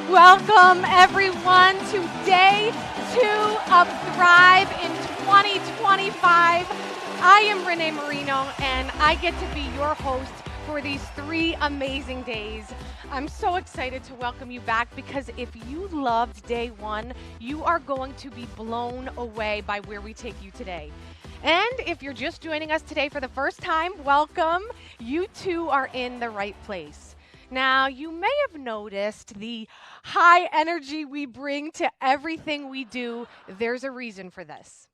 Welcome, everyone, to day 2 of Thrive in 2025. I am Renee Marino, and I get to be your host for these 3 amazing days. I'm so excited to welcome you back because if you loved day 1, you are going to be blown away by where we take you today. And if you're just joining us today for the first time, welcome. You too are in the right place. Now, you may have noticed the high energy we bring to everything we do. There's a reason for this.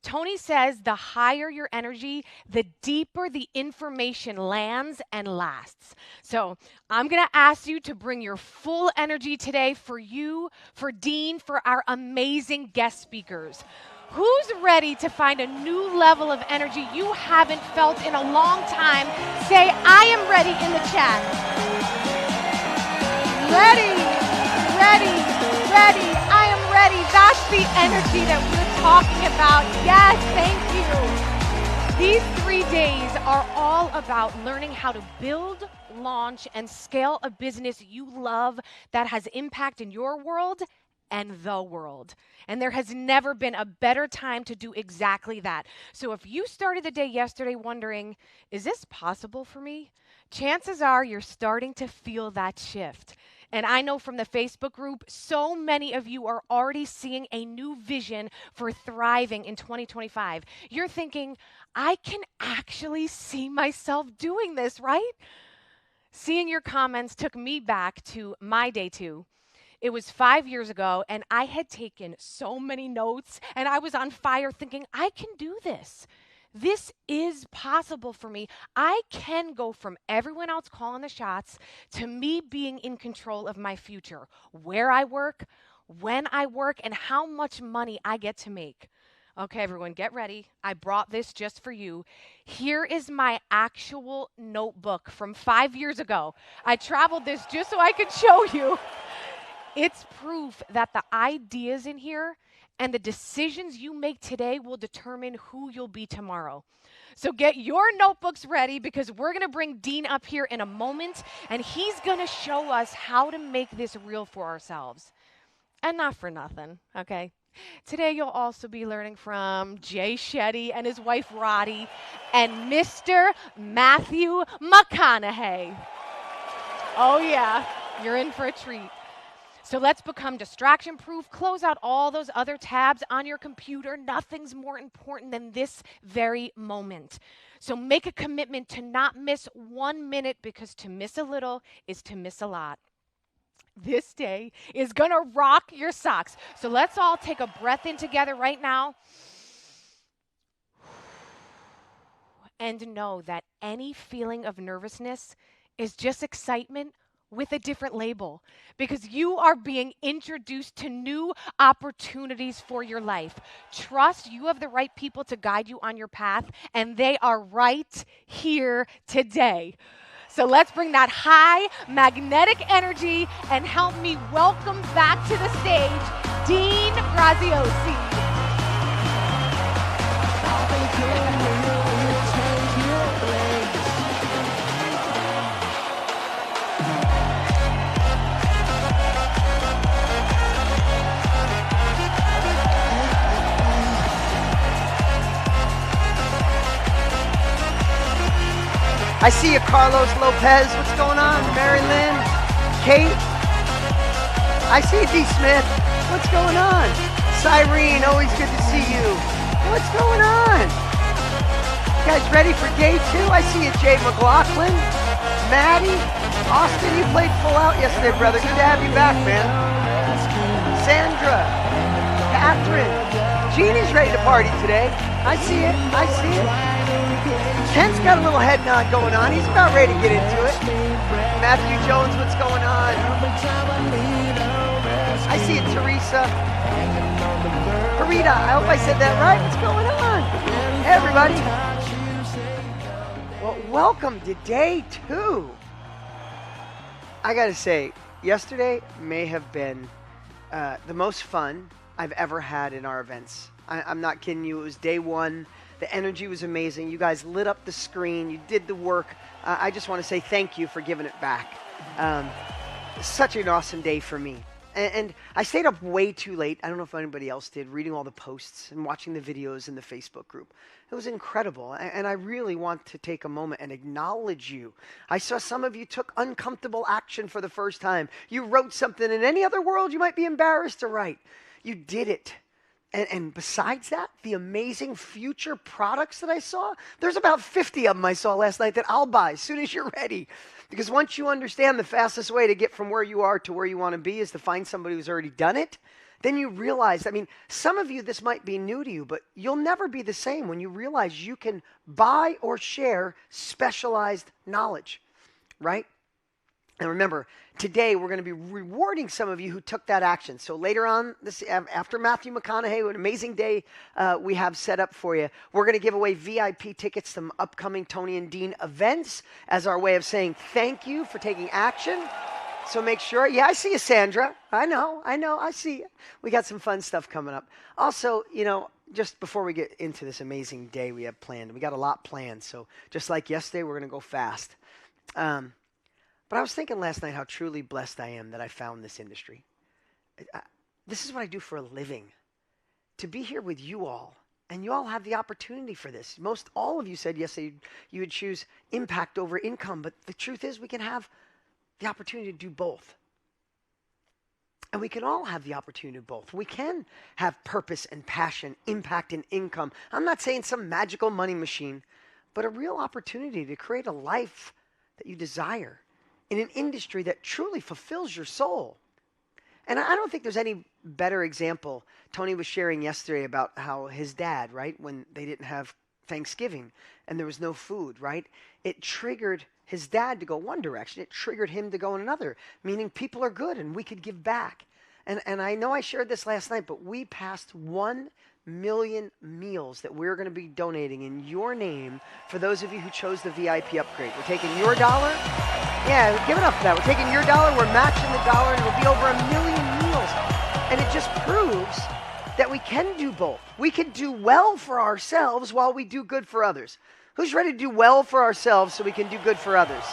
Tony says the higher your energy, the deeper the information lands and lasts. So I'm going to ask you to bring your full energy today for you, for Dean, for our amazing guest speakers. Who's ready to find a new level of energy you haven't felt in a long time? Say, I am ready in the chat. Ready, ready, ready. I am ready. That's the energy that we're talking about. Yes, thank you. These 3 days are all about learning how to build, launch, and scale a business you love that has impact in your world and the world. And there has never been a better time to do exactly that. So if you started the day yesterday wondering, is this possible for me? Chances are you're starting to feel that shift. And I know from the Facebook group, so many of you are already seeing a new vision for thriving in 2025. You're thinking, I can actually see myself doing this, right? Seeing your comments took me back to my day 2. It was 5 years ago, and I had taken so many notes, and I was on fire thinking, I can do this. This is possible for me. I can go from everyone else calling the shots to me being in control of my future, where I work, when I work, and how much money I get to make. Okay, everyone, get ready. I brought this just for you. Here is my actual notebook from 5 years ago. I traveled this just so I could show you. It's proof that the ideas in here and the decisions you make today will determine who you'll be tomorrow. So get your notebooks ready because we're going to bring Dean up here in a moment, and he's going to show us how to make this real for ourselves. And not for nothing, okay? Today you'll also be learning from Jay Shetty and his wife Roddy and Mr. Matthew McConaughey. Oh yeah, you're in for a treat. So let's become distraction-proof. Close out all those other tabs on your computer. Nothing's more important than this very moment. So make a commitment to not miss 1 minute because to miss a little is to miss a lot. This day is going to rock your socks. So let's all take a breath in together right now. And know that any feeling of nervousness is just excitement with a different label, because you are being introduced to new opportunities for your life. Trust you have the right people to guide you on your path, and they are right here today. So let's bring that high magnetic energy and help me welcome back to the stage, Dean Graziosi. I see you, Carlos Lopez. What's going on? Mary Lynn, Kate. I see you, D. Smith. What's going on? Cyrene, always good to see you. What's going on? You guys ready for day 2? I see you, Jay McLaughlin, Maddie, Austin. You played full out yesterday, brother. Good to have you back, man. Sandra, Catherine, Jeannie's ready to party today. I see it. I see it. Kent's got a little head nod going on. He's about ready to get into it. Matthew Jones, what's going on? I see it, Teresa. Harita, I hope I said that right. What's going on? Hey, everybody. Well, welcome to day 2. I got to say, yesterday may have been the most fun I've ever had in our events I'm not kidding you. It was day one. The energy was amazing. You guys lit up the screen. You did the work. I just want to say thank you for giving it back. Such an awesome day for me. And I stayed up way too late. I don't know if anybody else did, reading all the posts and watching the videos in the Facebook group. It was incredible. And I really want to take a moment and acknowledge you. I saw some of you took uncomfortable action for the first time. You wrote something in any other world you might be embarrassed to write. You did it. And besides that, the amazing future products that I saw, there's about 50 of them I saw last night that I'll buy as soon as you're ready. Because once you understand the fastest way to get from where you are to where you want to be is to find somebody who's already done it, then you realize, I mean, some of you, this might be new to you, but you'll never be the same when you realize you can buy or share specialized knowledge, right? And remember, today we're going to be rewarding some of you who took that action. So later on, after Matthew McConaughey, an amazing day we have set up for you. We're going to give away VIP tickets to some upcoming Tony and Dean events as our way of saying thank you for taking action. So make sure. Yeah, I see you, Sandra. I know, I see you. We got some fun stuff coming up. Also, just before we get into this amazing day we have planned, we got a lot planned. So just like yesterday, we're going to go fast. But I was thinking last night how truly blessed I am that I found this industry. This is what I do for a living. To be here with you all, and you all have the opportunity for this. Most all of you said yesterday you would choose impact over income, but the truth is we can have the opportunity to do both. And we can all have the opportunity to do both. We can have purpose and passion, impact and income. I'm not saying some magical money machine, but a real opportunity to create a life that you desire in an industry that truly fulfills your soul. And I don't think there's any better example. Tony was sharing yesterday about how his dad, right, when they didn't have Thanksgiving and there was no food, right, it triggered his dad to go one direction. It triggered him to go in another, meaning people are good and we could give back. And I know I shared this last night, but we passed 1 million meals that we're going to be donating in your name for those of you who chose the VIP upgrade. We're taking your dollar. Yeah, give it up for that. We're taking your dollar, we're matching the dollar, and it'll be over 1 million meals. And it just proves that we can do both. We can do well for ourselves while we do good for others. Who's ready to do well for ourselves so we can do good for others,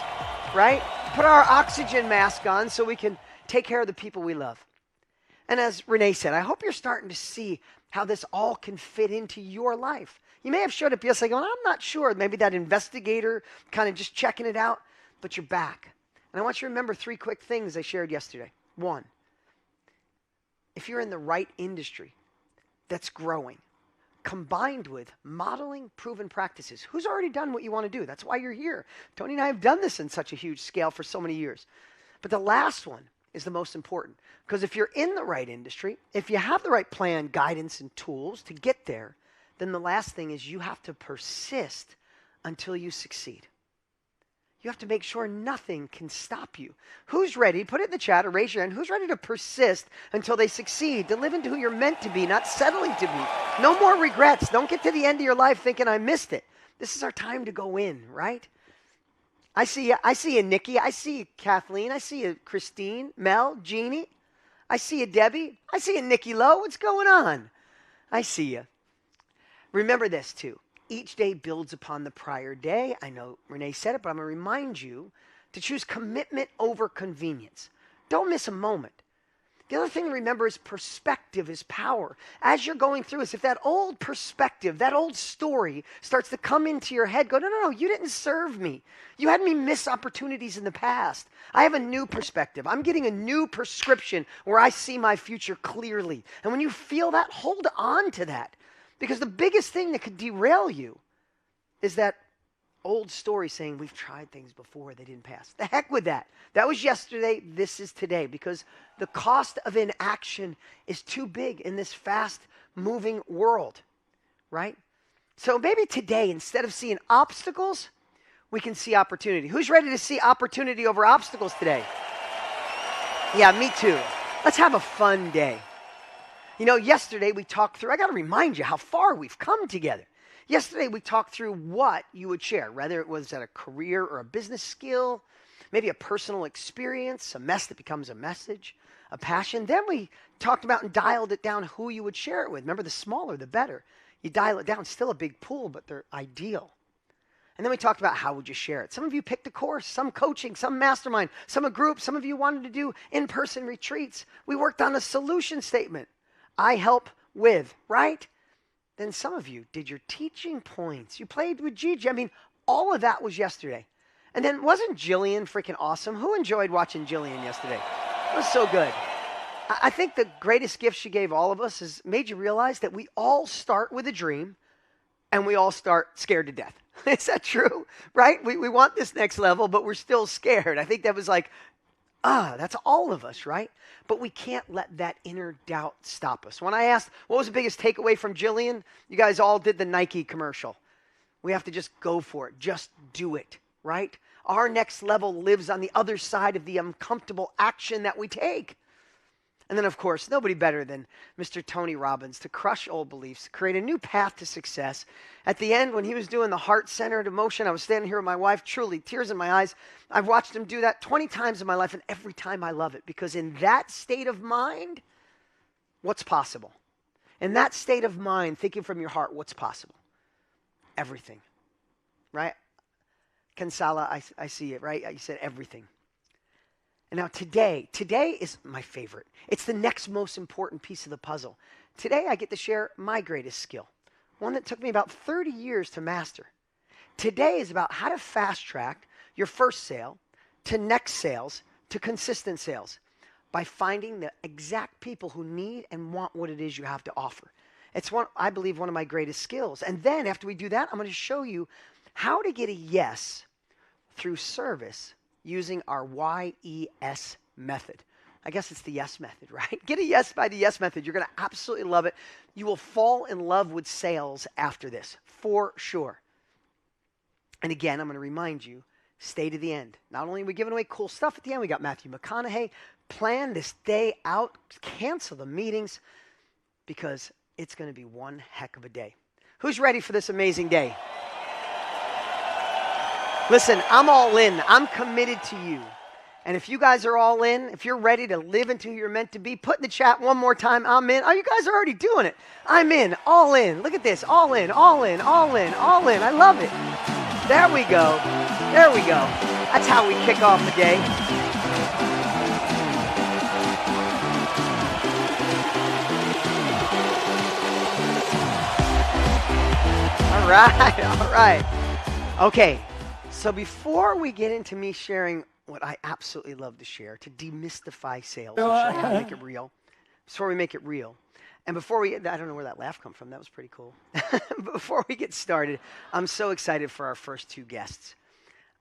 right? Put our oxygen mask on so we can take care of the people we love. And as Renee said, I hope you're starting to see how this all can fit into your life. You may have showed up yesterday going, I'm not sure. Maybe that investigator kind of just checking it out, but you're back. And I want you to remember 3 quick things I shared yesterday. 1, if you're in the right industry that's growing, combined with modeling proven practices. Who's already done what you want to do? That's why you're here. Tony and I have done this in such a huge scale for so many years. But the last one is the most important. Because if you're in the right industry, if you have the right plan, guidance, and tools to get there, then the last thing is you have to persist until you succeed. You have to make sure nothing can stop you. Who's ready? Put it in the chat or raise your hand. Who's ready to persist until they succeed, to live into who you're meant to be, not settling to be? No more regrets. Don't get to the end of your life thinking I missed it. This is our time to go in, right? I see you, Nikki. I see you, Kathleen. I see you, Christine, Mel, Jeannie. I see you, Debbie. I see you, Nikki Lowe. What's going on? I see you. Remember this, too. Each day builds upon the prior day. I know Renee said it, but I'm going to remind you to choose commitment over convenience. Don't miss a moment. The other thing to remember is perspective is power. As you're going through this, if that old perspective, that old story starts to come into your head, go, no, you didn't serve me. You had me miss opportunities in the past. I have a new perspective. I'm getting a new prescription where I see my future clearly. And when you feel that, hold on to that. Because the biggest thing that could derail you is that old story saying we've tried things before, they didn't pass. The heck with that. That was yesterday, this is today. Because the cost of inaction is too big in this fast-moving world, right? So maybe today, instead of seeing obstacles, we can see opportunity. Who's ready to see opportunity over obstacles today? Yeah, me too. Let's have a fun day. You know, yesterday we talked through, I got to remind you how far we've come together. Yesterday we talked through what you would share, whether it was at a career or a business skill, maybe a personal experience, a mess that becomes a message, a passion. Then we talked about and dialed it down who you would share it with. Remember, the smaller, the better. You dial it down, still a big pool, but they're ideal. And then we talked about how would you share it. Some of you picked a course, some coaching, some mastermind, some a group. Some of you wanted to do in-person retreats. We worked on a solution statement. I help with, right? Then some of you did your teaching points. You played with Gigi. I mean, all of that was yesterday. And then wasn't Jillian freaking awesome? Who enjoyed watching Jillian yesterday? It was so good. I think the greatest gift she gave all of us is made you realize that we all start with a dream and we all start scared to death. Is that true? Right? We want this next level, but we're still scared. I think that was like, that's all of us, right? But we can't let that inner doubt stop us. When I asked, what was the biggest takeaway from Jillian? You guys all did the Nike commercial. We have to just go for it. Just do it, right? Our next level lives on the other side of the uncomfortable action that we take. And then, of course, nobody better than Mr. Tony Robbins to crush old beliefs, create a new path to success. At the end, when he was doing the heart-centered emotion, I was standing here with my wife, truly, tears in my eyes. I've watched him do that 20 times in my life, and every time I love it, because in that state of mind, what's possible? In that state of mind, thinking from your heart, what's possible? Everything, right? Kansala, I see it, right? You said everything. And now today is my favorite. It's the next most important piece of the puzzle. Today I get to share my greatest skill, one that took me about 30 years to master. Today is about how to fast track your first sale to next sales to consistent sales by finding the exact people who need and want what it is you have to offer. It's I believe one of my greatest skills. And then after we do that, I'm going to show you how to get a yes through service using our YES method. I guess it's the yes method, right? Get a yes by the yes method. You're going to absolutely love it. You will fall in love with sales after this, for sure. And again, I'm going to remind you, stay to the end. Not only are we giving away cool stuff at the end, we got Matthew McConaughey. Plan this day out. Cancel the meetings because it's going to be one heck of a day. Who's ready for this amazing day? Listen, I'm all in. I'm committed to you. And if you guys are all in, if you're ready to live into who you're meant to be, put in the chat one more time, I'm in. Oh, you guys are already doing it. I'm in, all in. Look at this, all in, all in, all in, all in. I love it. There we go. There we go. That's how we kick off the day. All right, all right. Okay. So before we get into me sharing what I absolutely love to share, to demystify sales, and show you how to make it real, before we make it real, and before we, I don't know where that laugh come from, that was pretty cool. But before we get started, I'm so excited for our first two guests.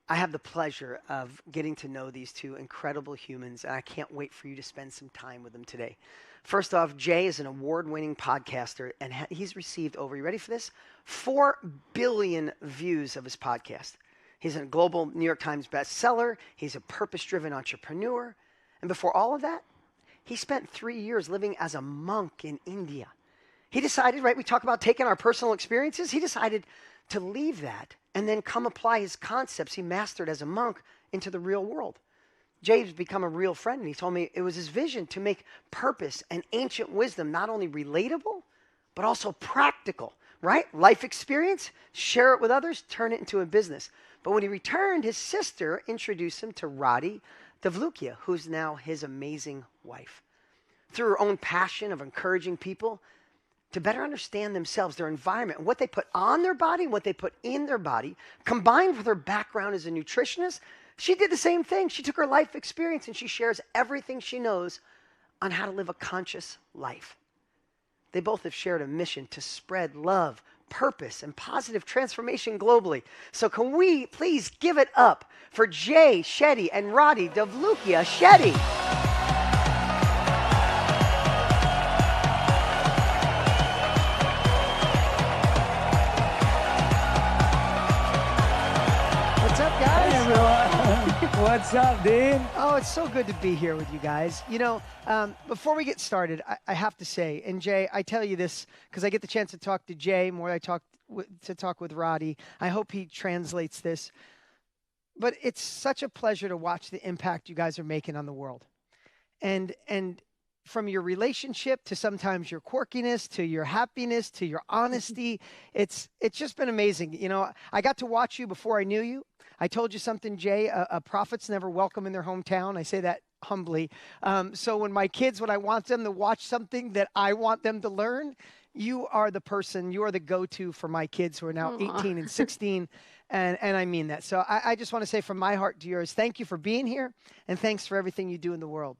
I have the pleasure of getting to know these two incredible humans, and I can't wait for you to spend some time with them today. First off, Jay is an award-winning podcaster, and he's received over, you ready for this? 4 billion views of his podcast. He's a global New York Times bestseller. He's a purpose-driven entrepreneur. And before all of that, he spent 3 years living as a monk in India. He decided, right, we talk about taking our personal experiences. He decided to leave that and then come apply his concepts he mastered as a monk into the real world. Jay's become a real friend, and he told me it was his vision to make purpose and ancient wisdom not only relatable, but also practical, right? Life experience, share it with others, turn it into a business. But when he returned, his sister introduced him to Roddy Devlukia, who's now his amazing wife. Through her own passion of encouraging people to better understand themselves, their environment, and what they put on their body, what they put in their body, combined with her background as a nutritionist, she did the same thing. She took her life experience and she shares everything she knows on how to live a conscious life. They both have shared a mission to spread love, purpose, and positive transformation globally. So can we please give it up for Jay Shetty and Roddy Devlukia Shetty. What's up, guys? Hey, everyone. What's up, Dean? Oh, it's so good to be here with you guys. You know, before we get started, I have to say, and Jay, I tell you this because I get the chance to talk to Jay more than I talk with Roddy. I hope he translates this. But it's such a pleasure to watch the impact you guys are making on the world. and from your relationship to sometimes your quirkiness to your happiness to your honesty, it's just been amazing. You know, I got to watch you before I knew you. I told you something, Jay. A prophet's never welcome in their hometown. I say that humbly. So when I want them to watch something that I want them to learn, you are the person, you are the go-to for my kids who are now 18 and 16. And I mean that. So I just want to say from my heart to yours, thank you for being here. And thanks for everything you do in the world.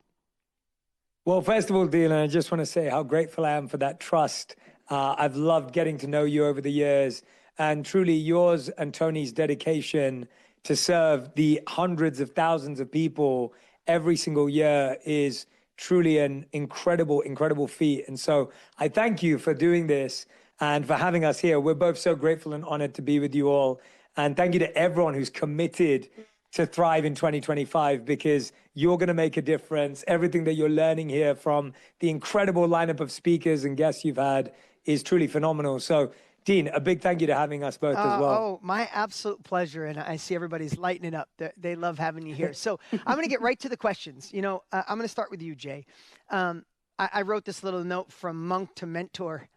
Well, first of all, Dean, I just want to say how grateful I am for that trust. I've loved getting to know you over the years, and truly yours and Tony's dedication to serve the hundreds of thousands of people every single year is truly an incredible, incredible feat. And so I thank you for doing this and for having us here. We're both so grateful and honored to be with you all. And thank you to everyone who's committed to thrive in 2025, because you're going to make a difference. Everything that you're learning here from the incredible lineup of speakers and guests you've had is truly phenomenal. So, Dean, a big thank you to having us both as well. Oh, my absolute pleasure. And I see everybody's lighting up. They love having you here. So I'm going to get right to the questions. You know, I'm going to start with you, Jay. I wrote this little note from monk to mentor.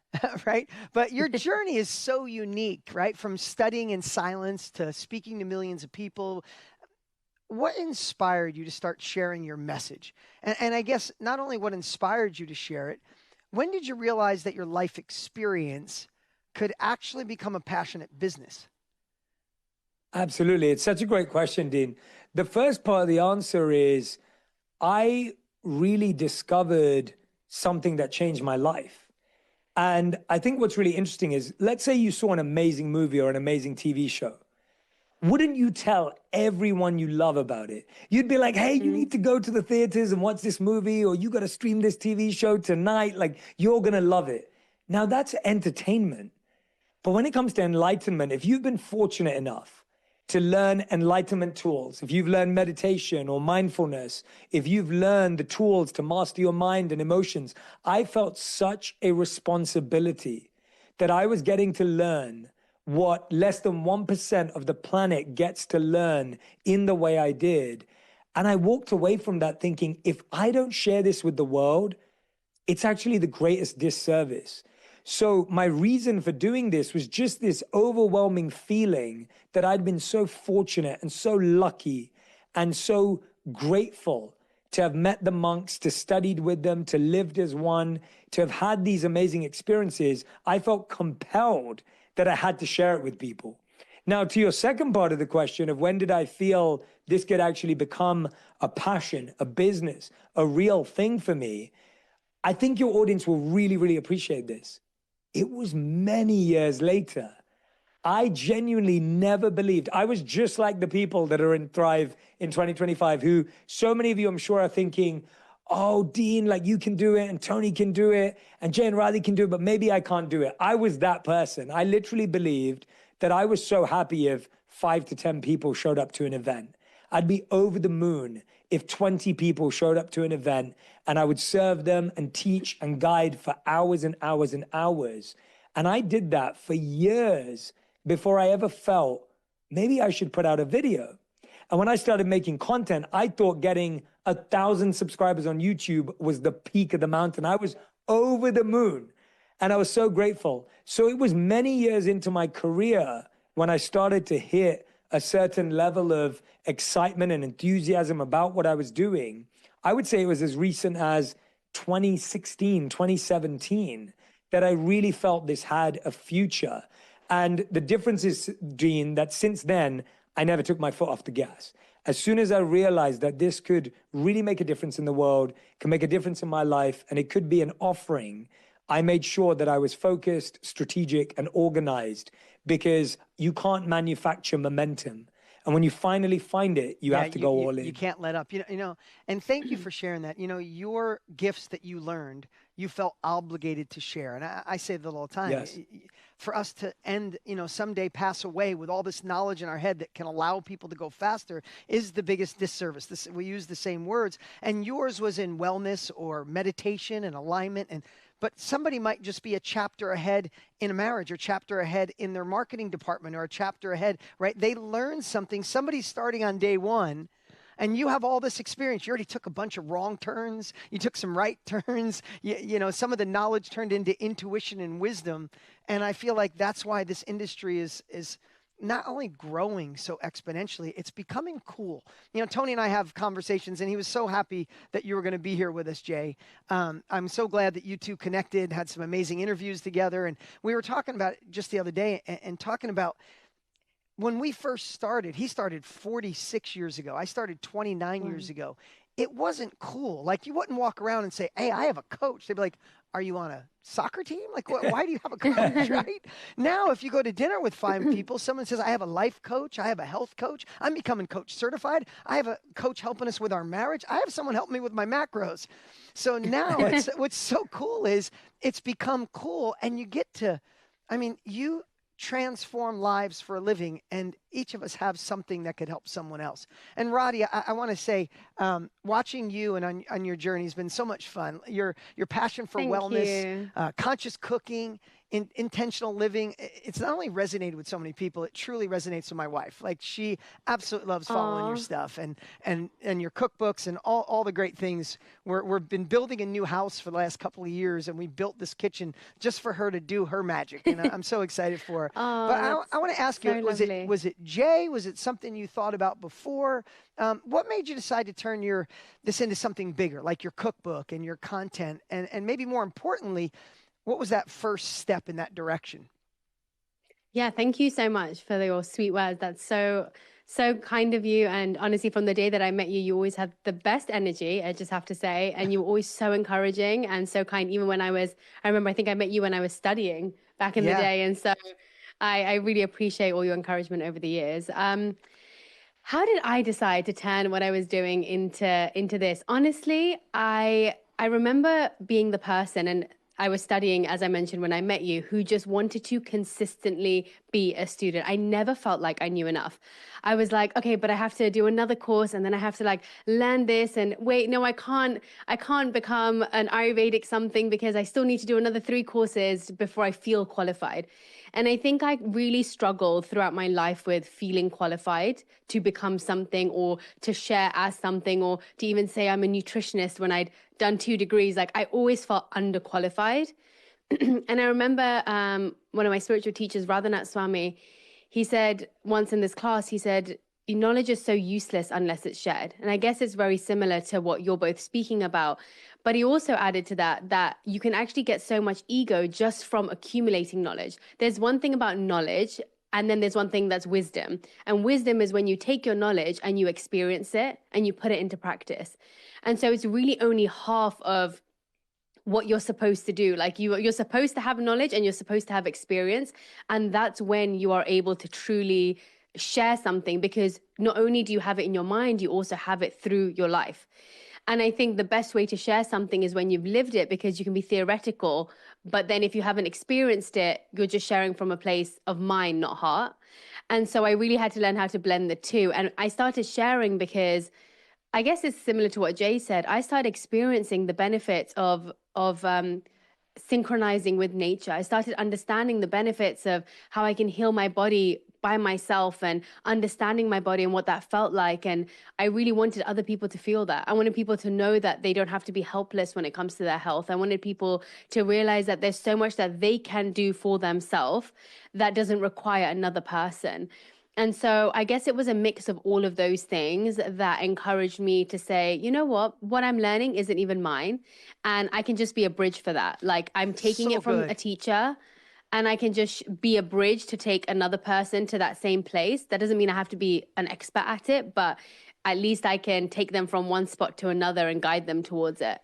Right? But your journey is so unique, right? From studying in silence to speaking to millions of people. What inspired you to start sharing your message? And I guess not only what inspired you to share it, when did you realize that your life experience could actually become a passionate business? Absolutely. It's such a great question, Dean. The first part of the answer is I really discovered something that changed my life. And I think what's really interesting is, let's say you saw an amazing movie or an amazing TV show. Wouldn't you tell everyone you love about it? You'd be like, hey, you need to go to the theaters and watch this movie, or you got to stream this TV show tonight. Like, you're going to love it. Now, that's entertainment. But when it comes to enlightenment, if you've been fortunate enough to learn enlightenment tools, if you've learned meditation or mindfulness, if you've learned the tools to master your mind and emotions, I felt such a responsibility that I was getting to learn what less than 1% of the planet gets to learn in the way I did. And I walked away from that thinking, if I don't share this with the world, it's actually the greatest disservice. So my reason for doing this was just this overwhelming feeling that I'd been so fortunate and so lucky and so grateful to have met the monks, to studied with them, to lived as one, to have had these amazing experiences. I felt compelled that I had to share it with people. Now, to your second part of the question of when did I feel this could actually become a passion, a business, a real thing for me, I think your audience will really, really appreciate this. It was many years later. I genuinely never believed. I was just like the people that are in Thrive in 2025, who so many of you, I'm sure, are thinking, oh, Dean, like you can do it, and Tony can do it, and Jay and Riley can do it, but maybe I can't do it. I was that person. I literally believed that I was so happy if 5 to 10 people showed up to an event. I'd be over the moon if 20 people showed up to an event, and I would serve them and teach and guide for hours and hours and hours. And I did that for years before I ever felt maybe I should put out a video. And when I started making content, I thought getting 1,000 subscribers on YouTube was the peak of the mountain. I was over the moon, and I was so grateful. So it was many years into my career when I started to hit a certain level of excitement and enthusiasm about what I was doing. I would say it was as recent as 2016, 2017, that I really felt this had a future. And the difference is, Dean, that since then, I never took my foot off the gas. As soon as I realized that this could really make a difference in the world, can make a difference in my life, and it could be an offering, I made sure that I was focused, strategic, and organized, because you can't manufacture momentum. And when you finally find it, you have to go all in. You can't let up. And thank you for sharing that. Your gifts that you learned, you felt obligated to share. And I say that all the time. Yes. For us to end, someday pass away with all this knowledge in our head that can allow people to go faster is the biggest disservice. We use the same words. And yours was in wellness or meditation and alignment. But somebody might just be a chapter ahead in a marriage, or chapter ahead in their marketing department, or a chapter ahead, right? They learn something. Somebody's starting on day one. And you have all this experience. You already took a bunch of wrong turns. You took some right turns. You know, some of the knowledge turned into intuition and wisdom. And I feel like that's why this industry is not only growing so exponentially, it's becoming cool. You know, Tony and I have conversations, and he was so happy that you were going to be here with us, Jay. I'm so glad that you two connected, had some amazing interviews together. And we were talking about it just the other day and talking about when we first started. He started 46 years ago. I started 29 years ago. It wasn't cool. Like, you wouldn't walk around and say, hey, I have a coach. They'd be like, are you on a soccer team? Like, why do you have a coach, right? Now, if you go to dinner with 5 people, someone says, I have a life coach. I have a health coach. I'm becoming coach certified. I have a coach helping us with our marriage. I have someone help me with my macros. So now what's so cool is it's become cool, and you get to, I mean, you transform lives for a living, and each of us have something that could help someone else. And Roddy, I want to say, watching you and on your journey has been so much fun. Your passion for wellness, conscious cooking, intentional living, it's not only resonated with so many people, it truly resonates with my wife. Like, she absolutely loves following your stuff and your cookbooks and all the great things. We've been building a new house for the last couple of years, and we built this kitchen just for her to do her magic. And I'm so excited for her. But I want to ask you, was it Jay? Was it something you thought about before? What made you decide to turn this into something bigger, like your cookbook and your content? And maybe more importantly, what was that first step in that direction? Yeah, thank you so much for your sweet words. That's so kind of you. And honestly, from the day that I met you, you always had the best energy, I just have to say. And you were always so encouraging and so kind. Even when I remember, I think I met you when I was studying back in the day. And so I really appreciate all your encouragement over the years. How did I decide to turn what I was doing into this? Honestly, I remember being the person, and I was studying, as I mentioned, when I met you, who just wanted to consistently be a student. I never felt like I knew enough. I was like, okay, but I have to do another course, and then I have to like learn this, and wait, no, I can't become an Ayurvedic something because I still need to do another 3 courses before I feel qualified. And I think I really struggled throughout my life with feeling qualified to become something, or to share as something, or to even say I'm a nutritionist when I'd done 2 degrees. Like, I always felt underqualified. And I remember one of my spiritual teachers, Radhanath Swami, he said once in this class, he said, knowledge is so useless unless it's shared. And I guess it's very similar to what you're both speaking about. But he also added to that you can actually get so much ego just from accumulating knowledge. There's one thing about knowledge, and then there's one thing that's wisdom. And wisdom is when you take your knowledge and you experience it and you put it into practice. And so it's really only half of what you're supposed to do. Like, you're supposed to have knowledge and you're supposed to have experience. And that's when you are able to truly share something, because not only do you have it in your mind, you also have it through your life. And I think the best way to share something is when you've lived it, because you can be theoretical, but then if you haven't experienced it, you're just sharing from a place of mind, not heart. And so I really had to learn how to blend the two. And I started sharing because I guess it's similar to what Jay said. I started experiencing the benefits of synchronizing with nature. I started understanding the benefits of how I can heal my body by myself, and understanding my body and what that felt like. And I really wanted other people to feel that. I wanted people to know that they don't have to be helpless when it comes to their health. I wanted people to realize that there's so much that they can do for themselves that doesn't require another person. And so I guess it was a mix of all of those things that encouraged me to say, you know what I'm learning isn't even mine. And I can just be a bridge for that. Like, I'm taking it from a teacher, and I can just be a bridge to take another person to that same place. That doesn't mean I have to be an expert at it, but at least I can take them from one spot to another and guide them towards it.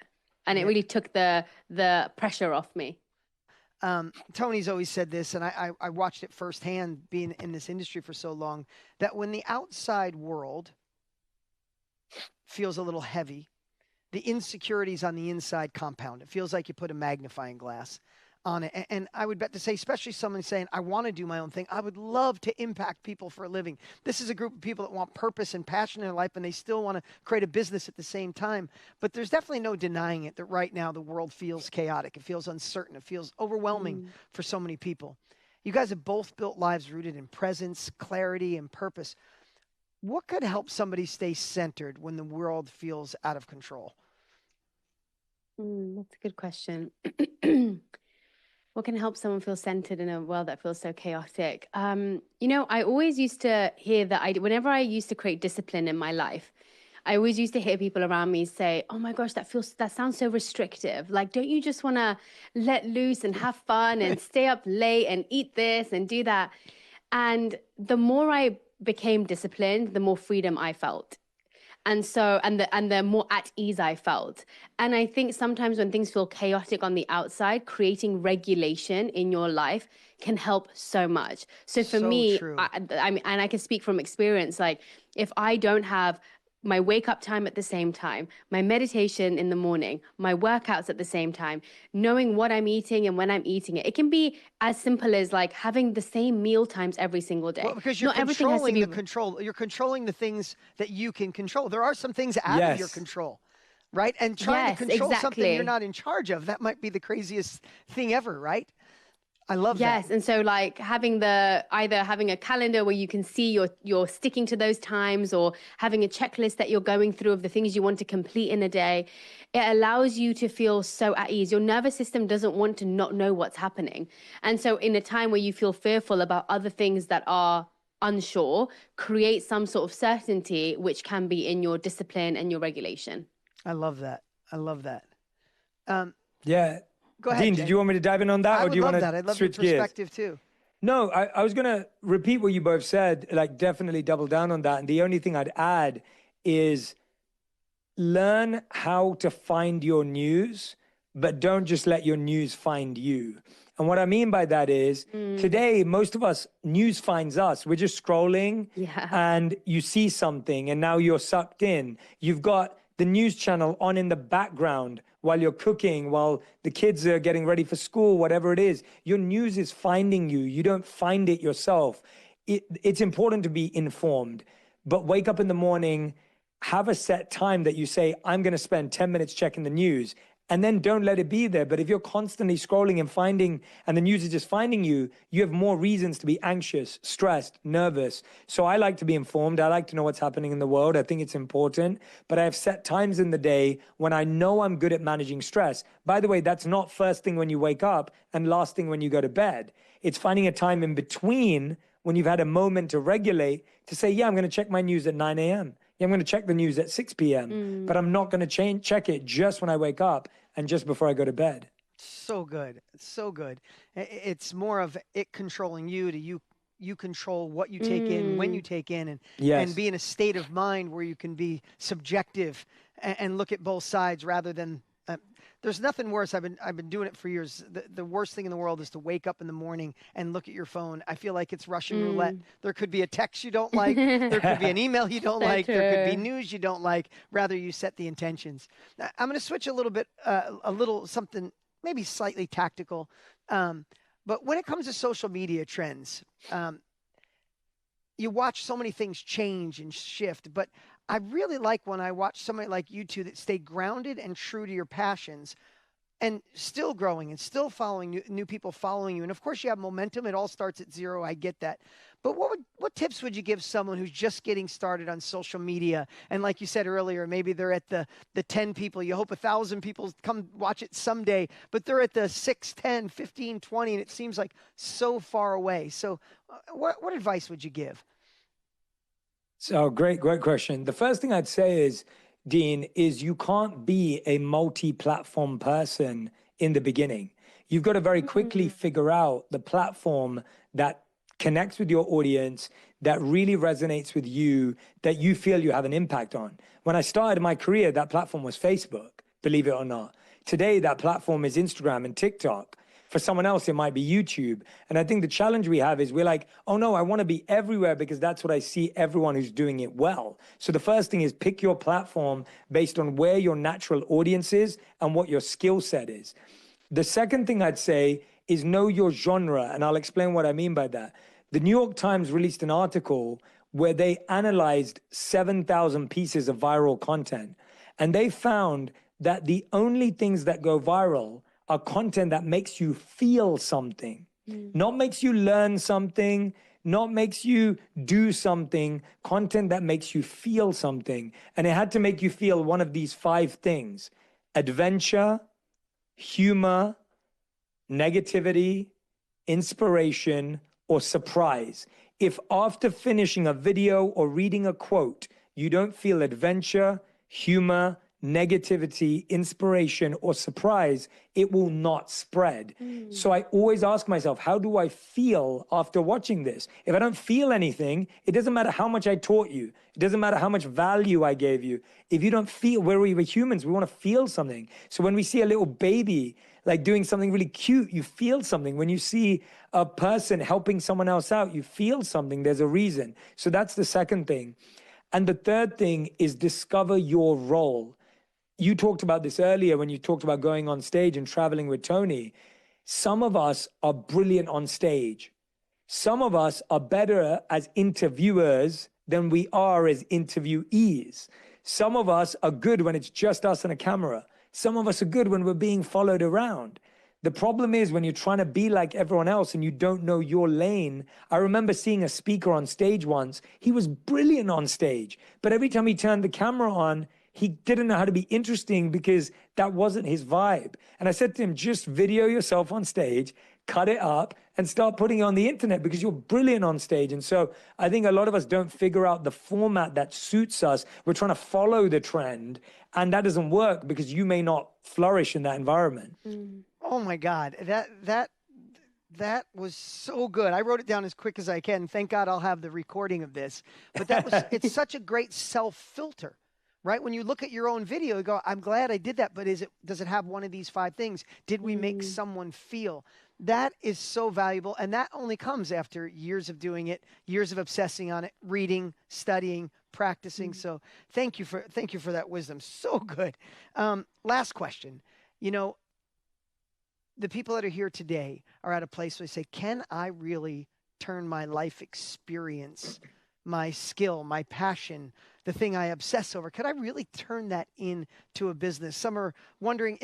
And it really took the pressure off me. Tony's always said this, and I watched it firsthand being in this industry for so long, that when the outside world feels a little heavy, the insecurities on the inside compound. It feels like you put a magnifying glass on it. And I would bet to say, especially someone saying, I want to do my own thing. I would love to impact people for a living. This is a group of people that want purpose and passion in their life, and they still want to create a business at the same time. But there's definitely no denying it that right now the world feels chaotic. It feels uncertain. It feels overwhelming for so many people. You guys have both built lives rooted in presence, clarity, and purpose. what could help somebody stay centered when the world feels out of control? That's a good question. What can help someone feel centered in a world that feels so chaotic? I always used to hear that whenever I used to create discipline in my life, I always used to hear people around me say, "Oh my gosh, that sounds so restrictive. Like, don't you just want to let loose and have fun and stay up late and eat this and do that?" And the more I became disciplined, the more freedom I felt. And so, the more at ease I felt. And I think sometimes when things feel chaotic on the outside, creating regulation in your life can help so much. So for me, true. I mean, and I can speak from experience, like if I don't have my wake up time at the same time, my meditation in the morning, my workouts at the same time, knowing what I'm eating and when I'm eating it. It can be as simple as like having the same meal times every single day. Well, because you're Not everything has to controlling be the control. You're controlling the things that you can control. There are some things out of your Yes. control, right? And trying to Yes, control something you're exactly. not in charge of, that might be the craziest thing ever, right? I love that. Yes, and so like either having a calendar where you can see you're sticking to those times, or having a checklist that you're going through of the things you want to complete in a day, it allows you to feel so at ease. Your nervous system doesn't want to not know what's happening. And so in a time where you feel fearful about other things that are unsure, create some sort of certainty, which can be in your discipline and your regulation. I love that. I love that. Yeah. Go ahead, Dean, Jay. did you want me to dive in on that, I or would do you love want that. to I'd love your switch gears? perspective too. No, I was going to repeat what you both said, like definitely double down on that. And the only thing I'd add is learn how to find your news, but don't just let your news find you. And what I mean by that is today, most of us, news finds us. We're just scrolling and you see something and now you're sucked in. You've got the news channel on in the background while you're cooking, while the kids are getting ready for school, whatever it is. Your news is finding you. You don't find it yourself. It's important to be informed, but wake up in the morning, have a set time that you say, I'm going to spend 10 minutes checking the news, and then don't let it be there. But if you're constantly scrolling and finding, and the news is just finding you, you have more reasons to be anxious, stressed, nervous. So I like to be informed. I like to know what's happening in the world. I think it's important. But I have set times in the day when I know I'm good at managing stress. By the way, that's not first thing when you wake up and last thing when you go to bed. It's finding a time in between when you've had a moment to regulate to say, yeah, I'm going to check my news at 9 a.m. Yeah, I'm going to check the news at 6 p.m., but I'm not going to check it just when I wake up and just before I go to bed. So good. So good. It's more of it controlling you to you control what you take in, when you take in, and be in a state of mind where you can be subjective and look at both sides rather than there's nothing worse. I've been doing it for years. The worst thing in the world is to wake up in the morning and look at your phone. I feel like it's Russian roulette. There could be a text you don't like. There could be an email you don't like. There could be news you don't like. Rather, you set the intentions. Now, I'm going to switch a little bit, a little something maybe slightly tactical. But when it comes to social media trends, you watch so many things change and shift, but I really like when I watch somebody like you two that stay grounded and true to your passions and still growing and still following new people following you. And of course you have momentum. It all starts at zero. I get that. But what tips would you give someone who's just getting started on social media? And like you said earlier, maybe they're at the 10 people. You hope 1,000 people come watch it someday, but they're at the 6, 10, 15, 20, and it seems like so far away. So what advice would you give? So great question. The first thing I'd say is, Dean, is you can't be a multi-platform person in the beginning. You've got to very quickly figure out the platform that connects with your audience, that really resonates with you, that you feel you have an impact on. When I started my career, that platform was Facebook, believe it or not. Today, that platform is Instagram and TikTok. For someone else, it might be YouTube. And I think the challenge we have is we're like, oh no, I want to be everywhere because that's what I see everyone who's doing it well. So the first thing is pick your platform based on where your natural audience is and what your skill set is. The second thing I'd say is know your genre, and I'll explain what I mean by that. The New York Times released an article where they analyzed 7,000 pieces of viral content, and they found that the only things that go viral are content that makes you feel something, not makes you learn something, not makes you do something, content that makes you feel something. And it had to make you feel one of these 5 things: adventure, humor, negativity, inspiration, or surprise. If after finishing a video or reading a quote, you don't feel adventure, humor, negativity, inspiration, or surprise, it will not spread. So I always ask myself, how do I feel after watching this? If I don't feel anything, it doesn't matter how much I taught you. It doesn't matter how much value I gave you. If you don't feel, we're humans, we want to feel something. So when we see a little baby like doing something really cute, you feel something. When you see a person helping someone else out, you feel something. There's a reason. So that's the second thing. And the third thing is discover your role. You talked about this earlier when you talked about going on stage and traveling with Tony. Some of us are brilliant on stage. Some of us are better as interviewers than we are as interviewees. Some of us are good when it's just us and a camera. Some of us are good when we're being followed around. The problem is when you're trying to be like everyone else and you don't know your lane. I remember seeing a speaker on stage once. He was brilliant on stage, but every time he turned the camera on, he didn't know how to be interesting because that wasn't his vibe. And I said to him, just video yourself on stage, cut it up, and start putting it on the internet because you're brilliant on stage. And so I think a lot of us don't figure out the format that suits us. We're trying to follow the trend, and that doesn't work because you may not flourish in that environment. Oh my God, that was so good. I wrote it down as quick as I can. Thank God I'll have the recording of this. But that was it's such a great self-filter. Right? When you look at your own video, you go, I'm glad I did that, but does it have one of these 5 things? Did we make someone feel? That is so valuable, and that only comes after years of doing it, years of obsessing on it, reading, studying, practicing. So thank you for that wisdom. So good. Last question. You know, the people that are here today are at a place where they say, can I really turn my life experience, my skill, my passion, the thing I obsess over, could I really turn that into a business? Some are wondering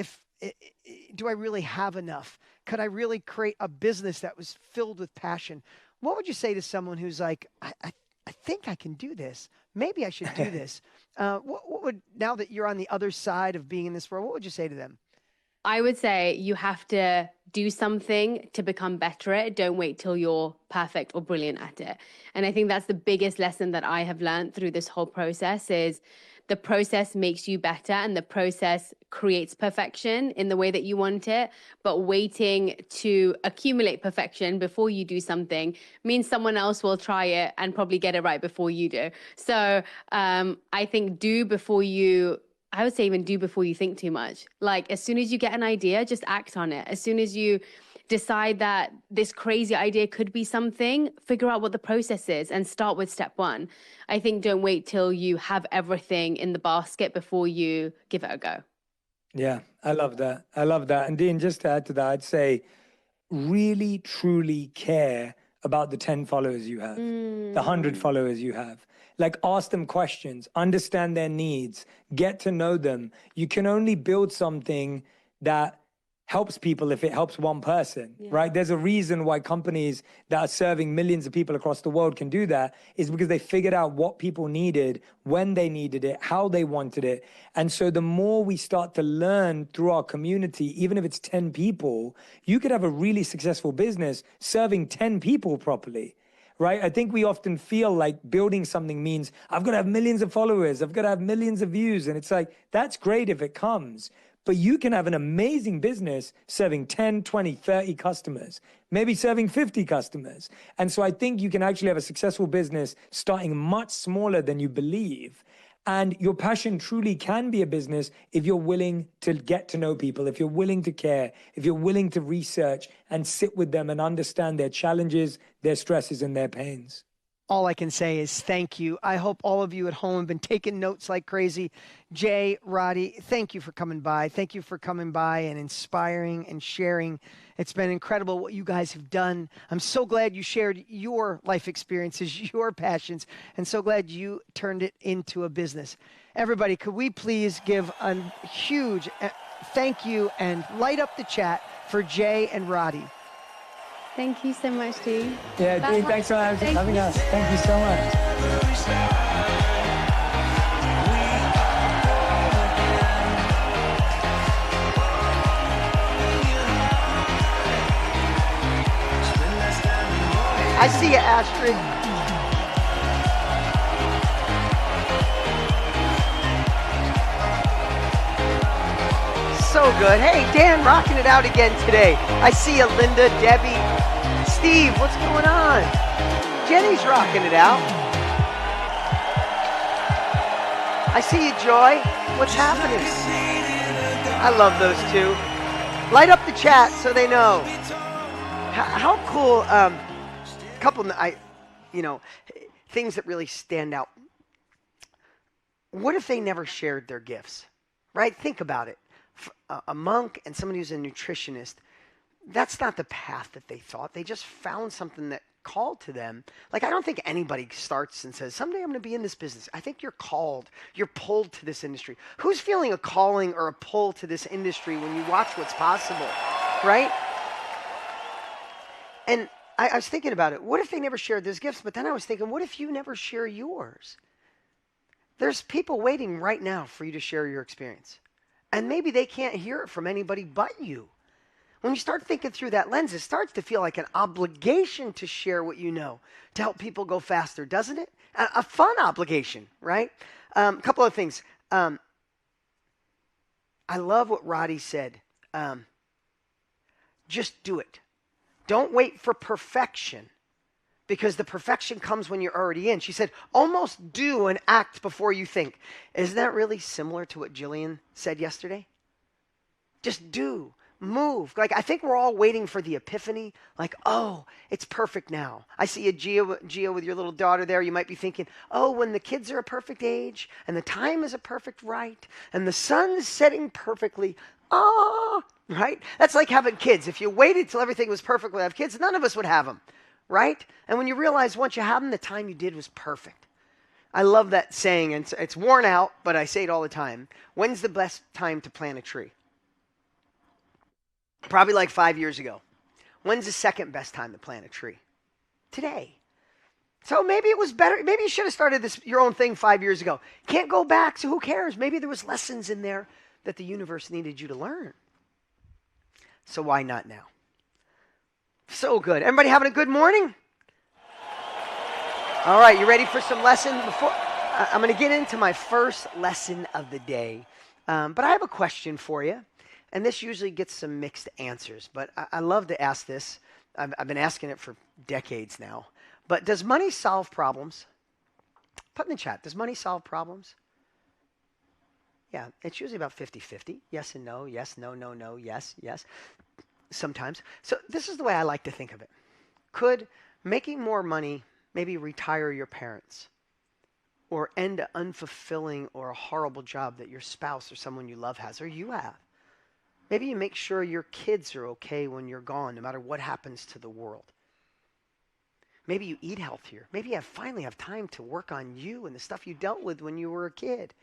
do I really have enough? Could I really create a business that was filled with passion? What would you say to someone who's like, I think I can do this. Maybe I should do this. What would, now that you're on the other side of being in this world, what would you say to them? I would say you have to do something to become better at it. Don't wait till you're perfect or brilliant at it. And I think that's the biggest lesson that I have learned through this whole process is the process makes you better and the process creates perfection in the way that you want it. But waiting to accumulate perfection before you do something means someone else will try it and probably get it right before you do. So I think I would say even do before you think too much. Like as soon as you get an idea, just act on it. As soon as you decide that this crazy idea could be something, figure out what the process is and start with step 1. I think don't wait till you have everything in the basket before you give it a go. Yeah, I love that. I love that. And Dean, just to add to that, I'd say really, truly care about the 10 followers you have, the 100 followers you have. Like ask them questions, understand their needs, get to know them. You can only build something that helps people if it helps one person, right? There's a reason why companies that are serving millions of people across the world can do that is because they figured out what people needed, when they needed it, how they wanted it. And so the more we start to learn through our community, even if it's 10 people, you could have a really successful business serving 10 people properly. Right? I think we often feel like building something means I've got to have millions of followers. I've got to have millions of views. And it's like, that's great if it comes. But you can have an amazing business serving 10, 20, 30 customers, maybe serving 50 customers. And so I think you can actually have a successful business starting much smaller than you believe. And your passion truly can be a business if you're willing to get to know people, if you're willing to care, if you're willing to research and sit with them and understand their challenges, their stresses, and their pains. All I can say is thank you. I hope all of you at home have been taking notes like crazy. Jay, Roddy, thank you for coming by. Thank you for coming by and inspiring and sharing. It's been incredible what you guys have done. I'm so glad you shared your life experiences, your passions, and so glad you turned it into a business. Everybody, could we please give a huge thank you and light up the chat for Jay and Roddy. Thank you so much, Dean. Yeah, Dean, thanks for having us. Thank you so much. I see you, Astrid. So good. Hey, Dan, rocking it out again today. I see you, Linda, Debbie, Steve, what's going on? Jenny's rocking it out. I see you, Joy. What's happening? I love those two. Light up the chat so they know. How cool, couple, things that really stand out. What if they never shared their gifts, right? Think about it. A monk and somebody who's a nutritionist, that's not the path that they thought. They just found something that called to them. Like, I don't think anybody starts and says, someday I'm going to be in this business. I think you're called. You're pulled to this industry. Who's feeling a calling or a pull to this industry when you watch what's possible, right? And I was thinking about it. What if they never shared those gifts? But then I was thinking, what if you never share yours? There's people waiting right now for you to share your experience. And maybe they can't hear it from anybody but you. When you start thinking through that lens, it starts to feel like an obligation to share what you know to help people go faster, doesn't it? A fun obligation, right? A couple of things. I love what Roddy said. Just do it. Don't wait for perfection, because the perfection comes when you're already in. She said, almost do and act before you think. Isn't that really similar to what Jillian said yesterday? Just do, move. Like, I think we're all waiting for the epiphany. Like, oh, it's perfect now. I see a Gio with your little daughter there. You might be thinking, oh, when the kids are a perfect age and the time is a perfect right and the sun's setting perfectly, right? That's like having kids. If you waited till everything was perfect to have kids, none of us would have them, right? And when you realize once you have them, the time you did was perfect. I love that saying, and it's worn out, but I say it all the time. When's the best time to plant a tree? Probably like 5 years ago. When's the second best time to plant a tree? Today. So maybe it was better. Maybe you should have started your own thing 5 years ago. Can't go back, so who cares? Maybe there was lessons in there that the universe needed you to learn. So why not now? So good. Everybody having a good morning? All right, you ready for some lesson? I'm going to get into my first lesson of the day. But I have a question for you. And this usually gets some mixed answers. But I love to ask this. I've been asking it for decades now. But does money solve problems? Put in the chat. Does money solve problems? Yeah, it's usually about 50-50. Yes and no. Yes, no, no, no. Yes, yes. Sometimes. So this is the way I like to think of it. Could making more money maybe retire your parents? Or end an unfulfilling or a horrible job that your spouse or someone you love has, or you have? Maybe you make sure your kids are okay when you're gone, no matter what happens to the world. Maybe you eat healthier. Maybe you finally have time to work on you and the stuff you dealt with when you were a kid.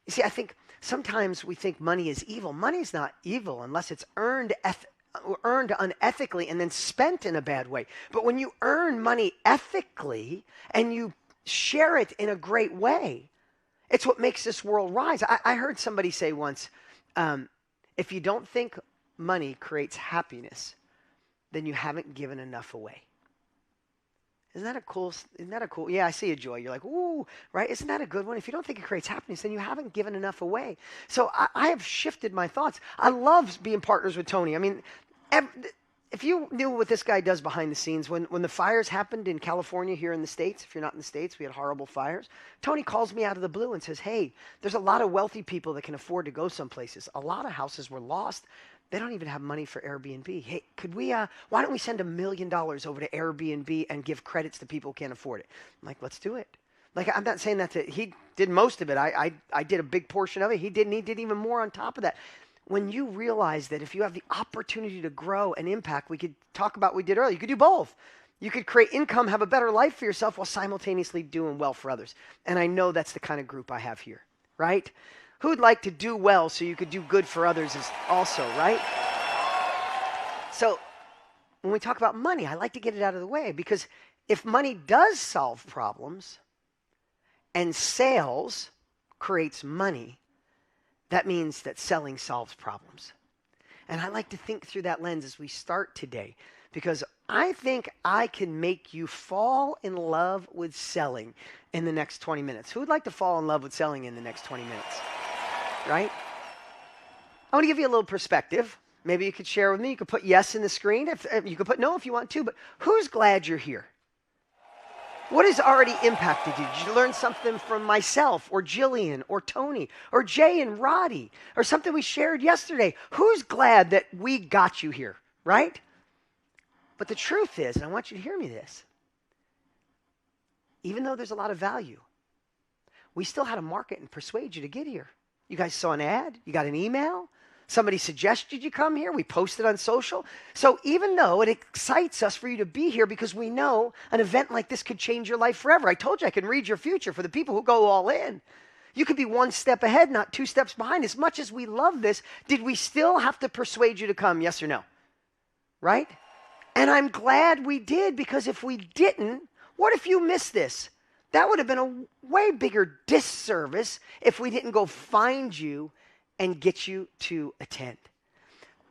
You see, I think sometimes we think money is evil. Money's not evil unless it's earned unethically and then spent in a bad way. But when you earn money ethically and you share it in a great way, it's what makes this world rise. I heard somebody say once, if you don't think money creates happiness, then you haven't given enough away. Isn't that a cool, yeah, I see a Joy. You're like, ooh, right? Isn't that a good one? If you don't think it creates happiness, then you haven't given enough away. So I have shifted my thoughts. I love being partners with Tony. I mean, if you knew what this guy does behind the scenes, when the fires happened in California here in the States, if you're not in the States, we had horrible fires. Tony calls me out of the blue and says, hey, there's a lot of wealthy people that can afford to go some places. A lot of houses were lost. They don't even have money for Airbnb. Hey, could we, why don't we send $1 million over to Airbnb and give credits to people who can't afford it? I'm like, let's do it. Like, I'm not saying that he did most of it. I did a big portion of it. He did even more on top of that. When you realize that if you have the opportunity to grow and impact, we could talk about what we did earlier. You could do both. You could create income, have a better life for yourself while simultaneously doing well for others. And I know that's the kind of group I have here, right? Who'd like to do well so you could do good for others is also, right? So when we talk about money, I like to get it out of the way, because if money does solve problems and sales creates money, that means that selling solves problems. And I like to think through that lens as we start today, because I think I can make you fall in love with selling in the next 20 minutes. Who would like to fall in love with selling in the next 20 minutes? Right? I want to give you a little perspective. Maybe you could share with me. You could put yes in the screen. If you could put no if you want to, but who's glad you're here? What has already impacted you? Did you learn something from myself or Jillian or Tony or Jay and Roddy or something we shared yesterday? Who's glad that we got you here, right? But the truth is, and I want you to hear me this, even though there's a lot of value, we still had to market and persuade you to get here. You guys saw an ad, you got an email, somebody suggested you come here, we posted on social. So even though it excites us for you to be here, because we know an event like this could change your life forever. I told you I can read your future for the people who go all in. You could be one step ahead, not two steps behind. As much as we love this, did we still have to persuade you to come? Yes or no? Right? And I'm glad we did, because if we didn't, what if you missed this? That would have been a way bigger disservice if we didn't go find you and get you to attend.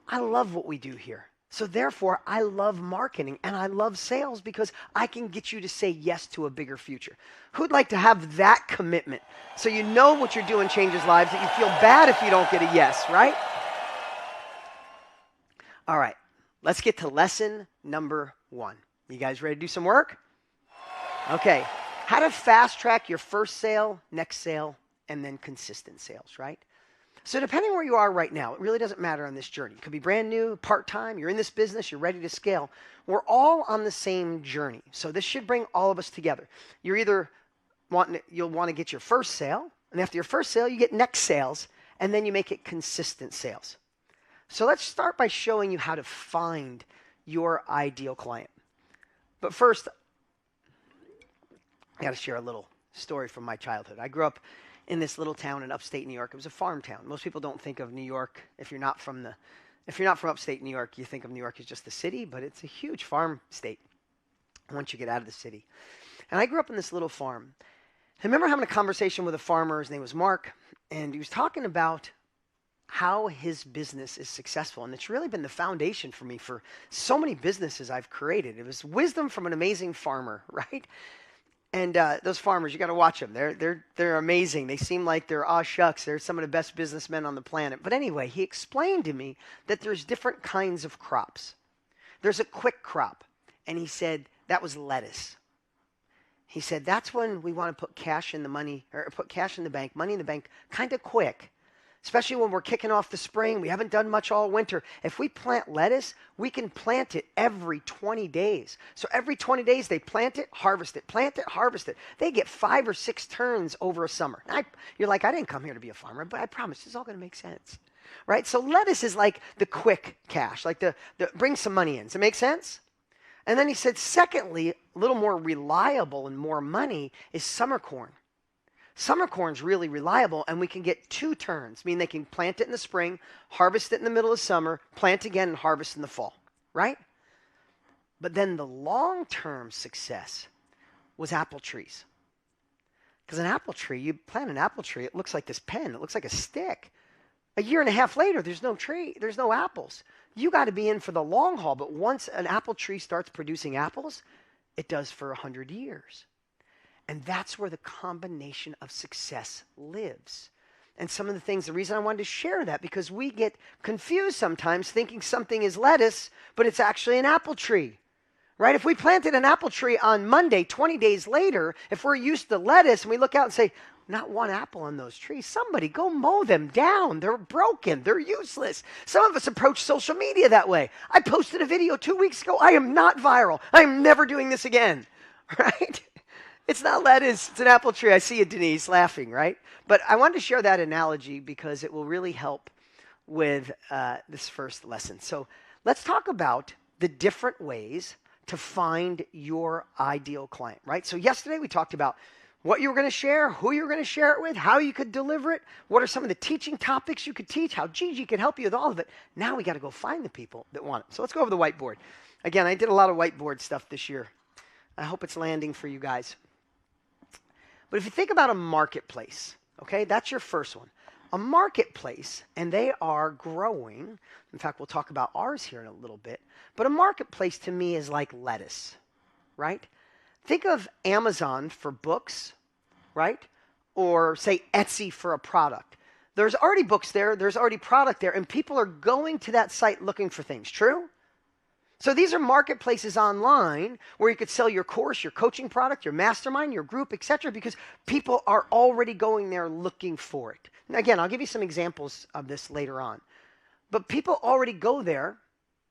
I love what we do here. So therefore, I love marketing and I love sales, because I can get you to say yes to a bigger future. Who'd like to have that commitment? So you know what you're doing changes lives, that you feel bad if you don't get a yes, right? All right, let's get to lesson number 1. You guys ready to do some work? Okay, how to fast track your first sale, next sale, and then consistent sales, right? So depending where you are right now, it really doesn't matter on this journey. It could be brand new, part-time, you're in this business, you're ready to scale. We're all on the same journey. So this should bring all of us together. You'll want to get your first sale, and after your first sale, you get next sales, and then you make it consistent sales. So let's start by showing you how to find your ideal client. But first, I got to share a little story from my childhood. I grew up in this little town in upstate New York. It was a farm town. Most people don't think of New York, if you're not from upstate New York, you think of New York as just the city, but it's a huge farm state once you get out of the city. And I grew up in this little farm. I remember having a conversation with a farmer. His name was Mark, and he was talking about how his business is successful. And it's really been the foundation for me for so many businesses I've created. It was wisdom from an amazing farmer, right? And those farmers, you got to watch them. They're amazing. They seem like they're shucks. They're some of the best businessmen on the planet. But anyway, he explained to me that there's different kinds of crops. There's a quick crop, and he said that was lettuce. He said that's when we want to put cash in the money, or put cash in the bank, money in the bank, kind of quick. Especially when we're kicking off the spring, we haven't done much all winter. If we plant lettuce, we can plant it every 20 days. So every 20 days, they plant it, harvest it, plant it, harvest it. They get 5 or 6 turns over a summer. You're like, I didn't come here to be a farmer, but I promise this is all going to make sense, right? So lettuce is like the quick cash, like the bring some money in. Does it make sense? And then he said, secondly, a little more reliable and more money is summer corn. Summer corn's really reliable, and we can get 2 turns, meaning they can plant it in the spring, harvest it in the middle of summer, plant again, and harvest in the fall, right? But then the long-term success was apple trees. Because an apple tree, you plant an apple tree, it looks like this pen, it looks like a stick. A year and a half later, there's no tree, there's no apples. You got to be in for the long haul, but once an apple tree starts producing apples, it does for 100 years. And that's where the combination of success lives. And some of the things, the reason I wanted to share that, because we get confused sometimes thinking something is lettuce, but it's actually an apple tree, right? If we planted an apple tree on Monday, 20 days later, if we're used to lettuce and we look out and say, not one apple on those trees, somebody go mow them down. They're broken. They're useless. Some of us approach social media that way. I posted a video 2 weeks ago. I am not viral. I am never doing this again, right? It's not lettuce, it's an apple tree. I see you, Denise, laughing, right? But I wanted to share that analogy because it will really help with this first lesson. So let's talk about the different ways to find your ideal client, right? So yesterday we talked about what you were going to share, who you were going to share it with, how you could deliver it, what are some of the teaching topics you could teach, how Gigi could help you with all of it. Now we got to go find the people that want it. So let's go over the whiteboard. Again, I did a lot of whiteboard stuff this year. I hope it's landing for you guys. But if you think about a marketplace, okay, that's your first one. A marketplace, and they are growing. In fact, we'll talk about ours here in a little bit. But a marketplace to me is like lettuce, right? Think of Amazon for books, right? Or say Etsy for a product. There's already books there, there's already product there, and people are going to that site looking for things, true? So these are marketplaces online where you could sell your course, your coaching product, your mastermind, your group, etc., because people are already going there looking for it. Now, again, I'll give you some examples of this later on. But people already go there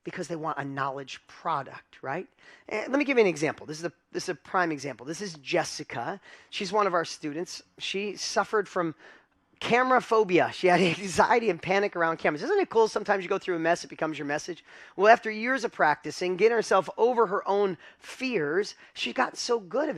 because they want a knowledge product, right? And let me give you an example. This is a prime example. This is Jessica. She's one of our students. She suffered from camera phobia. She had anxiety and panic around cameras. Isn't it cool? Sometimes you go through a mess, it becomes your message. Well, after years of practicing, getting herself over her own fears, she got so good at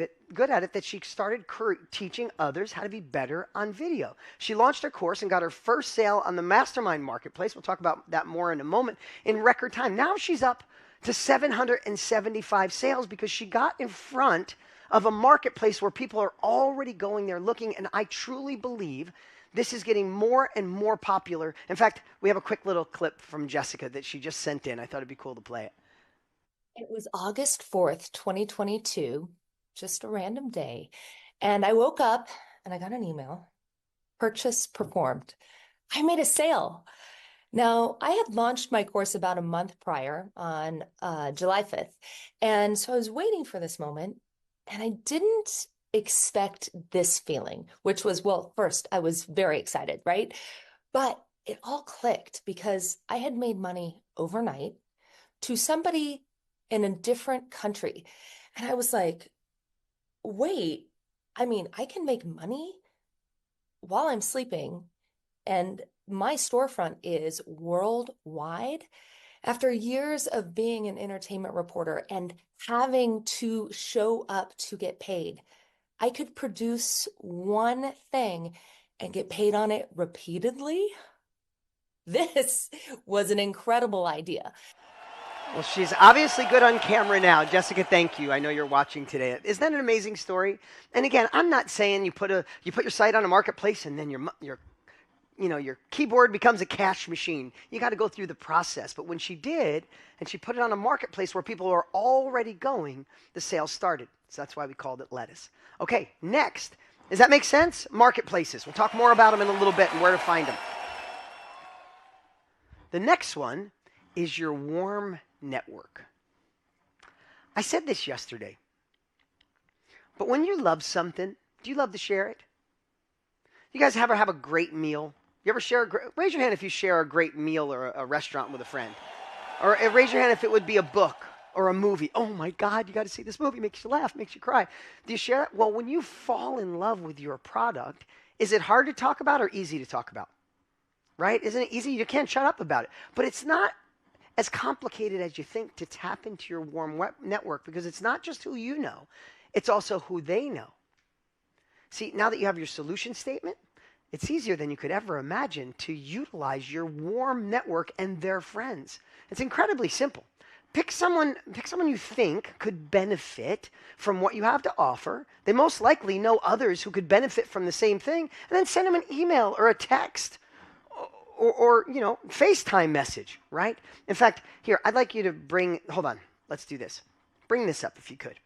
it that she started teaching others how to be better on video. She launched her course and got her first sale on the mastermind marketplace. We'll talk about that more in a moment, in record time. Now she's up to 775 sales because she got in front of a marketplace where people are already going there looking, and I truly believe this is getting more and more popular. In fact, we have a quick little clip from Jessica that she just sent in. I thought it'd be cool to play it. It was August 4th, 2022, just a random day. And I woke up and I got an email. Purchase performed. I made a sale. Now, I had launched my course about a month prior on July 5th. And so I was waiting for this moment, and I didn't expect this feeling, which was, well, first, I was very excited, right? But it all clicked because I had made money overnight to somebody in a different country. And I was like, wait, I mean, I can make money while I'm sleeping, and my storefront is worldwide. After years of being an entertainment reporter and having to show up to get paid, I could produce one thing and get paid on it repeatedly. This was an incredible idea. Well, she's obviously good on camera now. Jessica, thank you. I know you're watching today. Isn't that an amazing story? And again, I'm not saying you put your site on a marketplace and then your keyboard becomes a cash machine. You got to go through the process. But when she did, and she put it on a marketplace where people are already going, the sales started. So that's why we called it lettuce. Okay, next. Does that make sense? Marketplaces. We'll talk more about them in a little bit and where to find them. The next one is your warm network. I said this yesterday, but when you love something, do you love to share it? You guys ever have a great meal? You ever share raise your hand if you share a great meal or a restaurant with a friend. Or raise your hand if it would be a book or a movie. Oh my God, you got to see this movie. Makes you laugh, makes you cry. Do you share it? Well, when you fall in love with your product, is it hard to talk about or easy to talk about? Right? Isn't it easy? You can't shut up about it. But it's not as complicated as you think to tap into your warm network, because it's not just who you know, it's also who they know. See, now that you have your solution statement, it's easier than you could ever imagine to utilize your warm network and their friends. It's incredibly simple. Pick someone you think could benefit from what you have to offer. They most likely know others who could benefit from the same thing, and then send them an email or a text or FaceTime message, right? In fact, here, I'd like you to hold on, let's do this. Bring this up if you could.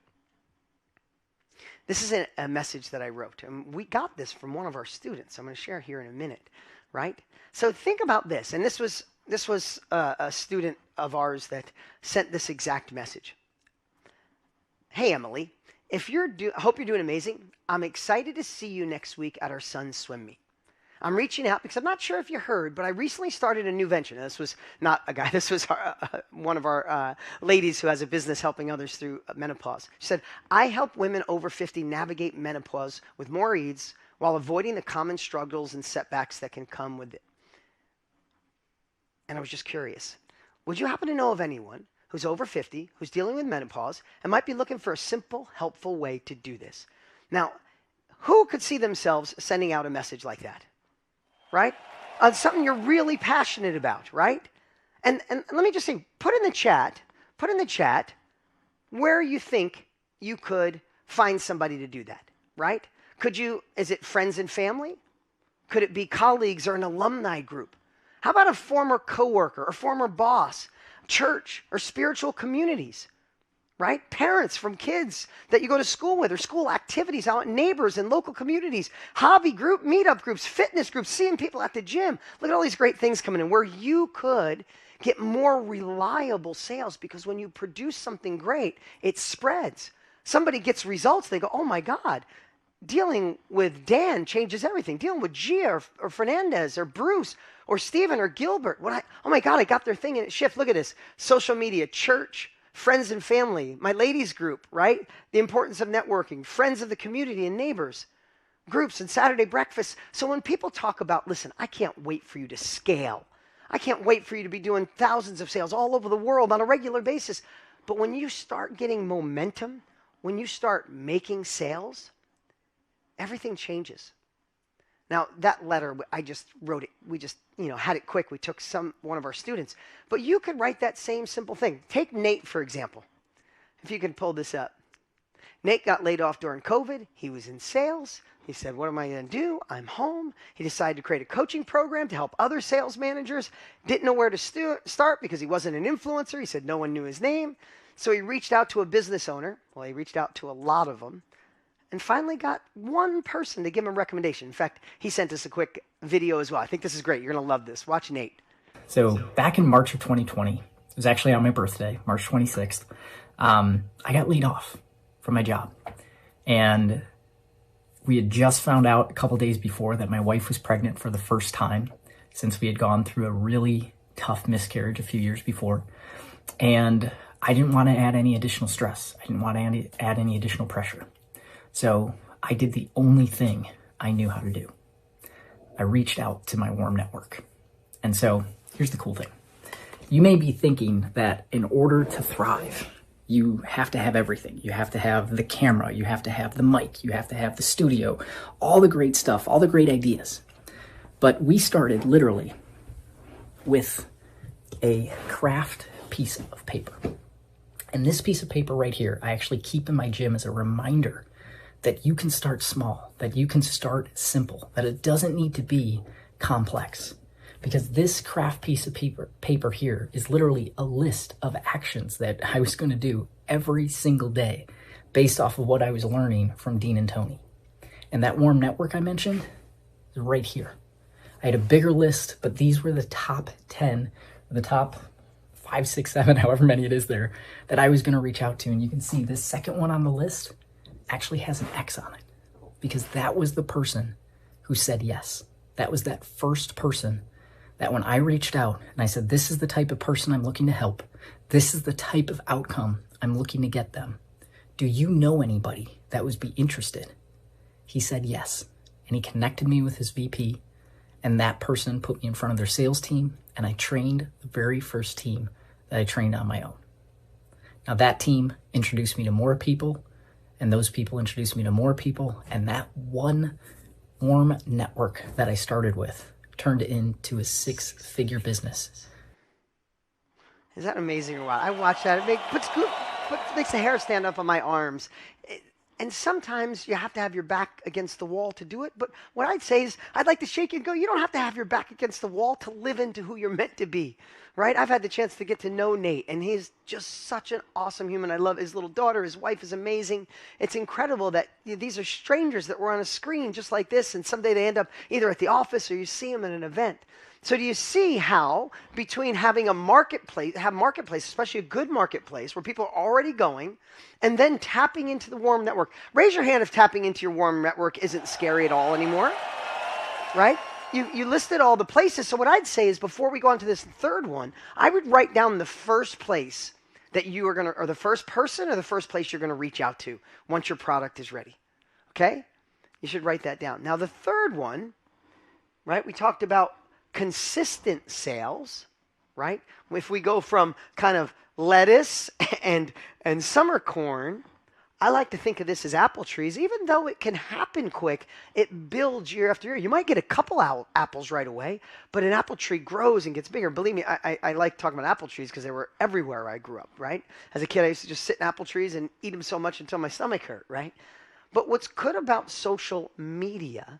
This is a message that I wrote, and we got this from one of our students. I'm going to share here in a minute, right? So think about this, and this was a student of ours that sent this exact message. Hey, Emily, I hope you're doing amazing. I'm excited to see you next week at our son's swim meet. I'm reaching out because I'm not sure if you heard, but I recently started a new venture. Now, this was not a guy. This was one of our ladies who has a business helping others through menopause. She said, I help women over 50 navigate menopause with more ease while avoiding the common struggles and setbacks that can come with it. And I was just curious. Would you happen to know of anyone who's over 50, who's dealing with menopause, and might be looking for a simple, helpful way to do this? Now, who could see themselves sending out a message like that? Right? Something you're really passionate about, right? And let me just say, put in the chat Put in the chat where you think you could find somebody to do that, right? Is it friends and family? Could it be colleagues or an alumni group? How about a former coworker or former boss, church or spiritual communities, right? Parents from kids that you go to school with or school activities out, neighbors and local communities, hobby group, meetup groups, fitness groups, seeing people at the gym. Look at all these great things coming in where you could get more reliable sales, because when you produce something great, it spreads. Somebody gets results, they go, oh my God, dealing with Dan changes everything. Dealing with Gia or Fernandez or Bruce or Steven or Gilbert. Oh my God, I got their thing and it shifts. Look at this. Social media, church, friends and family, my ladies group, right? The importance of networking, friends of the community and neighbors, groups and Saturday breakfasts. So when people talk about, listen, I can't wait for you to scale. I can't wait for you to be doing thousands of sales all over the world on a regular basis. But when you start getting momentum, when you start making sales, everything changes. Now, that letter, I just wrote it. We just, had it quick. We took one of our students. But you could write that same simple thing. Take Nate, for example. If you can pull this up. Nate got laid off during COVID. He was in sales. He said, what am I going to do? I'm home. He decided to create a coaching program to help other sales managers. Didn't know where to start because he wasn't an influencer. He said no one knew his name. So he reached out to a business owner. Well, he reached out to a lot of them. And finally got one person to give him a recommendation. In fact, he sent us a quick video as well. I think this is great. You're going to love this. Watch Nate. So back in March of 2020, it was actually on my birthday, March 26th, I got laid off from my job. And we had just found out a couple days before that my wife was pregnant for the first time since we had gone through a really tough miscarriage a few years before. And I didn't want to add any additional stress. I didn't want to add any additional pressure. So I did the only thing I knew how to do. I reached out to my warm network. And so here's the cool thing. You may be thinking that in order to thrive, you have to have everything. You have to have the camera, you have to have the mic, you have to have the studio, all the great stuff, all the great ideas. But we started literally with a craft piece of paper. And this piece of paper right here, I actually keep in my gym as a reminder that you can start small, that you can start simple, that it doesn't need to be complex. Because this craft piece of paper here is literally a list of actions that I was going to do every single day based off of what I was learning from Dean and Tony. And that warm network I mentioned is right here. I had a bigger list, but these were the top 10, the top 5, 6, 7, however many it is there, that I was going to reach out to. And you can see this second one on the list actually has an X on it because that was the person who said yes. That was that first person that when I reached out and I said, this is the type of person I'm looking to help. This is the type of outcome I'm looking to get them. Do you know anybody that would be interested? He said yes. And he connected me with his VP, and that person put me in front of their sales team, and I trained the very first team that I trained on my own. Now that team introduced me to more people, and those people introduced me to more people, and that one warm network that I started with turned into a 6-figure business. Is that amazing or what? I watch that. It makes the hair stand up on my arms. And sometimes you have to have your back against the wall to do it. But what I'd say is I'd like to shake you and go, you don't have to have your back against the wall to live into who you're meant to be, right? I've had the chance to get to know Nate, and he's just such an awesome human. I love his little daughter. His wife is amazing. It's incredible that these are strangers that were on a screen just like this, and someday they end up either at the office or you see them at an event. So do you see how between having a marketplace, especially a good marketplace where people are already going, and then tapping into the warm network? Raise your hand if tapping into your warm network isn't scary at all anymore, right? You listed all the places. So what I'd say is before we go on to this third one, I would write down the first place that you are going to, or the first person or the first place you're going to reach out to once your product is ready. Okay? You should write that down. Now the third one, right? We talked about consistent sales, right? If we go from kind of lettuce and summer corn I like to think of this as apple trees. Even though it can happen quick, it builds year after year. You might get a couple apples right away, but an apple tree grows and gets bigger. Believe me, I like talking about apple trees because they were everywhere where I grew up, right? As a kid, I used to just sit in apple trees and eat them so much until my stomach hurt, right? But what's good about social media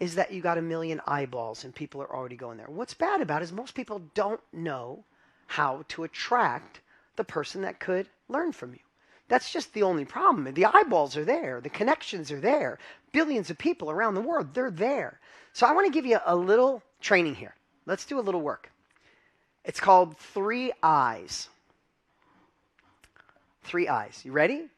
is that you got 1 million eyeballs and people are already going there. What's bad about it is most people don't know how to attract the person that could learn from you. That's just the only problem. The eyeballs are there. The connections are there. Billions of people around the world, they're there. So I want to give you a little training here. Let's do a little work. It's called 3 Eyes. 3 Eyes. You ready?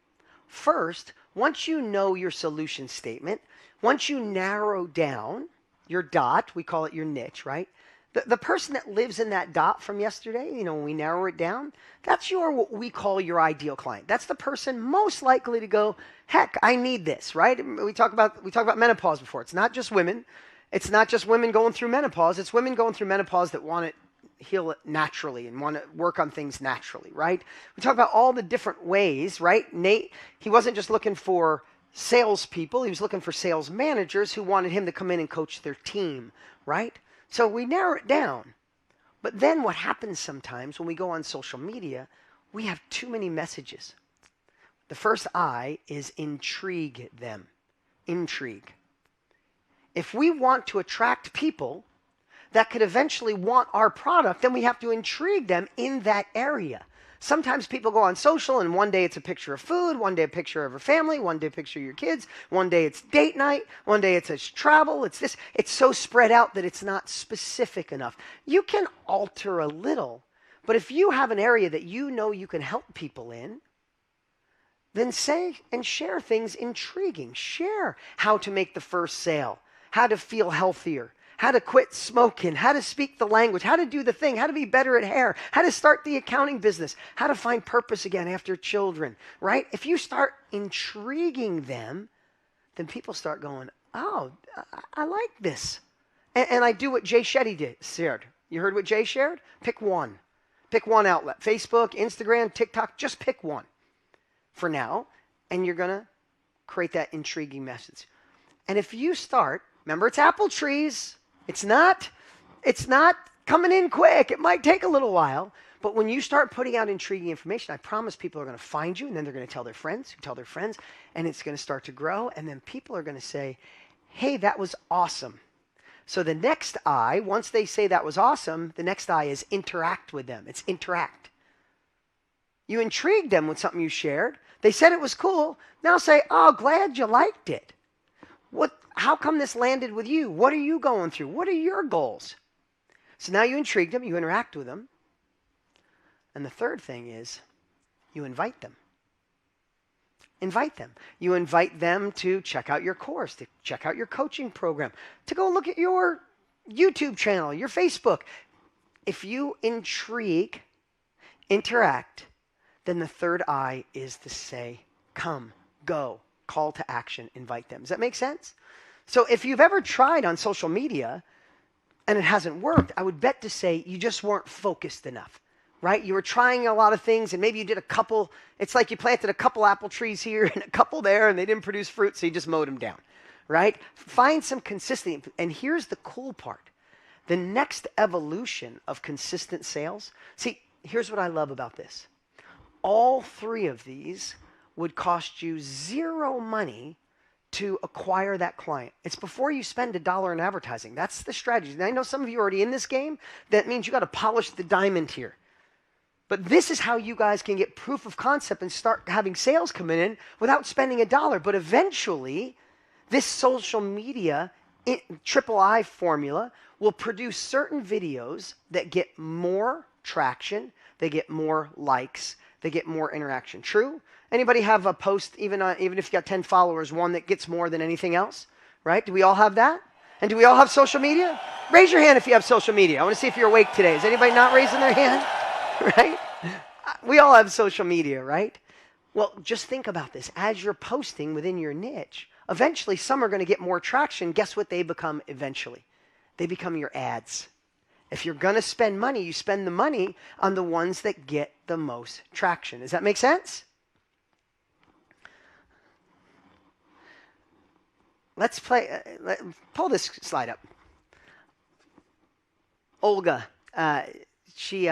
First, once you know your solution statement, once you narrow down your dot, we call it your niche, right? The person that lives in that dot from yesterday, when we narrow it down, that's what we call your ideal client. That's the person most likely to go, heck, I need this, right? We talk about menopause before. It's not just women. It's not just women going through menopause. It's women going through menopause that want to heal it naturally and want to work on things naturally, right? We talk about all the different ways, right? Nate, he wasn't just looking for salespeople. He was looking for sales managers who wanted him to come in and coach their team, right? So we narrow it down. But then what happens sometimes when we go on social media, we have too many messages. The first I is intrigue them. Intrigue. If we want to attract people that could eventually want our product, then we have to intrigue them in that area. Sometimes people go on social and one day it's a picture of food, one day a picture of a family, one day a picture of your kids, one day it's date night, one day it's travel, it's this. It's so spread out that it's not specific enough. You can alter a little, but if you have an area that you know you can help people in, then say and share things intriguing. Share how to make the first sale, how to feel healthier, how to quit smoking, how to speak the language, how to do the thing, how to be better at hair, how to start the accounting business, how to find purpose again after children, right? If you start intriguing them, then people start going, oh, I like this. And I do what Jay Shetty shared. You heard what Jay shared? Pick one. Pick one outlet. Facebook, Instagram, TikTok, just pick one for now. And you're going to create that intriguing message. And if you start, remember it's apple trees. It's not coming in quick. It might take a little while. But when you start putting out intriguing information, I promise people are going to find you, and then they're going to tell their friends, who tell their friends, and it's going to start to grow. And then people are going to say, hey, that was awesome. So the next I, once they say that was awesome, the next I is interact with them. It's interact. You intrigued them with something you shared. They said it was cool. Now say, oh, glad you liked it. How come this landed with you? What are you going through? What are your goals? So now you intrigue them, you interact with them. And the third thing is you invite them. Invite them. You invite them to check out your course, to check out your coaching program, to go look at your YouTube channel, your Facebook. If you intrigue, interact, then the third I is to say, come, go, call to action, invite them. Does that make sense? So if you've ever tried on social media and it hasn't worked, I would bet to say you just weren't focused enough, right? You were trying a lot of things and maybe you did a couple. It's like you planted a couple apple trees here and a couple there and they didn't produce fruit, so you just mowed them down, right? Find some consistency. And here's the cool part. The next evolution of consistent sales. See, here's what I love about this. All 3 of these would cost you 0 money to acquire that client. It's before you spend $1 in advertising. That's the strategy. And I know some of you are already in this game. That means you got to polish the diamond here. But this is how you guys can get proof of concept and start having sales coming in without spending $1. But eventually, this social media triple I formula will produce certain videos that get more traction, they get more likes, they get more interaction. True? Anybody have a post, even if you got 10 followers, one that gets more than anything else? Right? Do we all have that? And do we all have social media? Raise your hand if you have social media. I want to see if you're awake today. Is anybody not raising their hand? Right? We all have social media, right? Well, just think about this. As you're posting within your niche, eventually some are going to get more traction. Guess what they become eventually? They become your ads. If you're going to spend money, you spend the money on the ones that get the most traction. Does that make sense? let's play, pull this slide up. Olga, she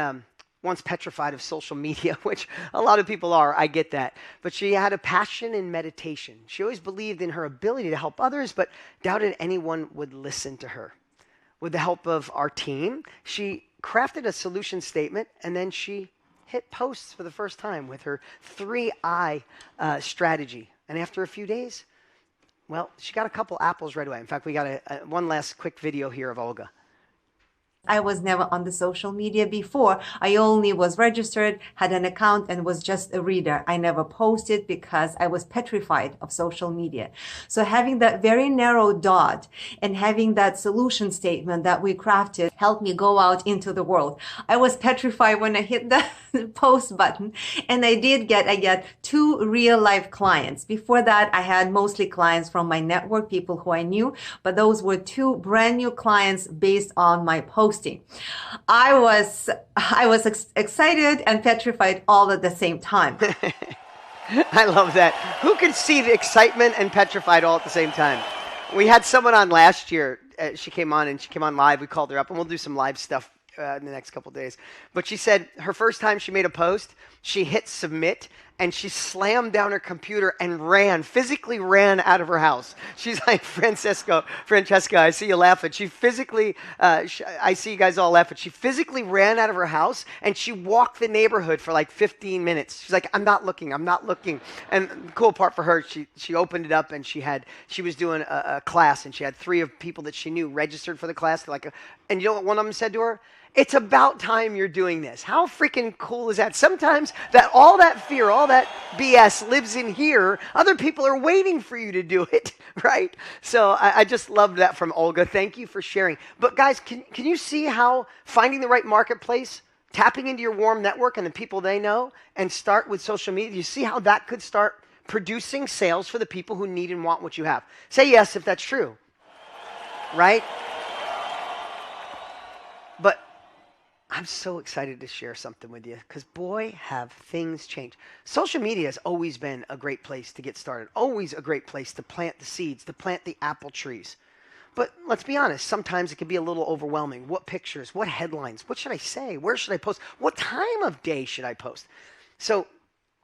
once petrified of social media, which a lot of people are, I get that. But she had a passion in meditation. She always believed in her ability to help others, but doubted anyone would listen to her. With the help of our team, she crafted a solution statement, and then she hit posts for the first time with her 3I strategy. And after a few days, well, she got a couple apples right away. In fact, we got one last quick video here of Olga. I was never on the social media before. I only was registered, had an account, and was just a reader. I never posted because I was petrified of social media. So having that very narrow dot and having that solution statement that we crafted helped me go out into the world. I was petrified when I hit the post button, and I get 2 real life clients. Before that, I had mostly clients from my network, people who I knew, but those were 2 brand new clients based on my posting. I was excited and petrified all at the same time. I love that. Who can see the excitement and petrified all at the same time? We had someone on last year. She came on live. We called her up, and we'll do some live stuff in the next couple of days. But she said her first time she made a post, she hit submit, and she slammed down her computer and physically ran out of her house. She's like, Francesca, I see you laughing. She physically, I see you guys all laughing. She physically ran out of her house, and she walked the neighborhood for like 15 minutes. She's like, I'm not looking. And the cool part for her, she opened it up, and she was doing a class, and she had 3 of people that she knew registered for the class. And you know what one of them said to her? It's about time you're doing this. How freaking cool is that? Sometimes all that fear, all that BS lives in here. Other people are waiting for you to do it, right? So I just loved that from Olga. Thank you for sharing. But guys, can you see how finding the right marketplace, tapping into your warm network and the people they know, and start with social media, you see how that could start producing sales for the people who need and want what you have? Say yes if that's true, right? But I'm so excited to share something with you because, boy, have things changed. Social media has always been a great place to get started, always a great place to plant the seeds, to plant the apple trees. But let's be honest, sometimes it can be a little overwhelming. What pictures? What headlines? What should I say? Where should I post? What time of day should I post? So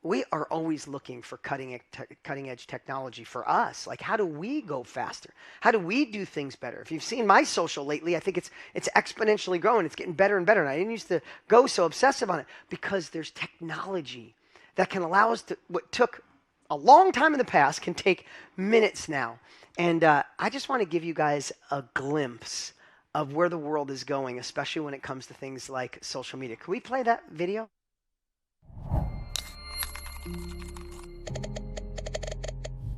we are always looking for cutting edge technology for us. Like, how do we go faster? How do we do things better? If you've seen my social lately, I think it's exponentially growing. It's getting better and better. And I didn't used to go so obsessive on it because there's technology that can allow us to, what took a long time in the past can take minutes now. And I just want to give you guys a glimpse of where the world is going, especially when it comes to things like social media. Can we play that video?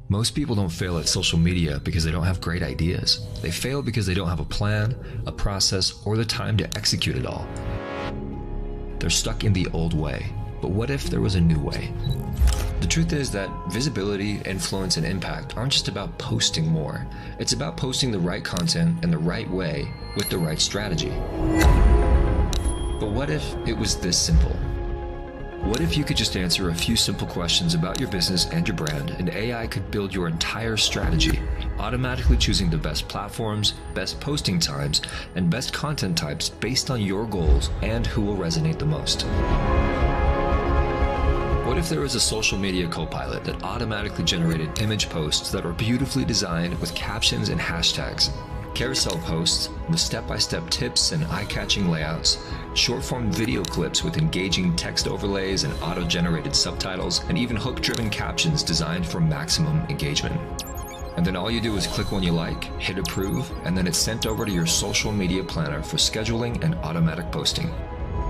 Most people don't fail at social media because they don't have great ideas. They fail because they don't have a plan, a process, or the time to execute it all. They're stuck in the old way. But what if there was a new way? The truth is that visibility, influence, and impact aren't just about posting more. It's about posting the right content in the right way with the right strategy. But what if it was this simple? What if you could just answer a few simple questions about your business and your brand, and AI could build your entire strategy, automatically choosing the best platforms, best posting times, and best content types based on your goals and who will resonate the most? What if there was a social media co-pilot that automatically generated image posts that are beautifully designed with captions and hashtags, carousel posts with step-by-step tips and eye-catching layouts, short-form video clips with engaging text overlays and auto-generated subtitles, and even hook-driven captions designed for maximum engagement? And then all you do is click one you like, hit approve, and then it's sent over to your social media planner for scheduling and automatic posting.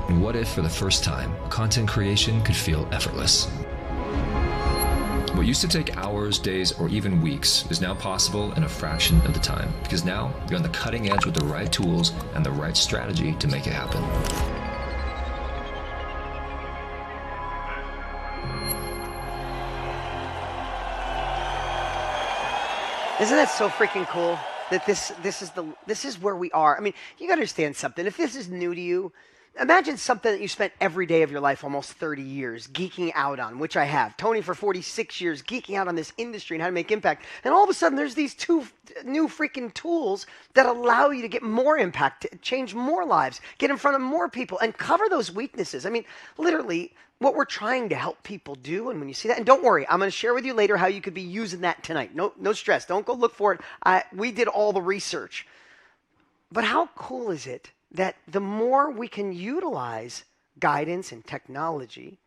And what if, for the first time, content creation could feel effortless? What used to take hours, days, or even weeks is now possible in a fraction of the time, because now you're on the cutting edge with the right tools and the right strategy to make it happen. Isn't that so freaking cool? That this is where we are. I mean, you gotta understand something. If this is new to you, Imagine something that you spent every day of your life, almost 30 years, geeking out on, which I have. Tony for 46 years, geeking out on this industry and how to make impact. And all of a sudden, there's these two new freaking tools that allow you to get more impact, to change more lives, get in front of more people, and cover those weaknesses. I mean, literally, what we're trying to help people do, and when you see that, and don't worry, I'm going to share with you later how you could be using that tonight. No stress. Don't go look for it. We did all the research. But how cool is it that the more we can utilize guidance and technology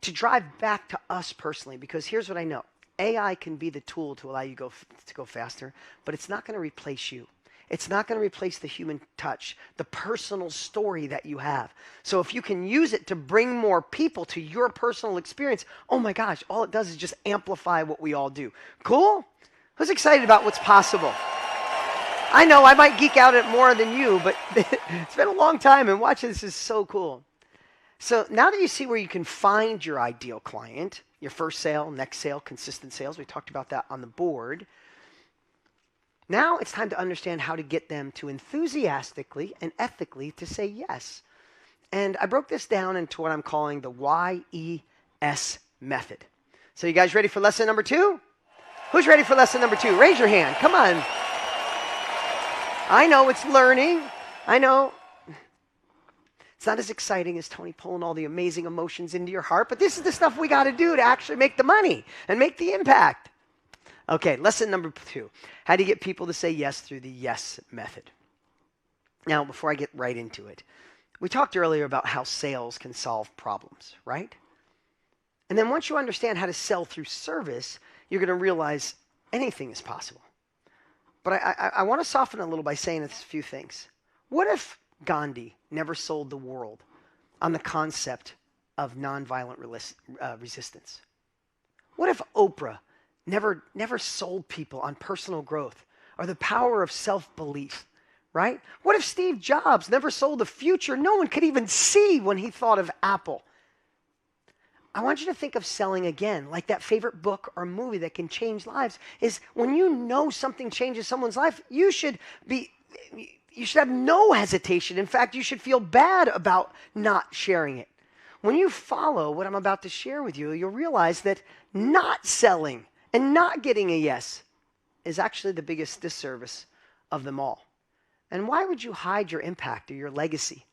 to drive back to us personally, because here's what I know. AI can be the tool to allow you to go faster, but it's not going to replace you. It's not going to replace the human touch, the personal story that you have. So if you can use it to bring more people to your personal experience, oh my gosh, all it does is just amplify what we all do. Cool? Who's excited about what's possible? I know I might geek out at more than you, but it's been a long time, and watching this is so cool. So now that you see where you can find your ideal client, your first sale, next sale, consistent sales, we talked about that on the board. Now it's time to understand how to get them to enthusiastically and ethically to say yes. And I broke this down into what I'm calling the YES method. So you guys ready for lesson number 2? Who's ready for lesson number 2? Raise your hand. Come on. I know it's learning. I know it's not as exciting as Tony pulling all the amazing emotions into your heart, but this is the stuff we got to do to actually make the money and make the impact. Okay, lesson number 2. How do you get people to say yes through the yes method? Now, before I get right into it, we talked earlier about how sales can solve problems, right? And then once you understand how to sell through service, you're going to realize anything is possible. But I want to soften it a little by saying a few things. What if Gandhi never sold the world on the concept of nonviolent resistance? What if Oprah never sold people on personal growth or the power of self-belief, right? What if Steve Jobs never sold the future no one could even see when he thought of Apple? I want you to think of selling again, like that favorite book or movie that can change lives, is when you know something changes someone's life, you should have no hesitation. In fact, you should feel bad about not sharing it. When you follow what I'm about to share with you, you'll realize that not selling and not getting a yes is actually the biggest disservice of them all. And why would you hide your impact or your legacy?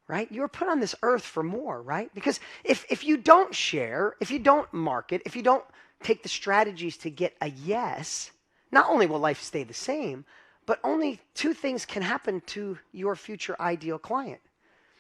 Right? You were put on this earth for more, right? Because if you don't share, if you don't market, if you don't take the strategies to get a yes, not only will life stay the same, but only 2 things can happen to your future ideal client.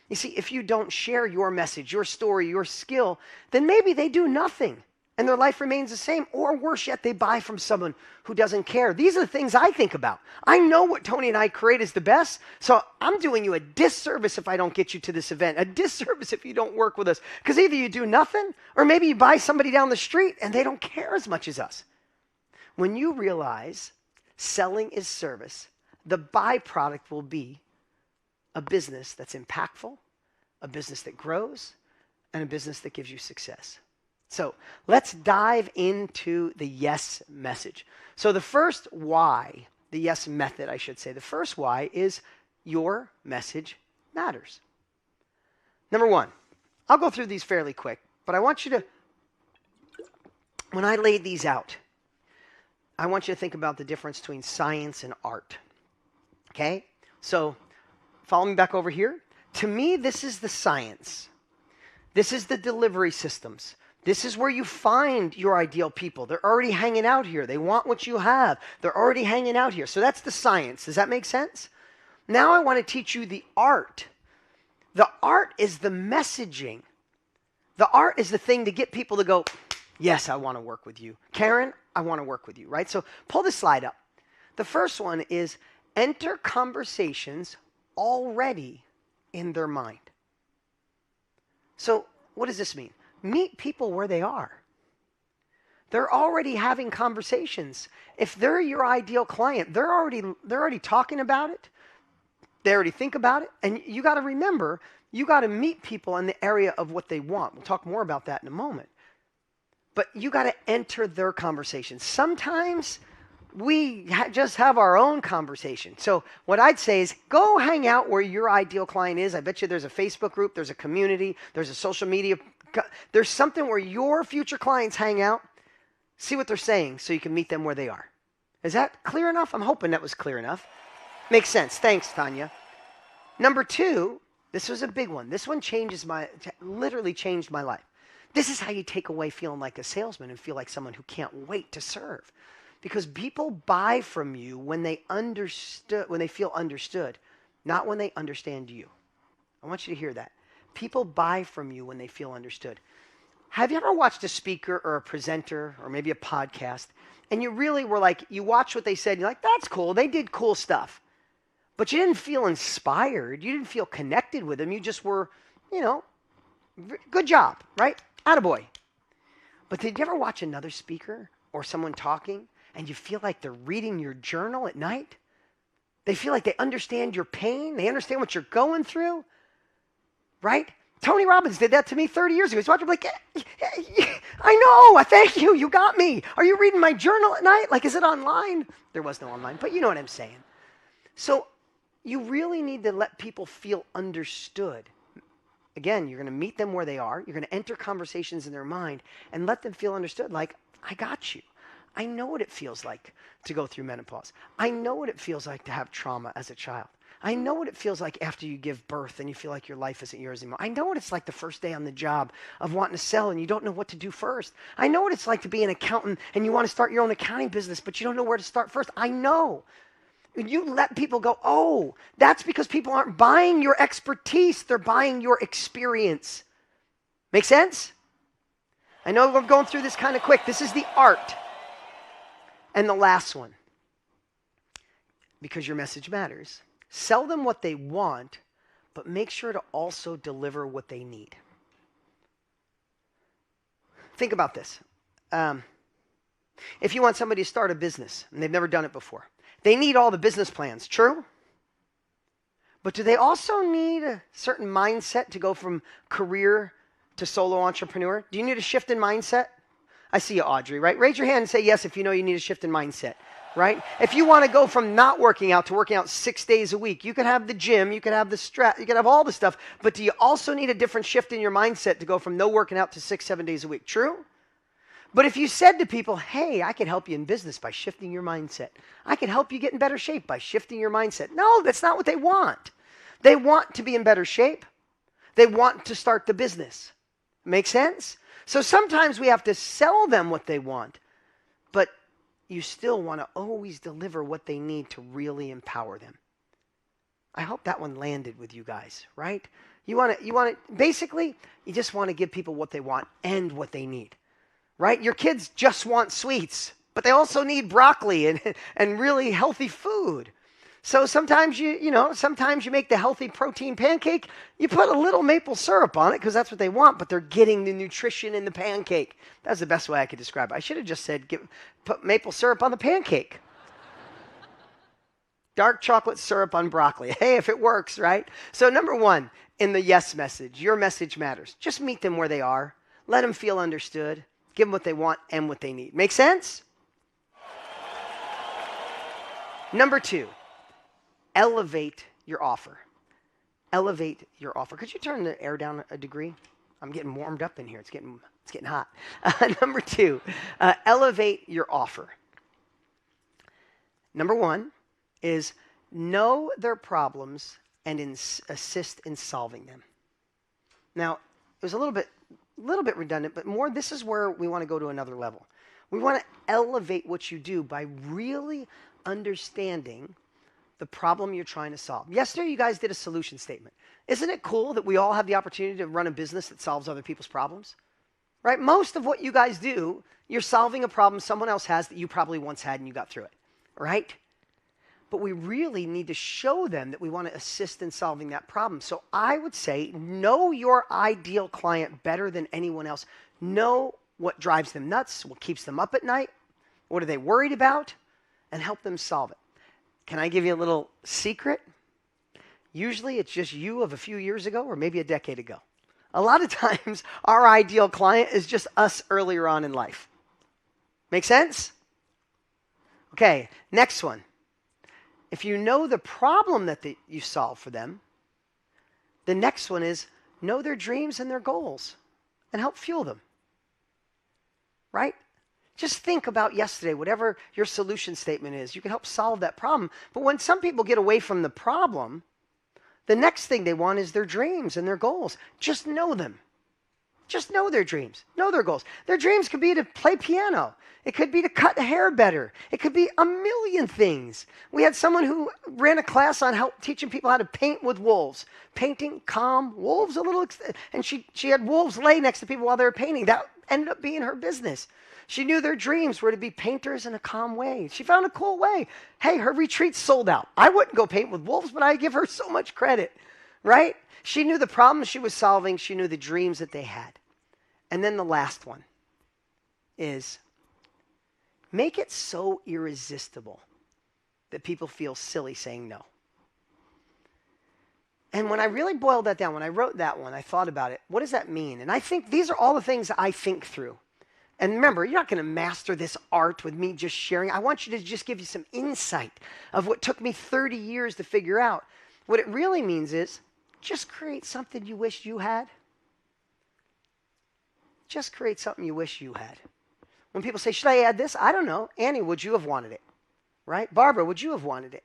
You see, if you don't share your message, your story, your skill, then maybe they do nothing and their life remains the same, or worse yet, they buy from someone who doesn't care. These are the things I think about. I know what Tony and I create is the best, so I'm doing you a disservice if I don't get you to this event, a disservice if you don't work with us, because either you do nothing, or maybe you buy somebody down the street and they don't care as much as us. When you realize selling is service, the byproduct will be a business that's impactful, a business that grows, and a business that gives you success. So let's dive into the yes message. So the first why, the yes method, I should say, the first why is your message matters. Number 1, I'll go through these fairly quick, but I want you to, when I laid these out, I want you to think about the difference between science and art. Okay? So follow me back over here. To me, this is the science. This is the delivery systems. This is where you find your ideal people. They're already hanging out here. They want what you have. They're already hanging out here. So that's the science. Does that make sense? Now I want to teach you the art. The art is the messaging. The art is the thing to get people to go, yes, I want to work with you. Karen, I want to work with you, right? So pull this slide up. The first one is enter conversations already in their mind. So what does this mean? Meet people where they are. They're already having conversations. If they're your ideal client, they're already talking about it. They already think about it. And you got to remember, you got to meet people in the area of what they want. We'll talk more about that in a moment. But you got to enter their conversation. Sometimes just have our own conversation. So what I'd say is go hang out where your ideal client is. I bet you there's a Facebook group, there's a community, there's a social media. There's something where your future clients hang out. See what they're saying so you can meet them where they are. Is that clear enough? I'm hoping that was clear enough. Makes sense. Thanks, Tanya. Number 2, this was a big one. This one literally changed my life. This is how you take away feeling like a salesman and feel like someone who can't wait to serve. Because people buy from you when they feel understood, not when they understand you. I want you to hear that. People buy from you when they feel understood. Have you ever watched a speaker or a presenter or maybe a podcast and you really were like, you watch what they said, you're like, that's cool, they did cool stuff. But you didn't feel inspired, you didn't feel connected with them, you just were, good job, right? Attaboy. But did you ever watch another speaker or someone talking and you feel like they're reading your journal at night? They feel like they understand your pain, they understand what you're going through, right? Tony Robbins did that to me 30 years ago. He's watching, like, I know, thank you, you got me. Are you reading my journal at night? Like, is it online? There was no online, but you know what I'm saying. So you really need to let people feel understood. Again, you're going to meet them where they are. You're going to enter conversations in their mind and let them feel understood. Like, I got you. I know what it feels like to go through menopause. I know what it feels like to have trauma as a child. I know what it feels like after you give birth and you feel like your life isn't yours anymore. I know what it's like the first day on the job of wanting to sell and you don't know what to do first. I know what it's like to be an accountant and you want to start your own accounting business, but you don't know where to start first. I know. You let people go, oh, that's because people aren't buying your expertise. They're buying your experience. Make sense? I know we're going through this kind of quick. This is the art. And the last one, because your message matters. Sell them what they want, but make sure to also deliver what they need. Think about this. If you want somebody to start a business and they've never done it before, they need all the business plans, true? But do they also need a certain mindset to go from career to solo entrepreneur? Do you need a shift in mindset? I see you, Audrey, right? Raise your hand and say yes if you know you need a shift in mindset, right? If you want to go from not working out to working out 6 days a week, you could have the gym, you could have the strap, you could have all the stuff, but do you also need a different shift in your mindset to go from no working out to 6-7 days a week? True? But if you said to people, hey, I can help you in business by shifting your mindset. I can help you get in better shape by shifting your mindset. No, that's not what they want. They want to be in better shape. They want to start the business. Make sense? So sometimes we have to sell them what they want, but you still want to always deliver what they need to really empower them. I hope that one landed with you guys, right? Basically, you just want to give people what they want and what they need. Right? Your kids just want sweets, but they also need broccoli and really healthy food. So sometimes sometimes you make the healthy protein pancake, you put a little maple syrup on it because that's what they want, but they're getting the nutrition in the pancake. That's the best way I could describe it. I should have just said put maple syrup on the pancake. Dark chocolate syrup on broccoli. Hey, if it works, right? So number 1, in the yes message, your message matters. Just meet them where they are. Let them feel understood. Give them what they want and what they need. Make sense? Number 2, elevate your offer. Elevate your offer. Could you turn the air down a degree? I'm getting warmed up in here. It's getting hot. Number 2, elevate your offer. Number 1 is know their problems and assist in solving them. Now, it was a little bit redundant, but more, this is where we want to go to another level. We want to elevate what you do by really understanding the problem you're trying to solve. Yesterday, you guys did a solution statement. Isn't it cool that we all have the opportunity to run a business that solves other people's problems? Right? Most of what you guys do, you're solving a problem someone else has that you probably once had and you got through it. Right? But we really need to show them that we want to assist in solving that problem. So I would say, know your ideal client better than anyone else. Know what drives them nuts, what keeps them up at night, what are they worried about, and help them solve it. Can I give you a little secret? Usually it's just you of a few years ago or maybe a decade ago. A lot of times our ideal client is just us earlier on in life. Make sense? Okay, next one. If you know the problem that you solve for them, the next one is know their dreams and their goals and help fuel them. Right? Just think about yesterday, whatever your solution statement is. You can help solve that problem. But when some people get away from the problem, the next thing they want is their dreams and their goals. Just know them. Just know their dreams. Know their goals. Their dreams could be to play piano. It could be to cut hair better. It could be a million things. We had someone who ran a class on teaching people how to paint with wolves. Painting calm wolves and she had wolves lay next to people while they were painting. That ended up being her business. She knew their dreams were to be painters in a calm way. She found a cool way. Hey, her retreat sold out. I wouldn't go paint with wolves, but I give her so much credit, right? She knew the problems she was solving. She knew the dreams that they had. And then the last one is make it so irresistible that people feel silly saying no. And when I really boiled that down, when I wrote that one, I thought about it. What does that mean? And I think these are all the things I think through. And remember, you're not going to master this art with me just sharing. I want you to just give you some insight of what took me 30 years to figure out. What it really means is just create something you wish you had. Just create something you wish you had. When people say, should I add this? I don't know. Annie, would you have wanted it? Right? Barbara, would you have wanted it?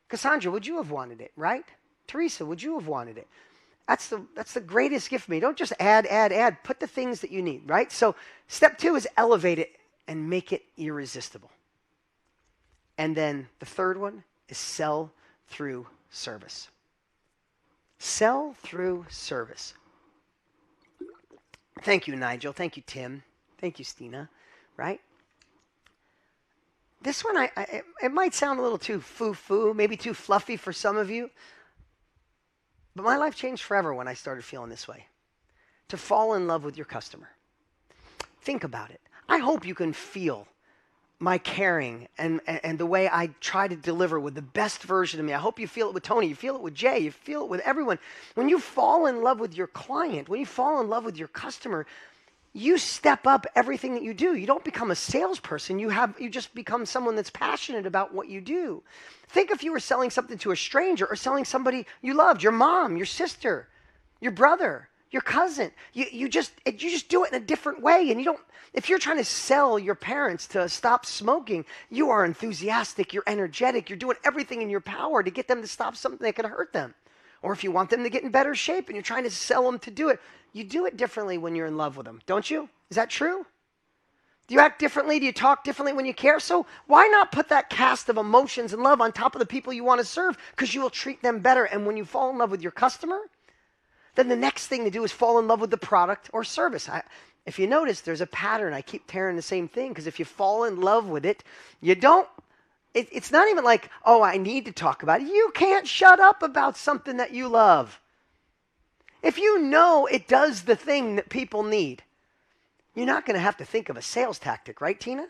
Cassandra, would you have wanted it? Right? Teresa, would you have wanted it? That's the greatest gift for me. Don't just add. Put the things that you need, right? So step 2 is elevate it and make it irresistible. And then the third one is sell through service. Sell through service. Thank you, Nigel. Thank you, Tim. Thank you, Stina. Right? This one, it might sound a little too foo-foo, maybe too fluffy for some of you. But my life changed forever when I started feeling this way. To fall in love with your customer. Think about it. I hope you can feel my caring and the way I try to deliver with the best version of me. I hope you feel it with Tony. You feel it with Jay. You feel it with everyone. When you fall in love with your client, when you fall in love with your customer, you step up everything that you do. You don't become a salesperson. You just become someone that's passionate about what you do. Think if you were selling something to a stranger or selling somebody you loved, your mom, your sister, your brother, your cousin. You just do it in a different way. And if you're trying to sell your parents to stop smoking, you are enthusiastic, you're energetic, you're doing everything in your power to get them to stop something that could hurt them. Or if you want them to get in better shape and you're trying to sell them to do it, you do it differently when you're in love with them, don't you? Is that true? Do you act differently? Do you talk differently when you care? So why not put that cast of emotions and love on top of the people you want to serve? Because you will treat them better. And when you fall in love with your customer, then the next thing to do is fall in love with the product or service. If you notice, there's a pattern. I keep tearing the same thing because if you fall in love with it, you don't. It's not even like, oh, I need to talk about it. You can't shut up about something that you love. If you know it does the thing that people need, you're not going to have to think of a sales tactic, right, Tina?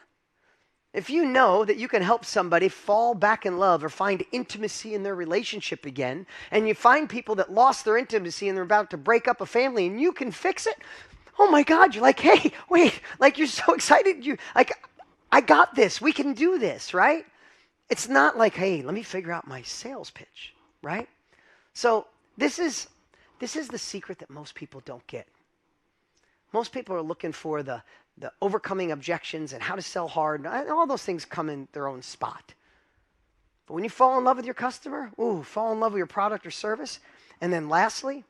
If you know that you can help somebody fall back in love or find intimacy in their relationship again, and you find people that lost their intimacy and they're about to break up a family and you can fix it, oh my God, you're like, hey, wait, like you're so excited. I got this. We can do this, right? It's not like, hey, let me figure out my sales pitch, right? So this is the secret that most people don't get. Most people are looking for the overcoming objections and how to sell hard. And all those things come in their own spot. But when you fall in love with your customer, fall in love with your product or service. And then lastly,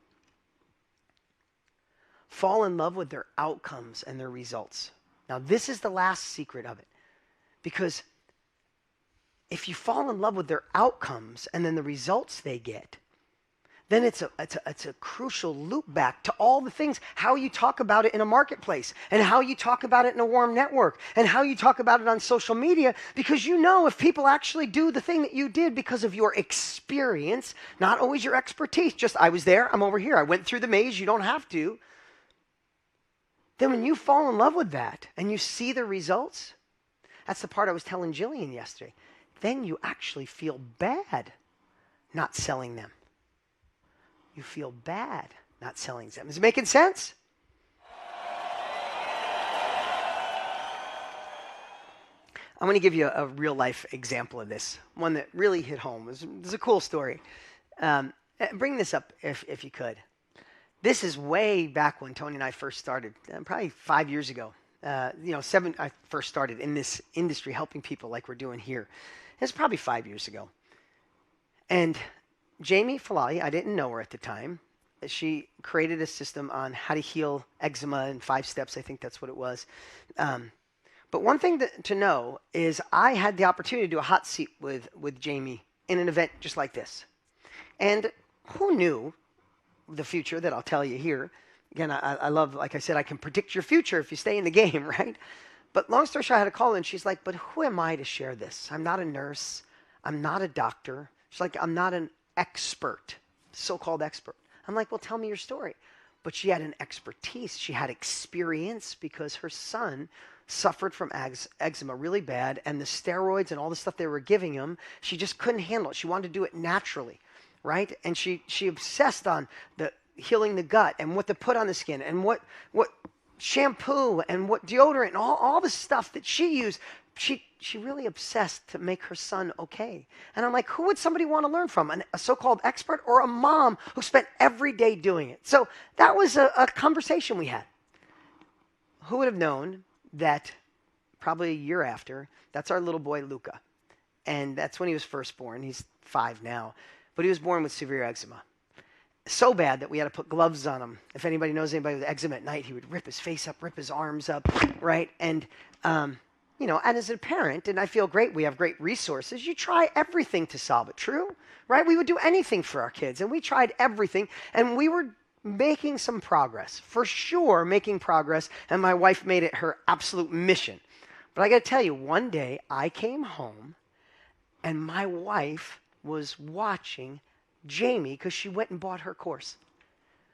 fall in love with their outcomes and their results. Now, this is the last secret of it. Because if you fall in love with their outcomes and then the results they get, then it's a crucial loop back to all the things, how you talk about it in a marketplace and how you talk about it in a warm network and how you talk about it on social media, because you know if people actually do the thing that you did because of your experience, not always your expertise, just I was there, I'm over here, I went through the maze, you don't have to. Then when you fall in love with that and you see the results, that's the part I was telling Jillian yesterday, then you actually feel bad not selling them. You feel bad not selling them. Is it making sense? I'm going to give you a real life example of this, one that really hit home. This is a cool story. Bring this up if you could. This is way back when Tony and I first started, probably 5 years ago. I first started in this industry helping people like we're doing here. It's probably 5 years ago. And Jamie Falali, I didn't know her at the time. She created a system on how to heal eczema in 5 steps. I think that's what it was. But one thing to know is I had the opportunity to do a hot seat with Jamie in an event just like this. And who knew the future that I'll tell you here? Again, I love, like I said, I can predict your future if you stay in the game, right? But long story short, I had a call and she's like, but who am I to share this? I'm not a nurse. I'm not a doctor. She's like, I'm not an expert, so-called expert. I'm like, well, tell me your story. But she had an expertise. She had experience because her son suffered from eczema really bad, and the steroids and all the stuff they were giving him, she just couldn't handle it. She wanted to do it naturally, right? And she obsessed on the healing the gut and what to put on the skin and what shampoo and what deodorant and all the stuff that she used. She really obsessed to make her son okay. And I'm like, who would somebody want to learn from? A so-called expert or a mom who spent every day doing it? So that was a conversation we had. Who would have known that probably a year after, that's our little boy, Luca. And that's when he was first born. He's 5 now. But he was born with severe eczema. So bad that we had to put gloves on him. If anybody knows anybody with eczema at night, he would rip his face up, rip his arms up, right? And, and as a parent, and I feel great, we have great resources, you try everything to solve it, true? Right? We would do anything for our kids, and we tried everything, and we were making some progress, for sure making progress, and my wife made it her absolute mission. But I got to tell you, one day I came home, and my wife was watching Jamie because she went and bought her course.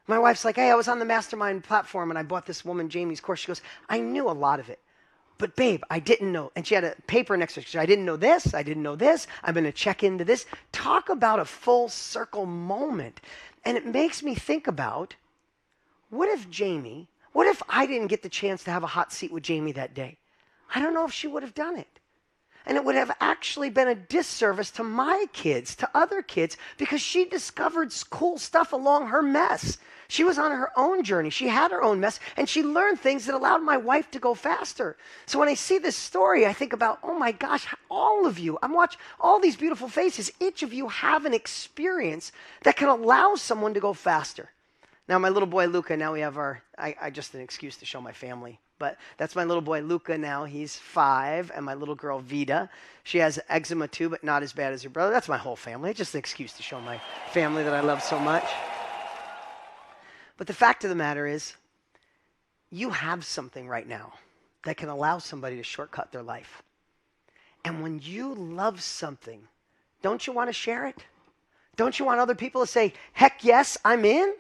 My wife's like, hey, I was on the mastermind platform, and I bought this woman Jamie's course. She goes, I knew a lot of it. But babe, I didn't know. And she had a paper next to her. She said, I didn't know this. I didn't know this. I'm going to check into this. Talk about a full circle moment. And it makes me think about, what if I didn't get the chance to have a hot seat with Jamie that day? I don't know if she would have done it. And it would have actually been a disservice to my kids, to other kids, because she discovered cool stuff along her mess. She was on her own journey. She had her own mess, and she learned things that allowed my wife to go faster. So when I see this story, I think about, oh my gosh, all of you. I'm watching all these beautiful faces. Each of you have an experience that can allow someone to go faster. Now, my little boy, Luca, now we have I just an excuse to show my family. But that's my little boy, Luca, now. He's 5. And my little girl, Vida. She has eczema too, but not as bad as her brother. That's my whole family. It's just an excuse to show my family that I love so much. But the fact of the matter is, you have something right now that can allow somebody to shortcut their life. And when you love something, don't you want to share it? Don't you want other people to say, heck yes, I'm in?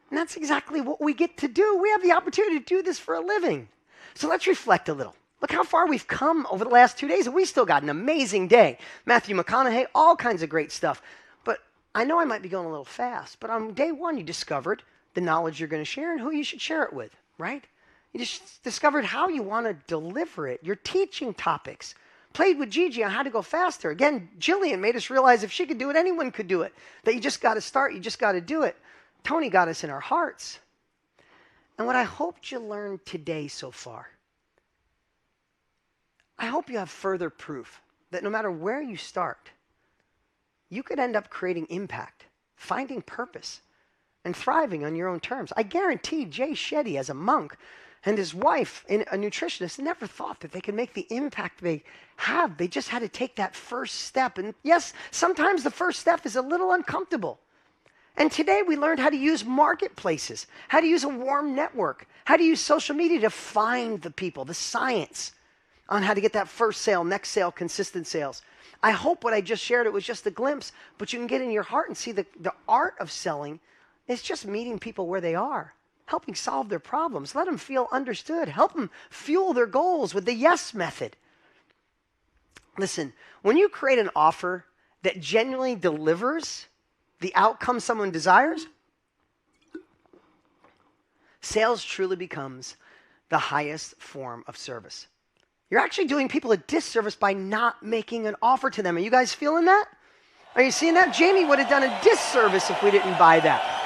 And that's exactly what we get to do. We have the opportunity to do this for a living. So let's reflect a little. Look how far we've come over the last 2 days, and we still got an amazing day. Matthew McConaughey, all kinds of great stuff. But I know I might be going a little fast, but on day 1, you discovered the knowledge you're going to share and who you should share it with, right? You just discovered how you want to deliver it, your teaching topics. Played with Gigi on how to go faster. Again, Jillian made us realize if she could do it, anyone could do it. That you just got to start, you just got to do it. Tony got us in our hearts. And what I hoped you learned today so far, I hope you have further proof that no matter where you start, you could end up creating impact, finding purpose, and thriving on your own terms. I guarantee Jay Shetty, as a monk, and his wife, a nutritionist, never thought that they could make the impact they have. They just had to take that first step. And yes, sometimes the first step is a little uncomfortable. And today we learned how to use marketplaces, how to use a warm network, how to use social media to find the people, the science on how to get that first sale, next sale, consistent sales. I hope what I just shared, it was just a glimpse, but you can get in your heart and see the art of selling is just meeting people where they are, helping solve their problems, let them feel understood, help them fuel their goals with the yes method. Listen, when you create an offer that genuinely delivers the outcome someone desires, sales truly becomes the highest form of service. You're actually doing people a disservice by not making an offer to them. Are you guys feeling that? Are you seeing that? Jamie would have done a disservice if we didn't buy that.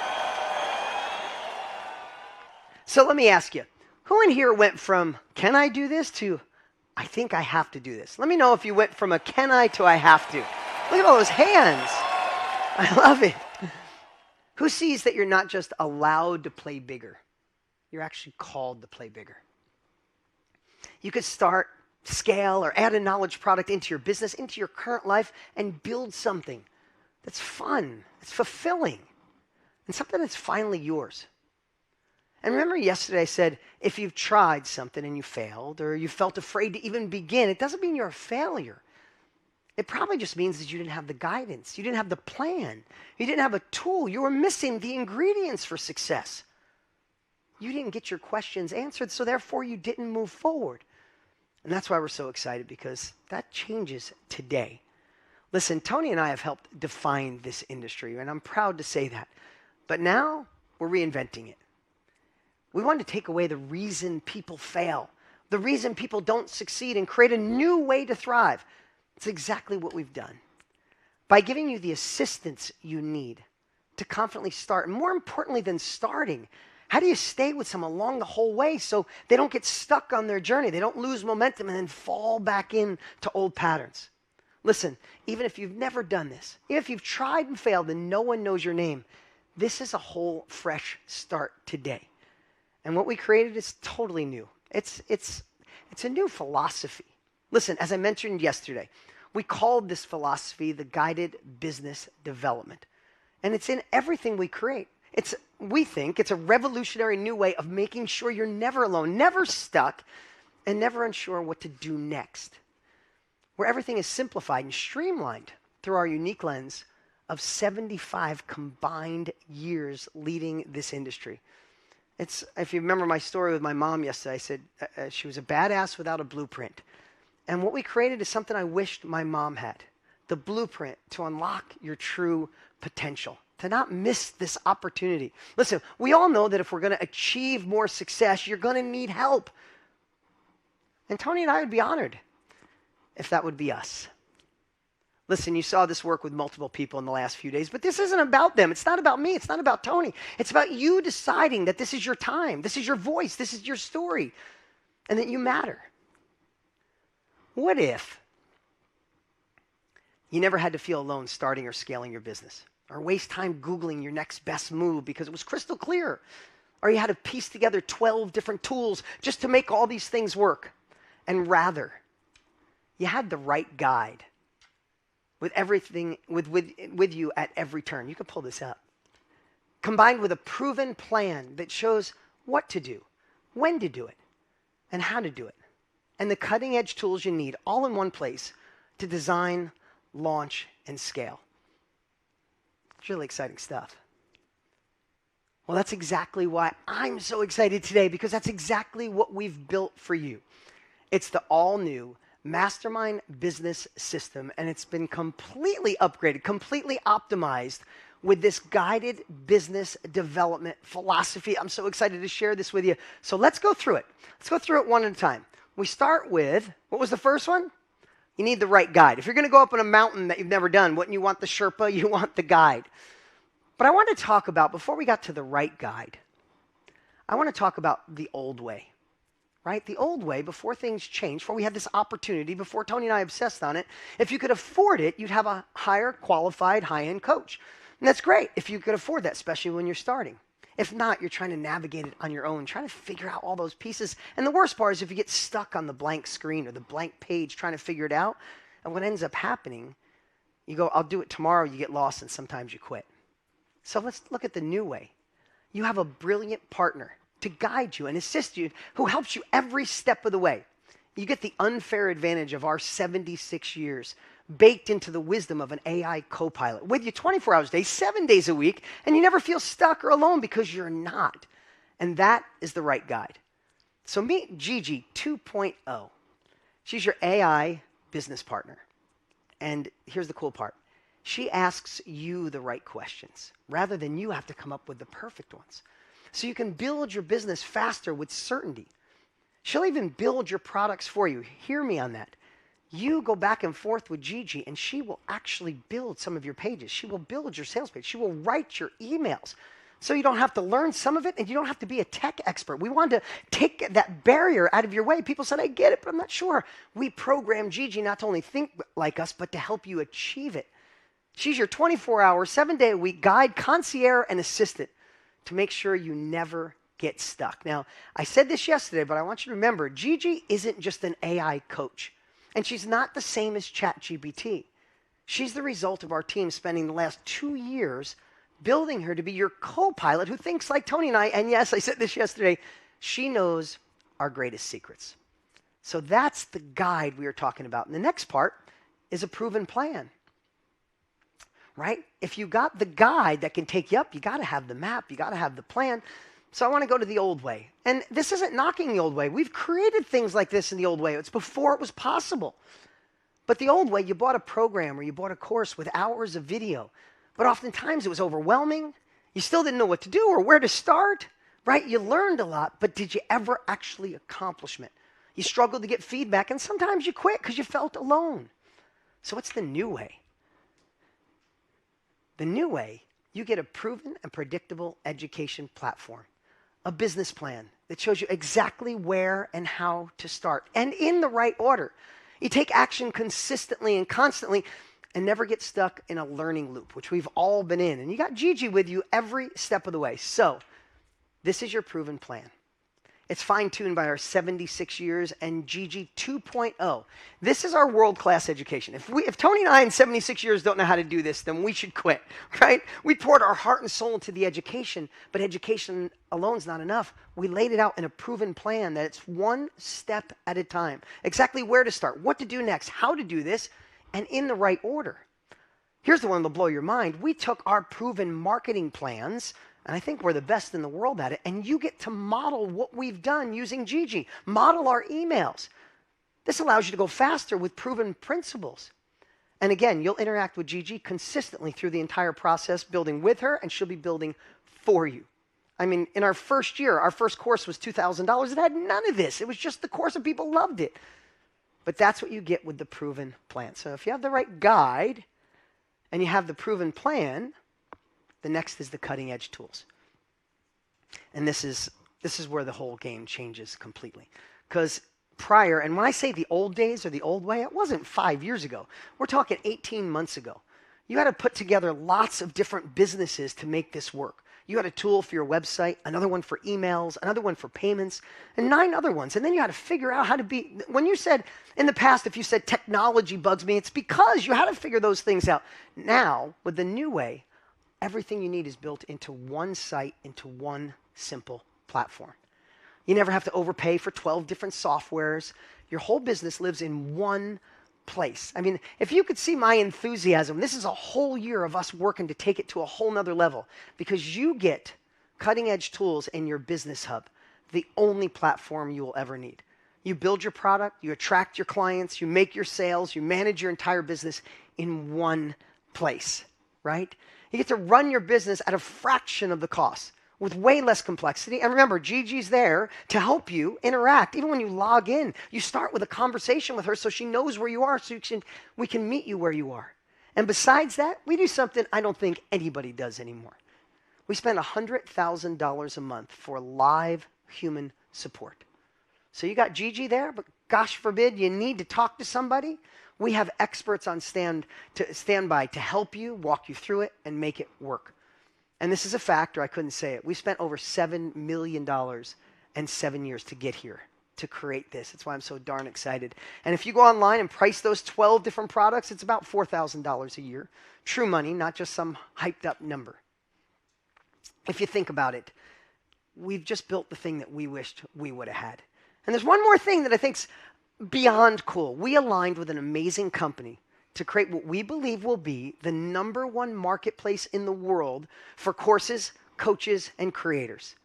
So let me ask you, who in here went from, can I do this, to, I think I have to do this? Let me know if you went from a can I to I have to. Look at all those hands. I love it. Who sees that you're not just allowed to play bigger? You're actually called to play bigger. You could start, scale, or add a knowledge product into your business, into your current life, and build something that's fun, it's fulfilling, and something that's finally yours. And remember yesterday I said, if you've tried something and you failed, or you felt afraid to even begin, it doesn't mean you're a failure. It probably just means that you didn't have the guidance, you didn't have the plan, you didn't have a tool, you were missing the ingredients for success. You didn't get your questions answered, so therefore you didn't move forward. And that's why we're so excited, because that changes today. Listen, Tony and I have helped define this industry, and I'm proud to say that. But now we're reinventing it. We want to take away the reason people fail, the reason people don't succeed, and create a new way to thrive. It's exactly what we've done. By giving you the assistance you need to confidently start, and more importantly than starting, how do you stay with someone along the whole way so they don't get stuck on their journey, they don't lose momentum and then fall back into old patterns? Listen, even if you've never done this, even if you've tried and failed and no one knows your name, this is a whole fresh start today. And what we created is totally new. It's a new philosophy. Listen, as I mentioned yesterday, we called this philosophy the guided business development. And it's in everything we create. We think it's a revolutionary new way of making sure you're never alone, never stuck, and never unsure what to do next. Where everything is simplified and streamlined through our unique lens of 75 combined years leading this industry. If you remember my story with my mom yesterday, I said she was a badass without a blueprint. And what we created is something I wished my mom had, the blueprint to unlock your true potential, to not miss this opportunity. Listen, we all know that if we're going to achieve more success, you're going to need help. And Tony and I would be honored if that would be us. Listen, you saw this work with multiple people in the last few days, but this isn't about them. It's not about me. It's not about Tony. It's about you deciding that this is your time, this is your voice, this is your story, and that you matter. What if you never had to feel alone starting or scaling your business, or waste time Googling your next best move because it was crystal clear, or you had to piece together 12 different tools just to make all these things work, and rather, you had the right guide with everything with you at every turn. You can pull this up. Combined with a proven plan that shows what to do, when to do it, and how to do it. And the cutting edge tools you need all in one place to design, launch, and scale. It's really exciting stuff. Well, that's exactly why I'm so excited today, because that's exactly what we've built for you. It's the all new Mastermind Business System, and it's been completely upgraded, completely optimized with this guided business development philosophy. I'm so excited to share this with you. So let's go through it. Let's go through it one at a time. We start with, what was the first one? You need the right guide. If you're going to go up on a mountain that you've never done, wouldn't you want the Sherpa? You want the guide. But I want to talk about, before we got to the right guide, I want to talk about the old way. Right? The old way, before things changed, before we had this opportunity, before Tony and I obsessed on it, if you could afford it, you'd have a higher qualified, high-end coach. And that's great if you could afford that, especially when you're starting. If not, you're trying to navigate it on your own, trying to figure out all those pieces. And the worst part is if you get stuck on the blank screen or the blank page trying to figure it out, and what ends up happening, you go, I'll do it tomorrow, you get lost, and sometimes you quit. So let's look at the new way. You have a brilliant partner to guide you and assist you, who helps you every step of the way. You get the unfair advantage of our 76 years baked into the wisdom of an AI co-pilot with you 24 hours a day, 7 days a week, and you never feel stuck or alone, because you're not. And that is the right guide. So meet Gigi 2.0. She's your AI business partner. And here's the cool part. She asks you the right questions rather than you have to come up with the perfect ones. So you can build your business faster with certainty. She'll even build your products for you. Hear me on that. You go back and forth with Gigi, and she will actually build some of your pages. She will build your sales page. She will write your emails. So you don't have to learn some of it, and you don't have to be a tech expert. We wanted to take that barrier out of your way. People said, I get it, but I'm not sure. We programmed Gigi not to only think like us, but to help you achieve it. She's your 24-hour, 7-day-a-week guide, concierge, and assistant to make sure you never get stuck. Now, I said this yesterday, but I want you to remember, Gigi isn't just an AI coach, and she's not the same as ChatGPT. She's the result of our team spending the last 2 years building her to be your co-pilot who thinks like Tony and I. And yes, I said this yesterday, she knows our greatest secrets. So that's the guide we are talking about. And the next part is a proven plan, right? If you got the guide that can take you up, you got to have the map, you got to have the plan. So I want to go to the old way. And this isn't knocking the old way. We've created things like this in the old way. It's before it was possible. But the old way, you bought a program or you bought a course with hours of video. But oftentimes it was overwhelming. You still didn't know what to do or where to start, right? You learned a lot, but did you ever actually accomplish it? You struggled to get feedback, and sometimes you quit because you felt alone. So what's the new way? The new way, you get a proven and predictable education platform, a business plan that shows you exactly where and how to start, and in the right order. You take action consistently and constantly, and never get stuck in a learning loop, which we've all been in. And you got Gigi with you every step of the way. So this is your proven plan. It's fine-tuned by our 76 years and Gigi 2.0. This is our world-class education. If Tony and I in 76 years don't know how to do this, then we should quit, right? We poured our heart and soul into the education, but education alone is not enough. We laid it out in a proven plan that it's one step at a time. Exactly where to start, what to do next, how to do this, and in the right order. Here's the one that'll blow your mind. We took our proven marketing plans, and I think we're the best in the world at it, and you get to model what we've done using Gigi. Model our emails. This allows you to go faster with proven principles. And again, you'll interact with Gigi consistently through the entire process, building with her, and she'll be building for you. I mean, in our first year, our first course was $2,000. It had none of this. It was just the course, and people loved it. But that's what you get with the proven plan. So if you have the right guide and you have the proven plan, the next is the cutting edge tools. And this is where the whole game changes completely. Because prior, and when I say the old days or the old way, it wasn't 5 years ago. We're talking 18 months ago. You had to put together lots of different businesses to make this work. You had a tool for your website, another one for emails, another one for payments, and 9 other ones. And then you had to figure out how to be, when you said, in the past, if you said technology bugs me, it's because you had to figure those things out. Now, with the new way, everything you need is built into one site, into one simple platform. You never have to overpay for 12 different softwares. Your whole business lives in one place. I mean, if you could see my enthusiasm, this is a whole year of us working to take it to a whole nother level because you get cutting edge tools in your business hub, the only platform you will ever need. You build your product, you attract your clients, you make your sales, you manage your entire business in one place, right? You get to run your business at a fraction of the cost with way less complexity. And remember, Gigi's there to help you interact. Even when you log in, you start with a conversation with her so she knows where you are, so we can meet you where you are. And besides that, we do something I don't think anybody does anymore. We spend $100,000 a month for live human support. So you got Gigi there, but gosh forbid you need to talk to somebody. We have experts on standby to help you, walk you through it, and make it work. And this is a factor, I couldn't say it. We spent over $7 million in 7 years to get here, to create this. That's why I'm so darn excited. And if you go online and price those 12 different products, it's about $4,000 a year. True money, not just some hyped up number. If you think about it, we've just built the thing that we wished we would have had. And there's one more thing that I think's beyond cool. We aligned with an amazing company to create what we believe will be the #1 marketplace in the world for courses, coaches, and creators.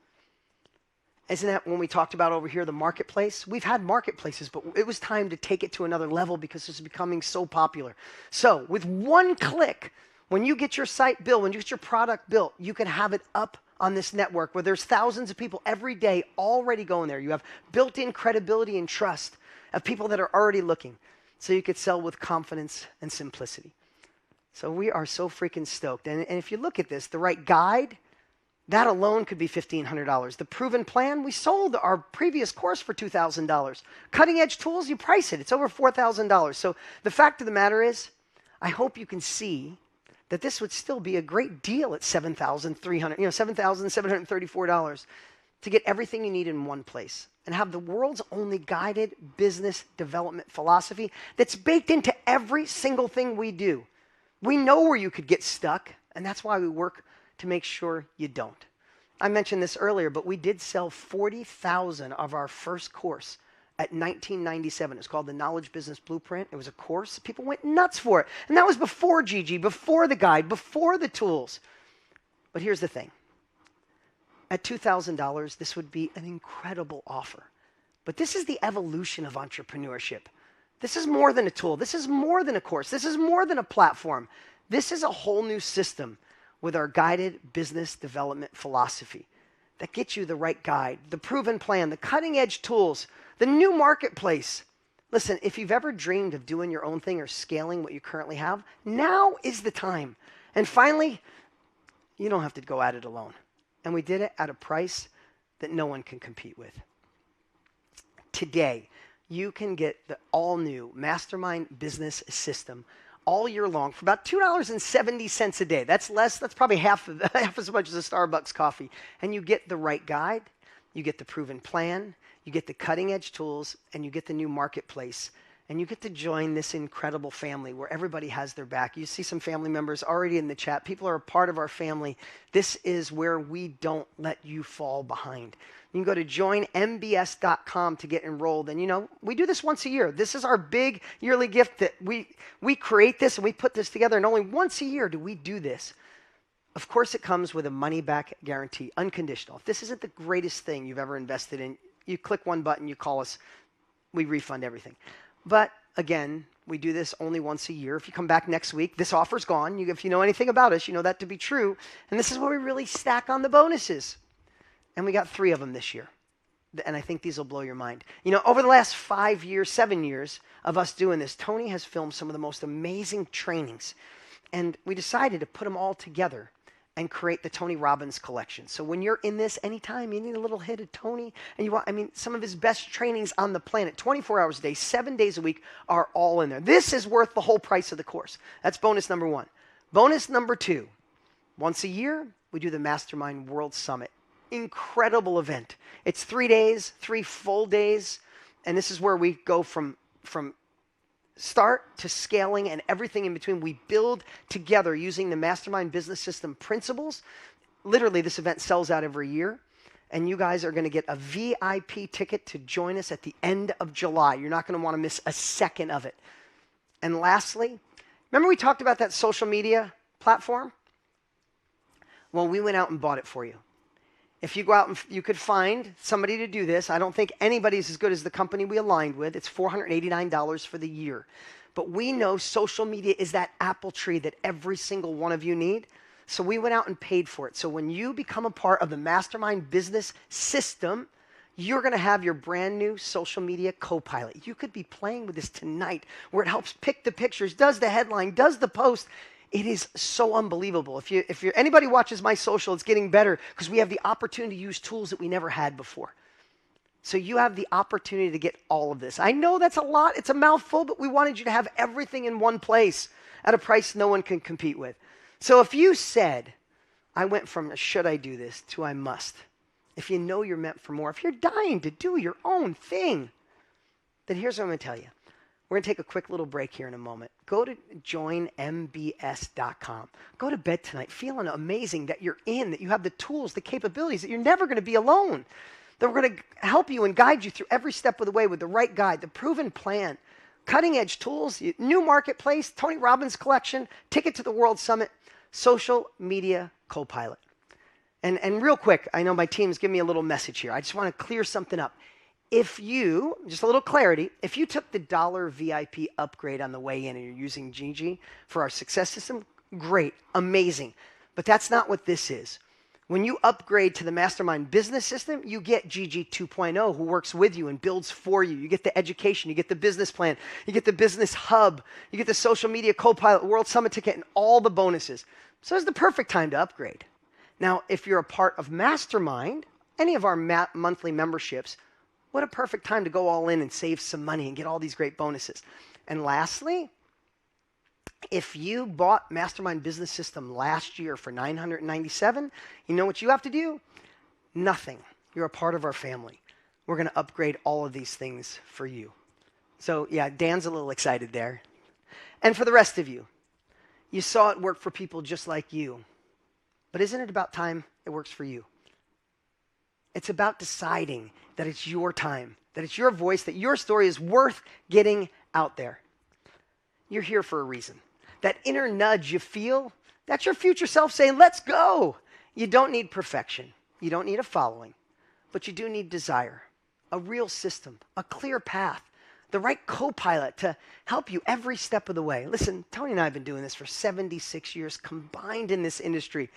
Isn't that when we talked about over here, the marketplace? We've had marketplaces, but it was time to take it to another level because it's becoming so popular. So with one click, when you get your site built, when you get your product built, you can have it up on this network where there's thousands of people every day already going there. You have built-in credibility and trust of people that are already looking, so you could sell with confidence and simplicity. So we are so freaking stoked. And if you look at this, the right guide, that alone could be $1,500. The proven plan, we sold our previous course for $2,000. Cutting edge tools, you price it. It's over $4,000. So the fact of the matter is, I hope you can see that this would still be a great deal at $7,734 to get everything you need in one place and have the world's only guided business development philosophy that's baked into every single thing we do. We know where you could get stuck, and that's why we work to make sure you don't. I mentioned this earlier, but we did sell 40,000 of our first course at $19.97. It was called the Knowledge Business Blueprint. It was a course. People went nuts for it. And that was before Gigi, before the guide, before the tools. But here's the thing. At $2,000, this would be an incredible offer. But this is the evolution of entrepreneurship. This is more than a tool. This is more than a course. This is more than a platform. This is a whole new system with our guided business development philosophy that gets you the right guide, the proven plan, the cutting edge tools, the new marketplace. Listen, if you've ever dreamed of doing your own thing or scaling what you currently have, now is the time. And finally, you don't have to go at it alone. And we did it at a price that no one can compete with. Today, you can get the all-new Mastermind Business System all year long for about $2.70 a day. That's less. That's probably half as much as a Starbucks coffee. And you get the right guide, you get the proven plan, you get the cutting-edge tools, and you get the new marketplace. And you get to join this incredible family where everybody has their back. You see some family members already in the chat. People are a part of our family. This is where we don't let you fall behind. You can go to joinmbs.com to get enrolled. And, you know, we do this once a year. This is our big yearly gift that we create this and we put this together. And only once a year do we do this. Of course, it comes with a money-back guarantee, unconditional. If this isn't the greatest thing you've ever invested in, you click one button, you call us, we refund everything. But again, we do this only once a year. If you come back next week, this offer's gone. If you know anything about us, you know that to be true. And this is where we really stack on the bonuses. And we got 3 of them this year. And I think these will blow your mind. You know, over the last 5 years, 7 years of us doing this, Tony has filmed some of the most amazing trainings. And we decided to put them all together and create the Tony Robbins collection. So when you're in this, anytime you need a little hit of Tony, and you want, some of his best trainings on the planet, 24 hours a day, 7 days a week, are all in there. This is worth the whole price of the course. That's bonus number 1. Bonus number 2, once a year, we do the Mastermind World Summit. Incredible event. It's 3 days, 3 full days, and this is where we go from start to scaling and everything in between. We build together using the Mastermind Business System principles. Literally, this event sells out every year, and you guys are going to get a VIP ticket to join us at the end of July. You're not going to want to miss a second of it. And lastly, remember we talked about that social media platform? Well, we went out and bought it for you. If you go out and you could find somebody to do this, I don't think anybody's as good as the company we aligned with. It's $489 for the year. But we know social media is that apple tree that every single one of you need. So we went out and paid for it. So when you become a part of the Mastermind Business System, you're going to have your brand new social media co-pilot. You could be playing with this tonight where it helps pick the pictures, does the headline, does the post. It is so unbelievable. If anybody watches my social, it's getting better because we have the opportunity to use tools that we never had before. So you have the opportunity to get all of this. I know that's a lot. It's a mouthful, but we wanted you to have everything in one place at a price no one can compete with. So if you said, I went from should I do this to I must, if you know you're meant for more, if you're dying to do your own thing, then here's what I'm going to tell you. We're going to take a quick little break here in a moment. Go to joinmbs.com. Go to bed tonight feeling amazing that you're in, that you have the tools, the capabilities, that you're never going to be alone. That we're going to help you and guide you through every step of the way with the right guide, the proven plan, cutting edge tools, new marketplace, Tony Robbins collection, ticket to the World Summit, social media co-pilot. And real quick, I know my team's giving me a little message here. I just want to clear something up. If you, just a little clarity, if you took the $1 VIP upgrade on the way in and you're using Gigi for our success system, great, amazing. But that's not what this is. When you upgrade to the Mastermind Business System, you get Gigi 2.0, who works with you and builds for you. You get the education, you get the business plan, you get the business hub, you get the social media co-pilot, World Summit ticket, and all the bonuses. So it's the perfect time to upgrade. Now, if you're a part of Mastermind, any of our monthly memberships, what a perfect time to go all in and save some money and get all these great bonuses. And lastly, if you bought Mastermind Business System last year for $997, you know what you have to do? Nothing. You're a part of our family. We're going to upgrade all of these things for you. So yeah, Dan's a little excited there. And for the rest of you, you saw it work for people just like you. But isn't it about time it works for you? It's about deciding that it's your time, that it's your voice, that your story is worth getting out there. You're here for a reason. That inner nudge you feel, that's your future self saying, let's go. You don't need perfection. You don't need a following, but you do need desire, a real system, a clear path, the right co-pilot to help you every step of the way. Listen, Tony and I have been doing this for 76 years combined in this industry.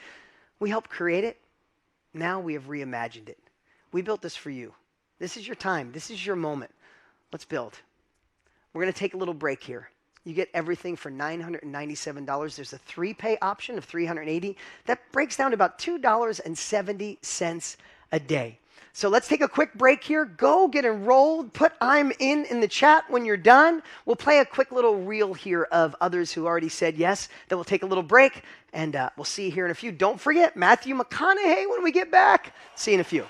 We helped create it. Now we have reimagined it. We built this for you. This is your time. This is your moment. Let's build. We're going to take a little break here. You get everything for $997. There's a 3-pay option of $380. That breaks down to about $2.70 a day. So let's take a quick break here. Go get enrolled. Put I'm in the chat when you're done. We'll play a quick little reel here of others who already said yes. Then we'll take a little break, and we'll see you here in a few. Don't forget, Matthew McConaughey when we get back. See you in a few.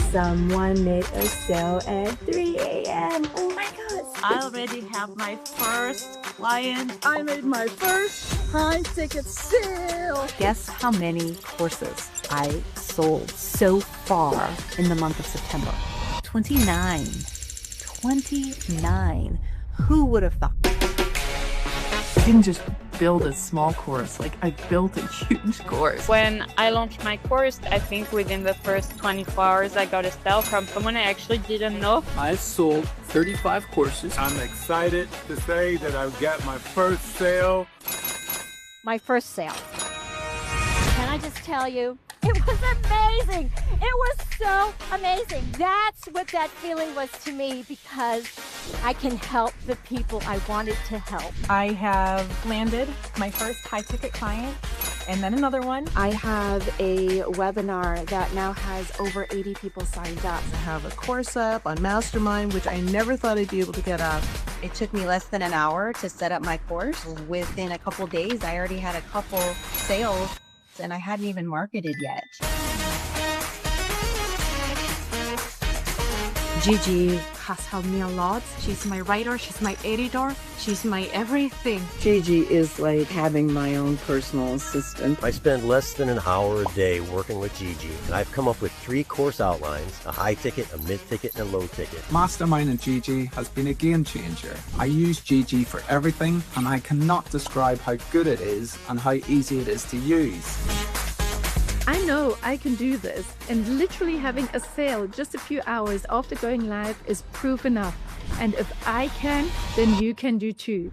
Someone made a sale at 3 a.m. Oh my God. I already have my first client. I made my first high ticket sale. Guess how many courses I sold so far in the month of September? 29. 29. Who would have thought? I didn't just build a small course, like I built a huge course. When I launched my course, I think within the first 24 hours, I got a sale from someone I actually didn't know. I sold 35 courses. I'm excited to say that I've got my first sale. My first sale. Can I just tell you, it was amazing. It was so amazing. That's what that feeling was to me, because I can help the people I wanted to help. I have landed my first high ticket client and then another one. I have a webinar that now has over 80 people signed up. I have a course up on Mastermind, which I never thought I'd be able to get up. It took me less than an hour to set up my course. Within a couple days, I already had a couple sales and I hadn't even marketed yet. Gigi has helped me a lot. She's my writer, she's my editor, she's my everything. Gigi is like having my own personal assistant. I spend less than an hour a day working with Gigi, and I've come up with 3 course outlines, a high ticket, a mid ticket, and a low ticket. Mastermind and Gigi has been a game changer. I use Gigi for everything, and I cannot describe how good it is and how easy it is to use. I know I can do this, and literally having a sale just a few hours after going live is proof enough. And if I can, then you can do too.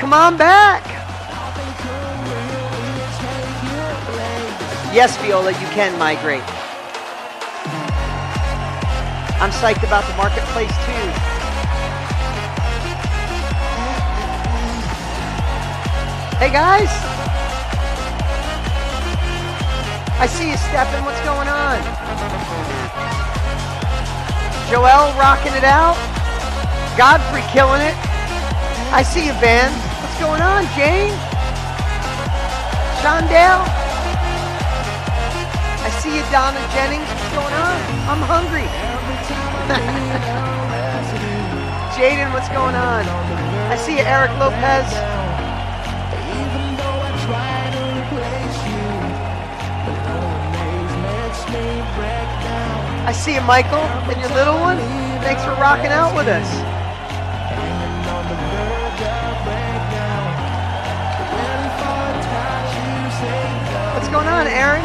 Welcome on back. Yes, Viola, you can migrate. I'm psyched about the marketplace too. Hey guys. I see you, Stefan. What's going on? Joelle rocking it out. Godfrey killing it. I see you, Van. What's going on, Jane? Shondale? I see you, Donna Jennings. What's going on? I'm hungry. Jaden, what's going on? I see you, Eric Lopez. I see you, Michael, and your little one. Thanks for rocking out with us. What's going on, Aaron?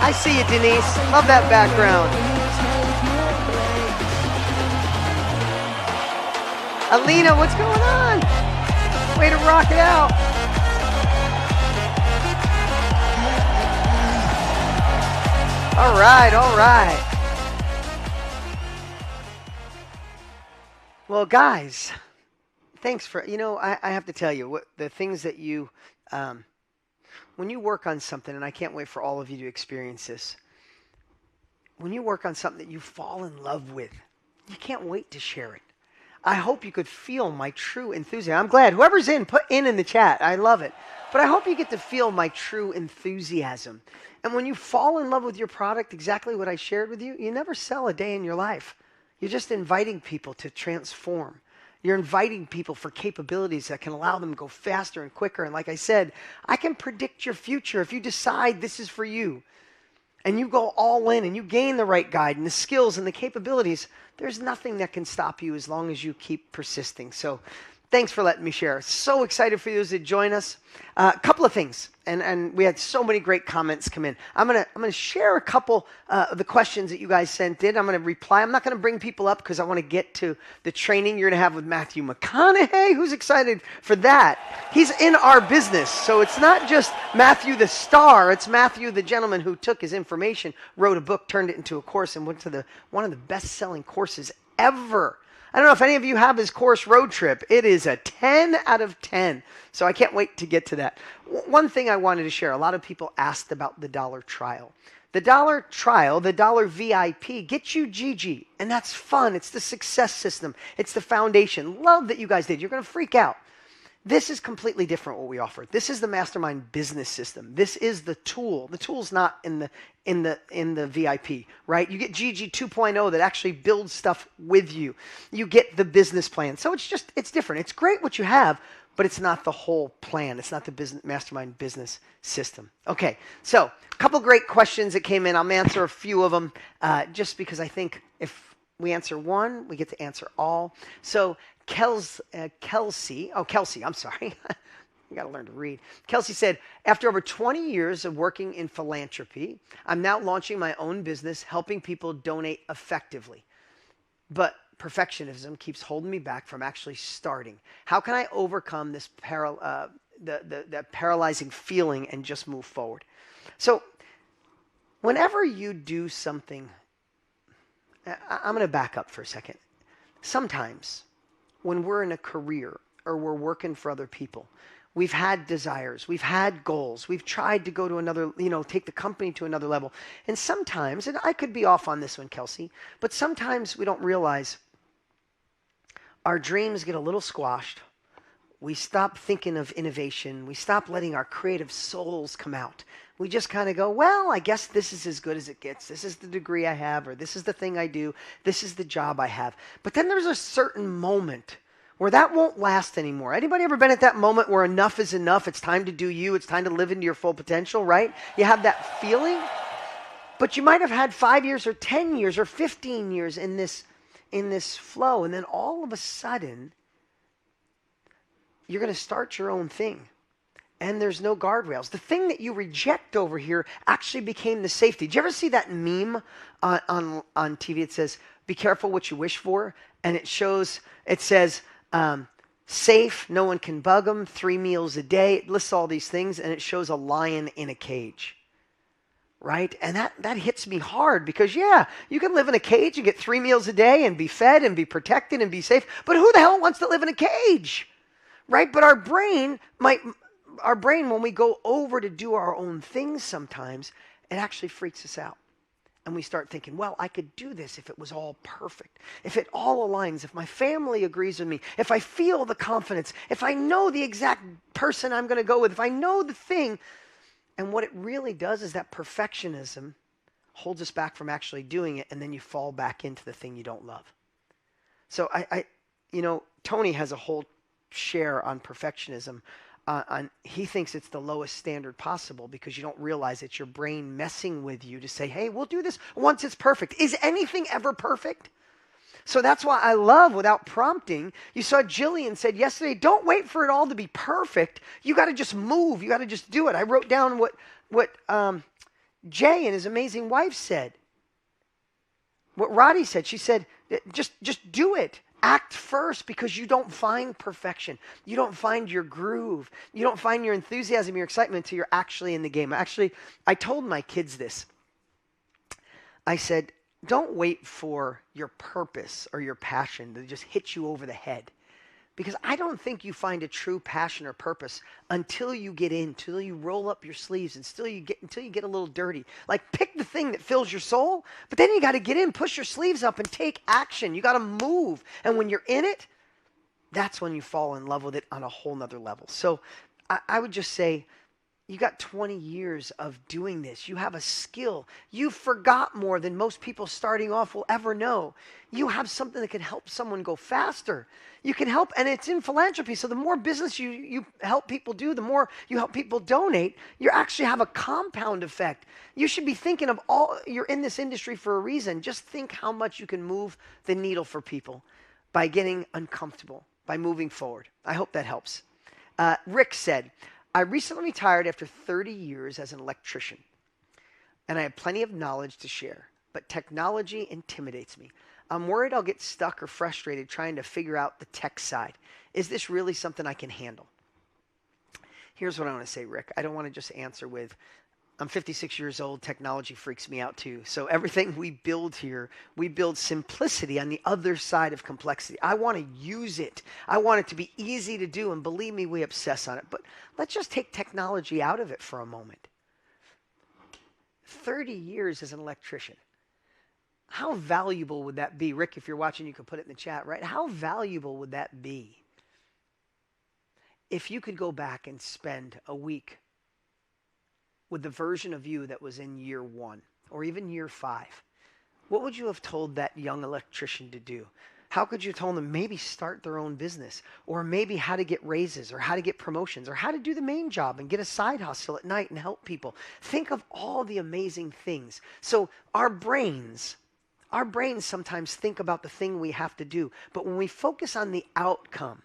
I see you, Denise. Love that background. Alina, what's going on? Way to rock it out. All right, all right. Well, guys, thanks for, I have to tell you, the things that you, when you work on something, and I can't wait for all of you to experience this, when you work on something that you fall in love with, you can't wait to share it. I hope you could feel my true enthusiasm. I'm glad. Whoever's in, put in the chat. I love it. But I hope you get to feel my true enthusiasm. And when you fall in love with your product, exactly what I shared with you, you never sell a day in your life. You're just inviting people to transform. You're inviting people for capabilities that can allow them to go faster and quicker. And like I said, I can predict your future if you decide this is for you. And you go all in and you gain the right guide and the skills and the capabilities, there's nothing that can stop you as long as you keep persisting. So thanks for letting me share. So excited for you to join us. A couple of things, and we had so many great comments come in. I'm gonna share a couple of the questions that you guys sent in. I'm gonna reply. I'm not gonna bring people up because I want to get to the training you're gonna have with Matthew McConaughey. Who's excited for that? He's in our business, so it's not just Matthew the star. It's Matthew the gentleman who took his information, wrote a book, turned it into a course, and went to one of the best-selling courses ever. I don't know if any of you have his course Road Trip. It is a 10 out of 10. So I can't wait to get to that. One thing I wanted to share, a lot of people asked about the dollar trial. The dollar trial, the dollar VIP, gets you GG. And that's fun. It's the success system. It's the foundation. Love that you guys did. You're going to freak out. This is completely different what we offer. This is the mastermind business system. This is the tool. The tool's not in the VIP, right? You get GG 2.0 that actually builds stuff with you. You get the business plan. So it's different. It's great what you have, but it's not the whole plan. It's not the mastermind business system. Okay, so a couple great questions that came in. I'll answer a few of them just because I think if we answer one, we get to answer all. So Kelsey, I'm sorry. You got to learn to read. Kelsey said, after over 20 years of working in philanthropy, I'm now launching my own business, helping people donate effectively. But perfectionism keeps holding me back from actually starting. How can I overcome this the paralyzing feeling and just move forward? So whenever you do something, I'm going to back up for a second. Sometimes when we're in a career or we're working for other people, we've had desires, we've had goals, we've tried to go to another, take the company to another level. And sometimes, and I could be off on this one, Kelsey, but sometimes we don't realize our dreams get a little squashed. We stop thinking of innovation. We stop letting our creative souls come out. We just kind of go, well, I guess this is as good as it gets. This is the degree I have, or this is the thing I do. This is the job I have. But then there's a certain moment where that won't last anymore. Anybody ever been at that moment where enough is enough? It's time to do you. It's time to live into your full potential, right? You have that feeling. But you might have had 5 years or 10 years or 15 years in this flow. And then all of a sudden, you're going to start your own thing. and there's no guardrails. The thing that you reject over here actually became the safety. Did you ever see that meme on TV? It says, be careful what you wish for. And it says, safe, no one can bug them, 3 meals a day. It lists all these things, and it shows a lion in a cage. Right? And that hits me hard because, yeah, you can live in a cage and get 3 meals a day and be fed and be protected and be safe. But who the hell wants to live in a cage? Right? But our brain, when we go over to do our own things sometimes, it actually freaks us out. And we start thinking, well, I could do this if it was all perfect, if it all aligns, if my family agrees with me, if I feel the confidence, if I know the exact person I'm going to go with, if I know the thing. And what it really does is that perfectionism holds us back from actually doing it, and then you fall back into the thing you don't love. So Tony has a whole share on perfectionism. He thinks it's the lowest standard possible because you don't realize it's your brain messing with you to say, hey, we'll do this once it's perfect. Is anything ever perfect? So that's why I love without prompting. You saw Jillian said yesterday, don't wait for it all to be perfect. You got to just move. You got to just do it. I wrote down what Jay and his amazing wife said. What Roddy said. She said, just do it. Act first, because you don't find perfection. You don't find your groove. You don't find your enthusiasm, your excitement until you're actually in the game. Actually, I told my kids this. I said, don't wait for your purpose or your passion to just hit you over the head. Because I don't think you find a true passion or purpose until you get in, until you roll up your sleeves, until you get a little dirty. Like, pick the thing that fills your soul, but then you got to get in, push your sleeves up, and take action. You got to move. And when you're in it, that's when you fall in love with it on a whole nother level. So I would just say, you got 20 years of doing this. You have a skill. You forgot more than most people starting off will ever know. You have something that can help someone go faster. You can help, and it's in philanthropy. So the more business you help people do, the more you help people donate, you actually have a compound effect. You should be thinking of you're in this industry for a reason. Just think how much you can move the needle for people by getting uncomfortable, by moving forward. I hope that helps. Rick said, I recently retired after 30 years as an electrician, and I have plenty of knowledge to share, but technology intimidates me. I'm worried I'll get stuck or frustrated trying to figure out the tech side. Is this really something I can handle? Here's what I want to say, Rick. I don't want to just answer with, I'm 56 years old, technology freaks me out too. So everything we build here, we build simplicity on the other side of complexity. I want to use it. I want it to be easy to do, and believe me, we obsess on it. But let's just take technology out of it for a moment. 30 years as an electrician. How valuable would that be? Rick, if you're watching, you can put it in the chat, right? How valuable would that be if you could go back and spend a week with the version of you that was in year 1 or even year 5? What would you have told that young electrician to do? How could you have told them maybe start their own business, or maybe how to get raises, or how to get promotions, or how to do the main job and get a side hustle at night and help people? Think of all the amazing things. So our brains sometimes think about the thing we have to do, but when we focus on the outcome,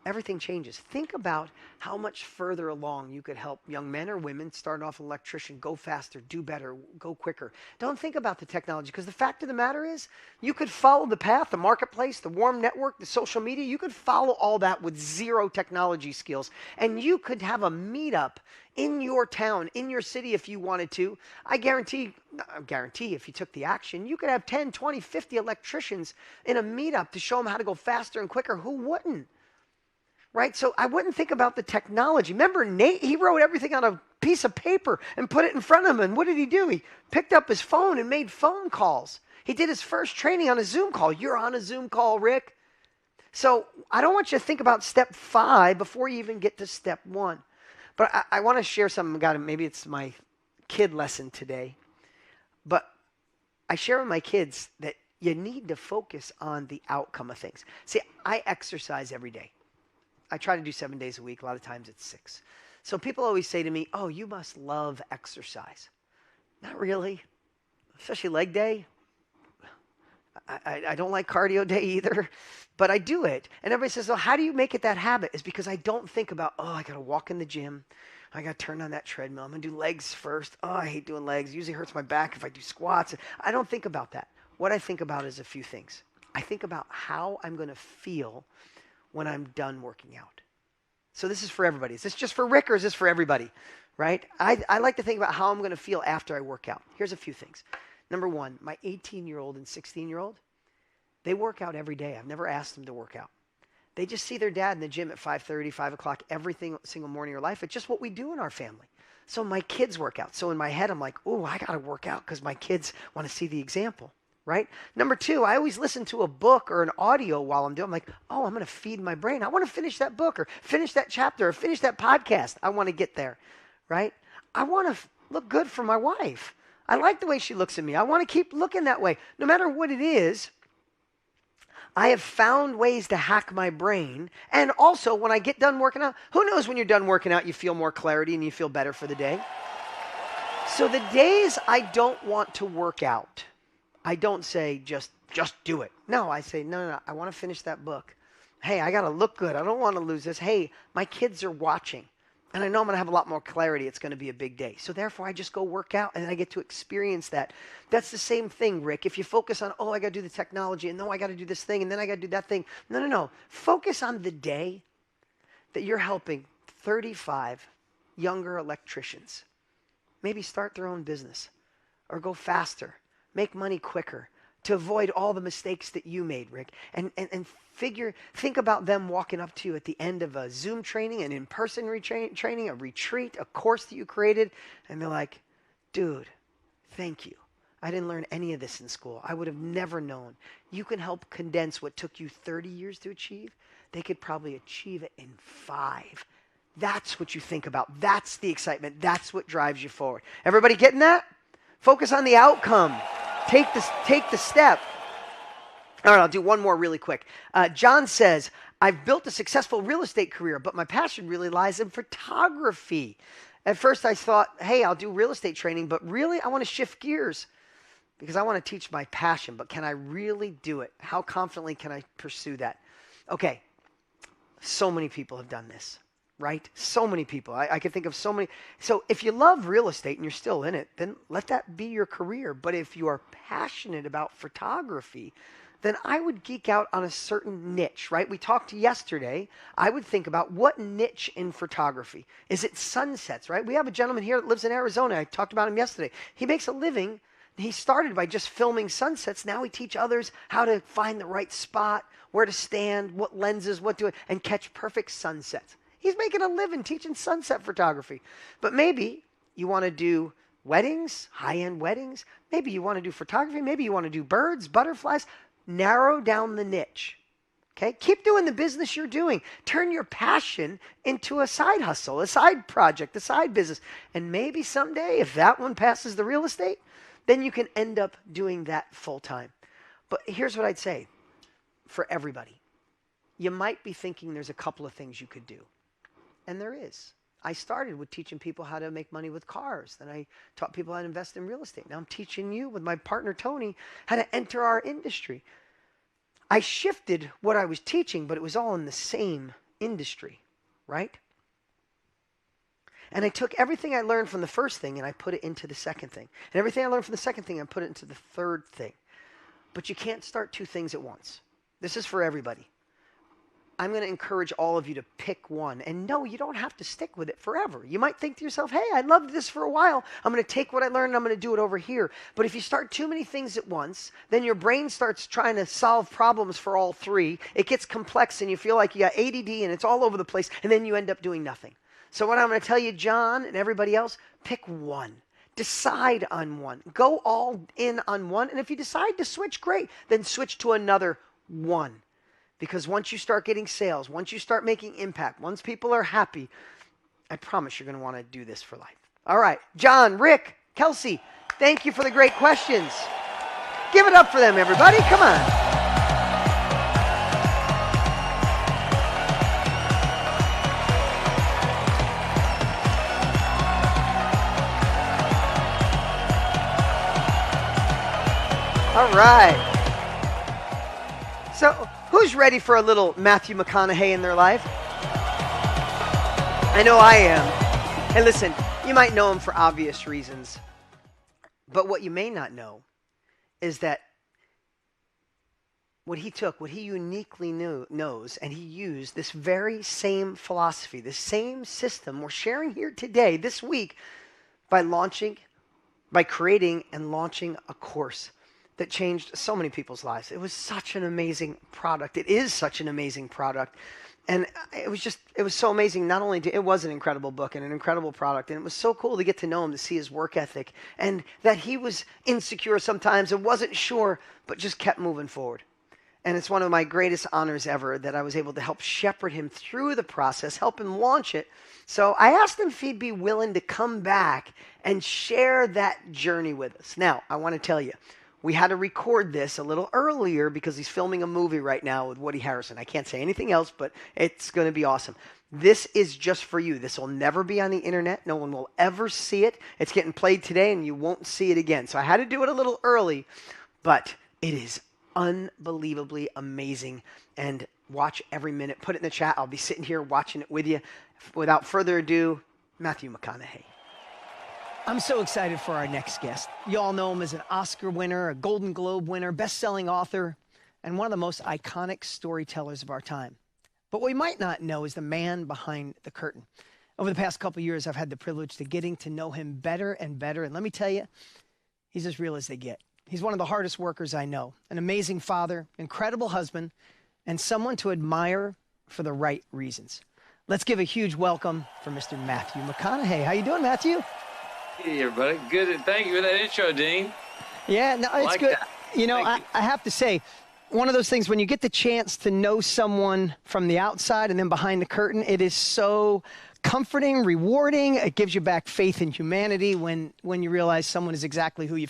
everything changes. Think about how much further along you could help young men or women start off an electrician, go faster, do better, go quicker. Don't think about the technology, because the fact of the matter is, you could follow the path, the marketplace, the warm network, the social media. You could follow all that with zero technology skills, and you could have a meetup in your town, in your city if you wanted to. I guarantee if you took the action, you could have 10, 20, 50 electricians in a meetup to show them how to go faster and quicker. Who wouldn't? Right? So I wouldn't think about the technology. Remember Nate, he wrote everything on a piece of paper and put it in front of him. And what did he do? He picked up his phone and made phone calls. He did his first training on a Zoom call. You're on a Zoom call, Rick. So I don't want you to think about step 5 before you even get to step 1. But I want to share something. Maybe it's my kid lesson today. But I share with my kids that you need to focus on the outcome of things. See, I exercise every day. I try to do 7 days a week. A lot of times it's 6. So people always say to me, oh, you must love exercise. Not really. Especially leg day. I don't like cardio day either, but I do it. And everybody says, well, how do you make it that habit? It's because I don't think about, oh, I got to walk in the gym. I got to turn on that treadmill. I'm going to do legs first. Oh, I hate doing legs. It usually hurts my back if I do squats. I don't think about that. What I think about is a few things. I think about how I'm going to feel when I'm done working out. So this is for everybody. Is this just for Rick, or is this for everybody? Right? I like to think about how I'm going to feel after I work out. Here's a few things. Number one, my 18-year-old and 16-year-old, they work out every day. I've never asked them to work out. They just see their dad in the gym at 5:30, 5 o'clock every single morning of their life. It's just what we do in our family. So my kids work out. So in my head, I'm like, oh, I got to work out because my kids want to see the example, right? Number two, I always listen to a book or an audio while I'm doing. I'm like, oh, I'm going to feed my brain. I want to finish that book or finish that chapter or finish that podcast. I want to get there, right? I want to look good for my wife. I like the way she looks at me. I want to keep looking that way. No matter what it is, I have found ways to hack my brain. And also, when I get done working out, who knows when you're done working out, you feel more clarity and you feel better for the day. So the days I don't want to work out, I don't say just do it. No, I say, no, I want to finish that book. Hey, I got to look good. I don't want to lose this. Hey, my kids are watching. And I know I'm going to have a lot more clarity. It's going to be a big day. So therefore, I just go work out and I get to experience that. That's the same thing, Rick. If you focus on, oh, I got to do the technology, and no, I got to do this thing, and then I got to do that thing. No. Focus on the day that you're helping 35 younger electricians maybe start their own business or go faster, make money quicker, to avoid all the mistakes that you made, Rick. And think about them walking up to you at the end of a Zoom training, an in-person training, a retreat, a course that you created, and they're like, dude, thank you. I didn't learn any of this in school. I would have never known. You can help condense what took you 30 years to achieve. They could probably achieve it in 5. That's what you think about. That's the excitement. That's what drives you forward. Everybody getting that? Focus on the outcome. Take the step. All right, I'll do one more really quick. John says, I've built a successful real estate career, but my passion really lies in photography. At first I thought, hey, I'll do real estate training, but really I want to shift gears because I want to teach my passion, but can I really do it? How confidently can I pursue that? Okay, so many people have done this. Right? So many people. I can think of so many. So if you love real estate and you're still in it, then let that be your career. But if you are passionate about photography, then I would geek out on a certain niche, right? We talked yesterday. I would think about what niche in photography. Is it sunsets, right? We have a gentleman here that lives in Arizona. I talked about him yesterday. He makes a living. He started by just filming sunsets. Now he teaches others how to find the right spot, where to stand, what lenses, what to, and catch perfect sunsets. He's making a living teaching sunset photography. But maybe you want to do weddings, high-end weddings. Maybe you want to do photography. Maybe you want to do birds, butterflies. Narrow down the niche. Okay? Keep doing the business you're doing. Turn your passion into a side hustle, a side project, a side business. And maybe someday, if that one passes the real estate, then you can end up doing that full-time. But here's what I'd say for everybody. You might be thinking there's a couple of things you could do. And there is. I started with teaching people how to make money with cars. Then I taught people how to invest in real estate. Now I'm teaching you with my partner, Tony, how to enter our industry. I shifted what I was teaching, but it was all in the same industry, right? And I took everything I learned from the first thing and I put it into the second thing. And everything I learned from the second thing, I put it into the third thing. But you can't start 2 things at once. This is for everybody. I'm going to encourage all of you to pick one. And no, you don't have to stick with it forever. You might think to yourself, hey, I loved this for a while. I'm going to take what I learned and I'm going to do it over here. But if you start too many things at once, then your brain starts trying to solve problems for all 3. It gets complex and you feel like you got ADD and it's all over the place. And then you end up doing nothing. So what I'm going to tell you, John and everybody else, pick one. Decide on one. Go all in on one. And if you decide to switch, great. Then switch to another one. Because once you start getting sales, once you start making impact, once people are happy, I promise you're going to want to do this for life. All right. John, Rick, Kelsey, thank you for the great questions. Give it up for them, everybody. Come on. All right. So, who's ready for a little Matthew McConaughey in their life? I know I am. Hey, listen, you might know him for obvious reasons, but what you may not know is that what he uniquely knows, and he used this very same philosophy, this same system we're sharing here today, this week, by creating and launching a course that changed so many people's lives. It was such an amazing product. It is such an amazing product. And it was so amazing. Not only it was an incredible book and an incredible product, and it was so cool to get to know him, to see his work ethic, and that he was insecure sometimes and wasn't sure, but just kept moving forward. And it's one of my greatest honors ever that I was able to help shepherd him through the process, help him launch it. So I asked him if he'd be willing to come back and share that journey with us. Now, I want to tell you, we had to record this a little earlier because he's filming a movie right now with Woody Harrelson. I can't say anything else, but it's going to be awesome. This is just for you. This will never be on the internet. No one will ever see it. It's getting played today, and you won't see it again. So I had to do it a little early, but it is unbelievably amazing. And watch every minute. Put it in the chat. I'll be sitting here watching it with you. Without further ado, Matthew McConaughey. I'm so excited for our next guest. You all know him as an Oscar winner, a Golden Globe winner, best-selling author, and one of the most iconic storytellers of our time. But what we might not know is the man behind the curtain. Over the past couple of years, I've had the privilege of getting to know him better and better. And let me tell you, he's as real as they get. He's one of the hardest workers I know, an amazing father, incredible husband, and someone to admire for the right reasons. Let's give a huge welcome for Mr. Matthew McConaughey. How you doing, Matthew? Hey, everybody. Good. Thank you for that intro, Dean. Yeah, no, it's good. That. You know, I have to say, one of those things when you get the chance to know someone from the outside and then behind the curtain, it is so comforting, rewarding. It gives you back faith in humanity when you realize someone is exactly who you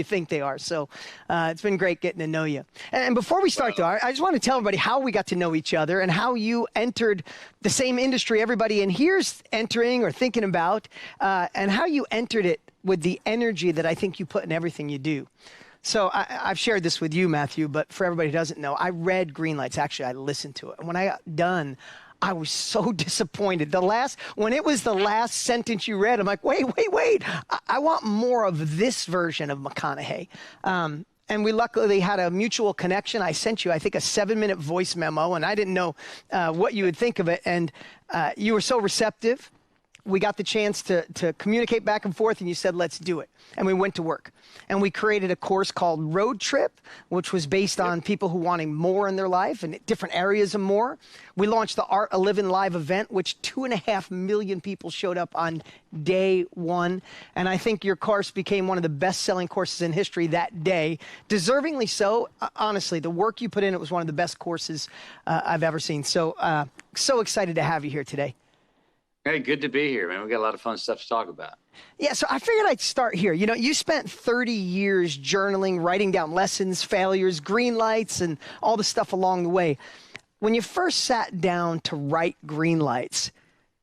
think they are. So it's been great getting to know you. And before we start, though, I just want to tell everybody how we got to know each other and how you entered the same industry everybody in here's entering or thinking about, and how you entered it with the energy that I think you put in everything you do. So I've shared this with you, Matthew, but for everybody who doesn't know, I read Greenlights. Actually, I listened to it. And when I got done, I was so disappointed. When it was the last sentence you read, I'm like, wait. I want more of this version of McConaughey. And we luckily had a mutual connection. I sent you, I think, a 7-minute voice memo, and I didn't know what you would think of it. And you were so receptive. We got the chance to communicate back and forth, and you said, let's do it. And we went to work. And we created a course called Road Trip, which was based on people who wanting more in their life and different areas of more. We launched the Art of Living live event, which 2.5 million people showed up on day one. And I think your course became one of the best-selling courses in history that day. Deservingly so. Honestly, the work you put in, it was one of the best courses I've ever seen. So excited to have you here today. Hey, good to be here, man. We got a lot of fun stuff to talk about. Yeah, so I figured I'd start here. You know, you spent 30 years journaling, writing down lessons, failures, green lights, and all the stuff along the way. When you first sat down to write Green Lights,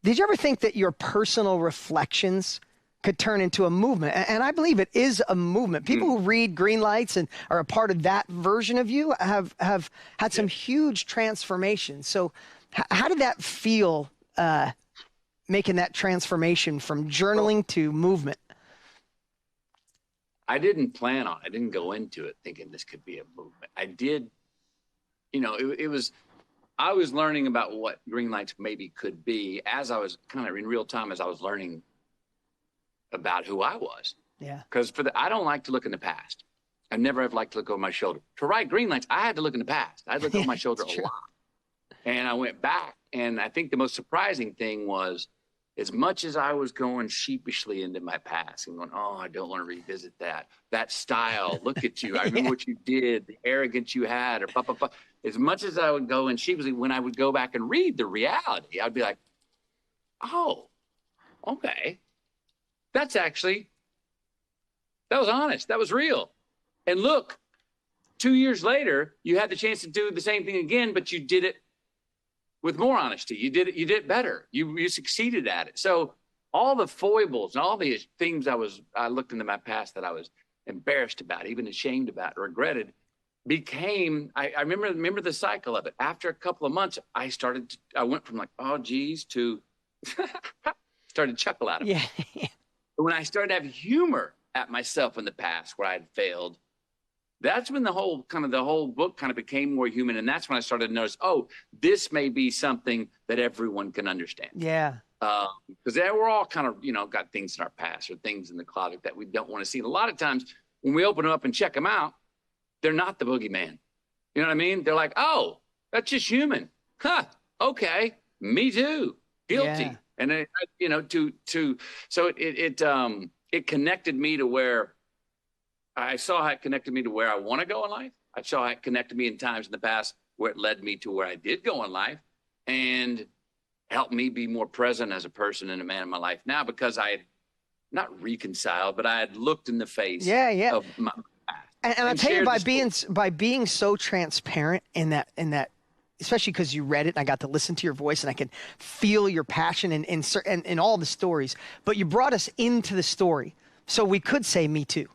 did you ever think that your personal reflections could turn into a movement? And I believe it is a movement. People who read Green Lights and are a part of that version of you have had some huge transformations. So how did that feel, making that transformation from journaling to movement? I didn't plan on it. I didn't go into it thinking this could be a movement. I did, you know, I was learning about what Green Lights maybe could be as I was kind of in real time as I was learning about who I was. Yeah. Because I don't like to look in the past. I never have liked to look over my shoulder. To write Green Lights, I had to look in the past. I had to look over my shoulder a lot. And I went back, and I think the most surprising thing was, as much as I was going sheepishly into my past and going, oh, I don't want to revisit that style. Look at you. I remember what you did, the arrogance you had, or blah, blah, blah. As much as I would go in sheepishly, when I would go back and read the reality, I'd be like, oh, okay. That was honest. That was real. And look, 2 years later, you had the chance to do the same thing again, but you did it with more honesty. You did it better. You succeeded at it. So all the foibles and all the things I looked into my past that I was embarrassed about, even ashamed about, regretted, became, I remember the cycle of it. After a couple of months, I went from like, oh, geez, to started to chuckle at it. Yeah. When I started to have humor at myself in the past where I had failed, that's when the whole book kind of became more human. And that's when I started to notice, oh, this may be something that everyone can understand. Yeah. Because we're all kind of, got things in our past or things in the closet that we don't want to see. And a lot of times when we open them up and check them out, they're not the boogeyman. You know what I mean? They're like, oh, that's just human. Huh. Okay. Me too. Guilty. Yeah. And so it connected me to where I saw how it connected me to where I want to go in life. I saw how it connected me in times in the past where it led me to where I did go in life, and helped me be more present as a person and a man in my life now, because I had not reconciled, but I had looked in the face of my past. And I'll tell you, by being so transparent in that, especially because you read it and I got to listen to your voice and I could feel your passion in all the stories, but you brought us into the story. So we could say me too,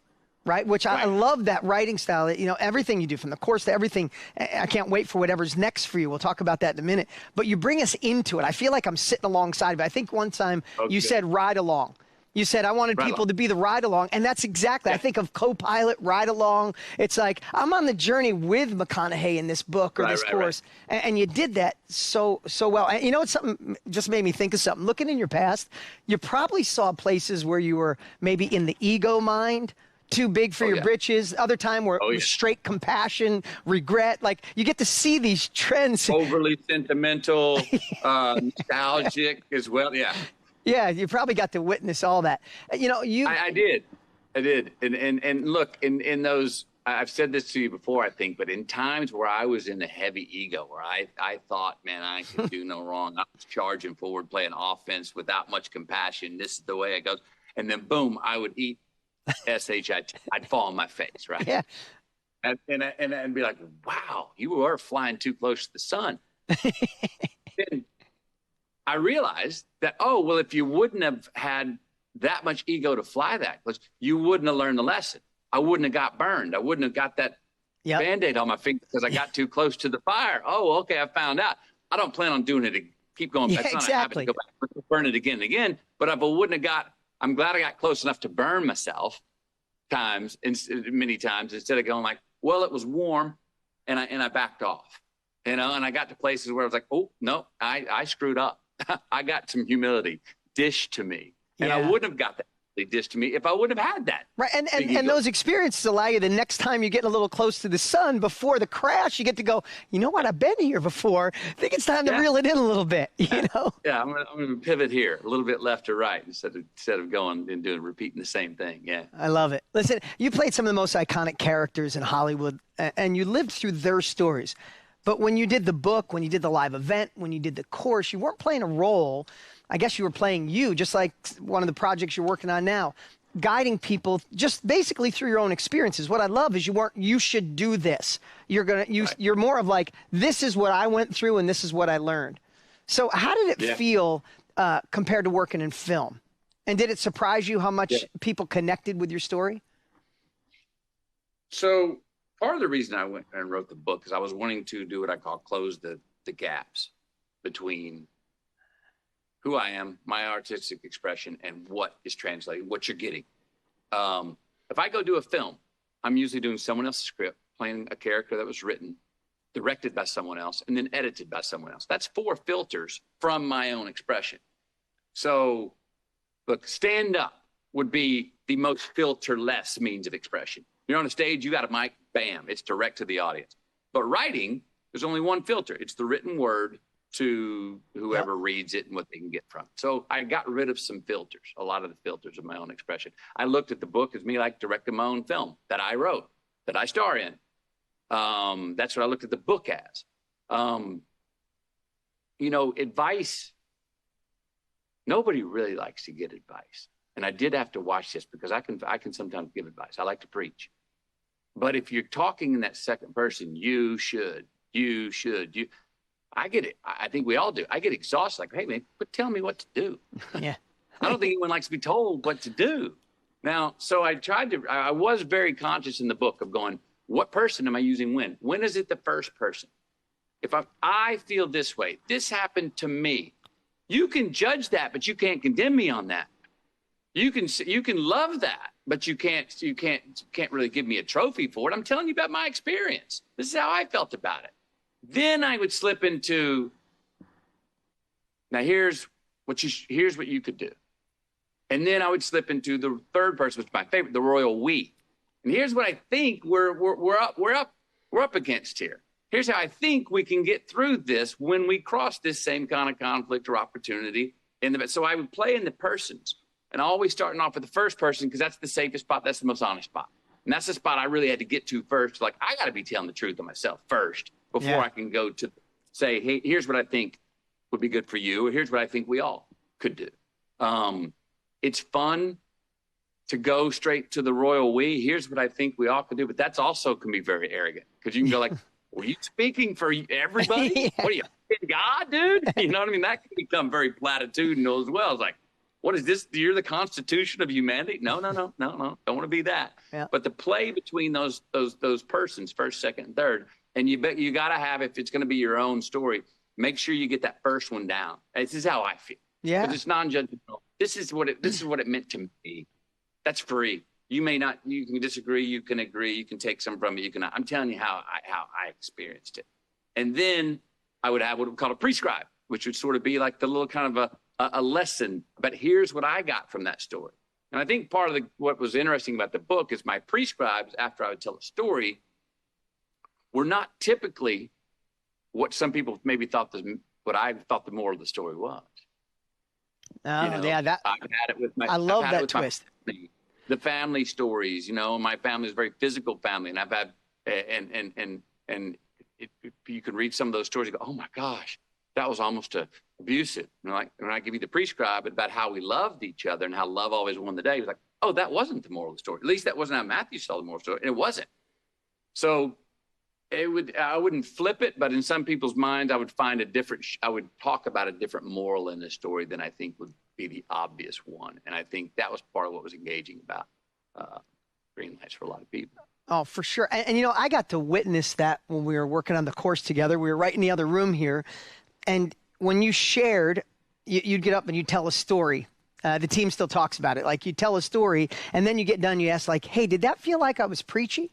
right? Which I love that writing style, everything you do from the course to everything. I can't wait for whatever's next for you. We'll talk about that in a minute, but you bring us into it. I feel like I'm sitting alongside of it. I think one time you said ride along. You said, I wanted people to be the ride along. And that's exactly, I think of co-pilot, ride along. It's like, I'm on the journey with McConaughey in this book or this course. And you did that so well. And you know what, something just made me think of something. Looking in your past, you probably saw places where you were maybe in the ego mind, too big for your britches. Other time where it was straight compassion, regret. Like, you get to see these trends. Overly sentimental, nostalgic as well. Yeah. Yeah, you probably got to witness all that. I did. And look, in those, I've said this to you before, I think, but in times where I was in a heavy ego, where I thought, man, I could do no wrong. I was charging forward, playing offense without much compassion. This is the way it goes. And then boom, I would eat SHIT. I'd fall on my face, right? Yeah. And be like, wow, you were flying too close to the sun. Then I realized that, if you wouldn't have had that much ego to fly that close, you wouldn't have learned the lesson. I wouldn't have got burned. I wouldn't have got that Band-Aid on my finger because I got too close to the fire. Oh, okay, I found out. I don't plan on doing it. Keep going back. Yeah, exactly. Go back, burn it again and again. But if I wouldn't have I'm glad I got close enough to burn myself many times, instead of going like, well, it was warm, and I backed off, and I got to places where I was like, oh no, I screwed up. I got some humility dished to me, and I wouldn't have got that dished to me if I wouldn't have had that. Right, and those experiences allow you, the next time you get a little close to the sun before the crash, you get to go, you know what, I've been here before. I think it's time to reel it in a little bit, you know? Yeah, I'm gonna pivot here, a little bit left or right, instead of going and repeating the same thing. Yeah, I love it. Listen, you played some of the most iconic characters in Hollywood, and you lived through their stories. But when you did the book, when you did the live event, when you did the course, you weren't playing a role. I guess you were playing you, just like one of the projects you're working on now, guiding people just basically through your own experiences. What I love is you should do this. You're more of like, this is what I went through and this is what I learned. So how did it feel compared to working in film? And did it surprise you how much people connected with your story? So part of the reason I went and wrote the book is I was wanting to do what I call close the gaps between who I am, my artistic expression, and what is translated, what you're getting. If I go do a film, I'm usually doing someone else's script, playing a character that was written, directed by someone else, and then edited by someone else. That's 4 filters from my own expression. So, look, stand up would be the most filter-less means of expression. You're on a stage, you got a mic, bam, it's direct to the audience. But writing, there's only one filter. It's the written word to whoever reads it and what they can get from it. So I got rid of some filters, a lot of the filters of my own expression. I looked at the book as me like directing my own film that I wrote, that I star in. That's what I looked at the book as. Advice, nobody really likes to get advice. And I did have to watch this because I can sometimes give advice. I like to preach. But if you're talking in that second person, you should, I get it. I think we all do. I get exhausted. Like, hey, man, but tell me what to do. Yeah. I don't think anyone likes to be told what to do. Now, so I was very conscious in the book of going, What person am I using when? When is it the first person? If I feel this way, this happened to me. You can judge that, but you can't condemn me on that. You can love that, but you can't really give me a trophy for it. I'm telling you about my experience. This is how I felt about it. Then I would slip into, now here's what you could do. And then I would slip into the third person, which is my favorite, the royal we. And here's what I think we're up against here. Here's how I think we can get through this when we cross this same kind of conflict or opportunity. So I would play in the persons, and always starting off with the first person, because that's the safest spot. That's the most honest spot. And that's the spot I really had to get to first. Like, I got to be telling the truth to myself first before I can go to say, hey, here's what I think would be good for you, or here's what I think we all could do. It's fun to go straight to the royal we. Here's what I think we all could do. But that's also can be very arrogant, because you can go like, were you speaking for everybody? Yeah. What are you, God, dude? You know what I mean? That can become very platitudinal as well. It's like, what is this? You're the Constitution of humanity? No. Don't want to be that. Yeah. But the play between those persons, first, second, and third, and you got to have, if it's going to be your own story, make sure you get that first one down. This is how I feel. Yeah. Because it's non-judgmental. This is what it meant to me. That's free. You may not, you can disagree, you can agree, you can take some from it, you can not. I'm telling you how I experienced it. And then I would have what we call a prescribe, which would sort of be like the little kind of a lesson. But here's what I got from that story. And I think part of what was interesting about the book is my prescribes, after I would tell a story, were not typically what some people maybe thought what I thought the moral of the story was. Oh, you know, yeah, that I've had it with my. I love that twist. The family stories, you know, my family is a very physical family, and I've had, you can read some of those stories and go, oh my gosh, that was almost abusive. And like, when I give you the prescribe about how we loved each other and how love always won the day, it was like, oh, that wasn't the moral of the story. At least that wasn't how Matthew saw the moral story, and it wasn't. So I wouldn't flip it, but in some people's minds, I would talk about a different moral in the story than I think would be the obvious one. And I think that was part of what was engaging about Green Lights for a lot of people. Oh, for sure. And you know, I got to witness that when we were working on the course together. We were right in the other room here. And when you shared, you'd get up and you'd tell a story. The team still talks about it. Like, you tell a story, and then you get done, you ask like, hey, did that feel like I was preachy?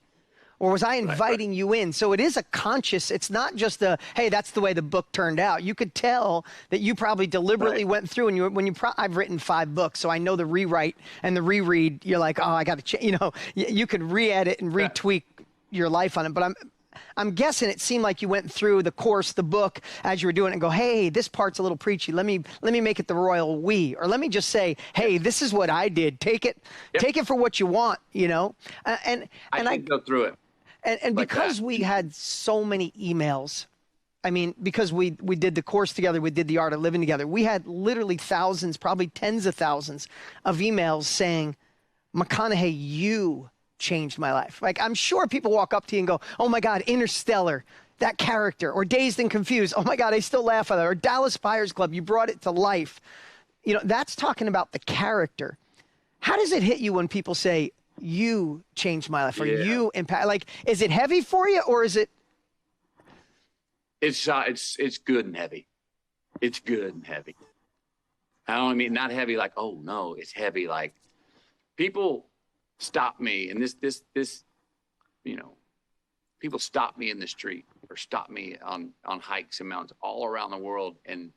Or was I inviting you in? So it is a conscious, it's not just hey, that's the way the book turned out. You could tell that you probably deliberately went through, and I've written 5 books, so I know the rewrite and the reread. You're like, oh, I got to change, you know, you could re-edit and retweak your life on it. But I'm guessing it seemed like you went through the course, the book, as you were doing it, and go, hey, this part's a little preachy. Let me make it the royal we, or let me just say, hey, this is what I did. Take it for what you want, you know. And I go through it. And like because we had so many emails, I mean, because we did the course together, we did the art of living together, we had literally thousands, probably tens of thousands of emails saying, McConaughey, you changed my life. Like, I'm sure people walk up to you and go, oh my God, Interstellar, that character, or Dazed and Confused, oh my God, I still laugh at that, or Dallas Buyers Club, you brought it to life. You know, that's talking about the character. How does it hit you when people say, you changed my life, or you impact? Like, is it heavy for you, or is it? It's good and heavy. It's good and heavy. I don't mean not heavy like, oh no, it's heavy like people stop me, and this you know, people stop me in the street or stop me on hikes and mountains all around the world, and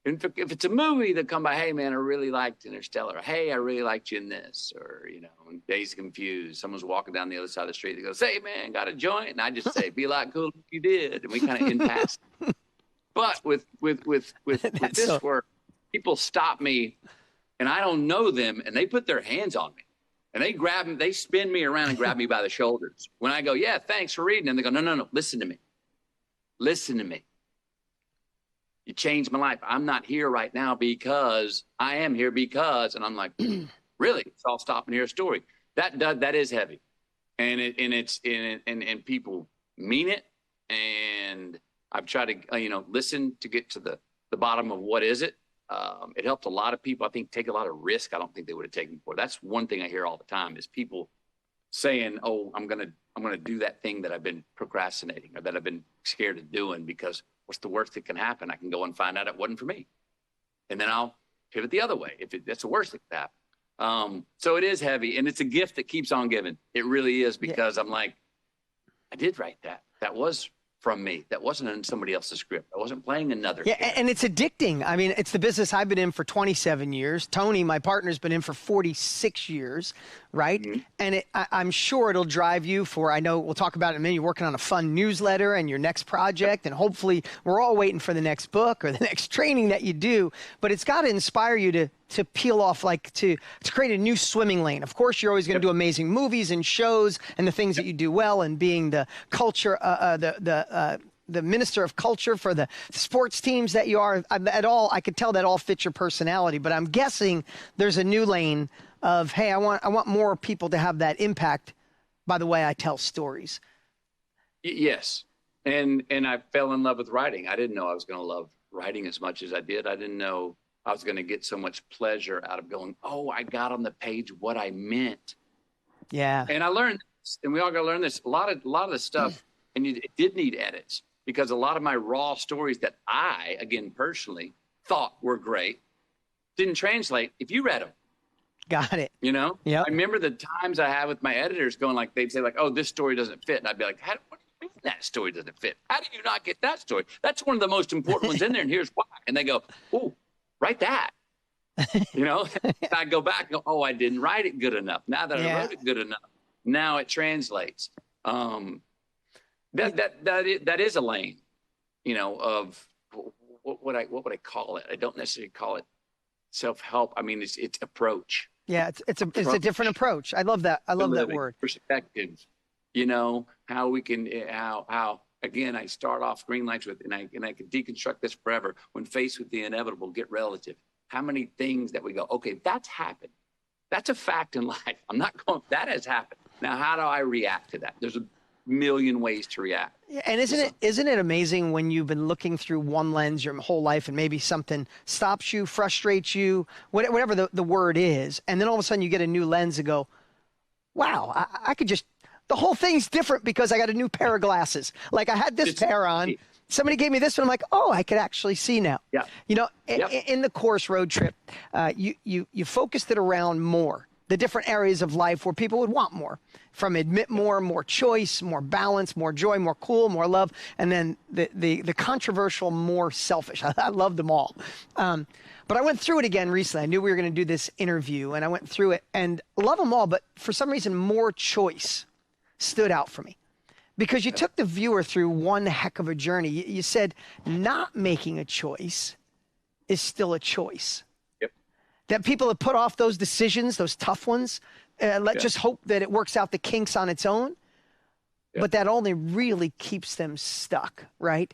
if it's a movie, they'll come by, hey, man, I really liked Interstellar. Or, hey, I really liked you in this. Or, you know, Dazed Confused. Someone's walking down the other side of the street. They go, hey, man, got a joint? And I just say, be a lot cooler if you did. And we kind of impasse. But with this work, people stop me, and I don't know them, and they put their hands on me. And they grab me, they spin me around and grab me by the shoulders. When I go, yeah, thanks for reading. And they go, no, listen to me. Listen to me. You changed my life. I'm not here right now because I am here because, and I'm like, really? It's all stop and hear a story. That is heavy, and people mean it. And I've tried to listen to get to the bottom of what is it. It helped a lot of people, I think, take a lot of risk I don't think they would have taken before. That's one thing I hear all the time is people saying, oh, I'm gonna do that thing that I've been procrastinating or that I've been scared of doing, because what's the worst that can happen? I can go and find out it wasn't for me. And then I'll pivot the other way if that's the worst that can happen. So it is heavy, and it's a gift that keeps on giving. It really is, because I'm like, I did write that. That was from me. That wasn't in somebody else's script. I wasn't playing another. Yeah, and it's addicting. I mean, it's the business I've been in for 27 years. Tony, my partner's been in for 46 years, right? Mm-hmm. And I'm sure it'll drive you for, I know we'll talk about it in a minute, you're working on a fun newsletter and your next project, and hopefully we're all waiting for the next book or the next training that you do, but it's got to inspire you to peel off, like to create a new swimming lane. Of course, you're always going to do amazing movies and shows and the things that you do well, and being the culture, the minister of culture for the sports teams that you are. I could tell that all fits your personality, but I'm guessing there's a new lane of, hey, I want more people to have that impact by the way I tell stories. Yes. And I fell in love with writing. I didn't know I was going to love writing as much as I did. I didn't know I was going to get so much pleasure out of going, oh, I got on the page what I meant. Yeah. And I learned this, and we all got to learn this. A lot of the stuff, and it did need edits, because a lot of my raw stories that I, again, personally thought were great didn't translate if you read them. Got it. You know? Yeah. I remember the times I had with my editors going, like, they'd say, like, oh, this story doesn't fit. And I'd be like, what do you mean that story doesn't fit? How did you not get that story? That's one of the most important ones in there, and here's why. And they go, oh, write that. You know? I go back and go, oh, I didn't write it good enough. Now that I wrote it good enough, now it translates. That is a lane, you know, of what would I call it? I don't necessarily call it self-help. I mean, it's approach. Yeah, it's a different approach. I love that. I love that word. Perspective. You know, how we can how again, I start off green lights with, and I can deconstruct this forever. When faced with the inevitable, get relative. How many things that we go, okay, that's happened. That's a fact in life. I'm not going, that has happened. Now, how do I react to that? There's a million ways to react. Yeah, and isn't it amazing when you've been looking through one lens your whole life, and maybe something stops you, frustrates you, whatever the word is, and then all of a sudden you get a new lens and go, wow, I could just, the whole thing's different because I got a new pair of glasses. Like I had this pair on, somebody gave me this one, I'm like, oh, I could actually see now. Yeah. You know, in the course Road Trip, you focused it around more, the different areas of life where people would want more, from admit more choice, more balance, more joy, more cool, more love, and then the controversial, more selfish. I loved them all. But I went through it again recently. I knew we were going to do this interview, and I went through it and love them all, but for some reason, more choice stood out for me. Because you took the viewer through one heck of a journey. You said not making a choice is still a choice. Yep. That people have put off those decisions, those tough ones. Let's just hope that it works out the kinks on its own. Yep. But that only really keeps them stuck, right?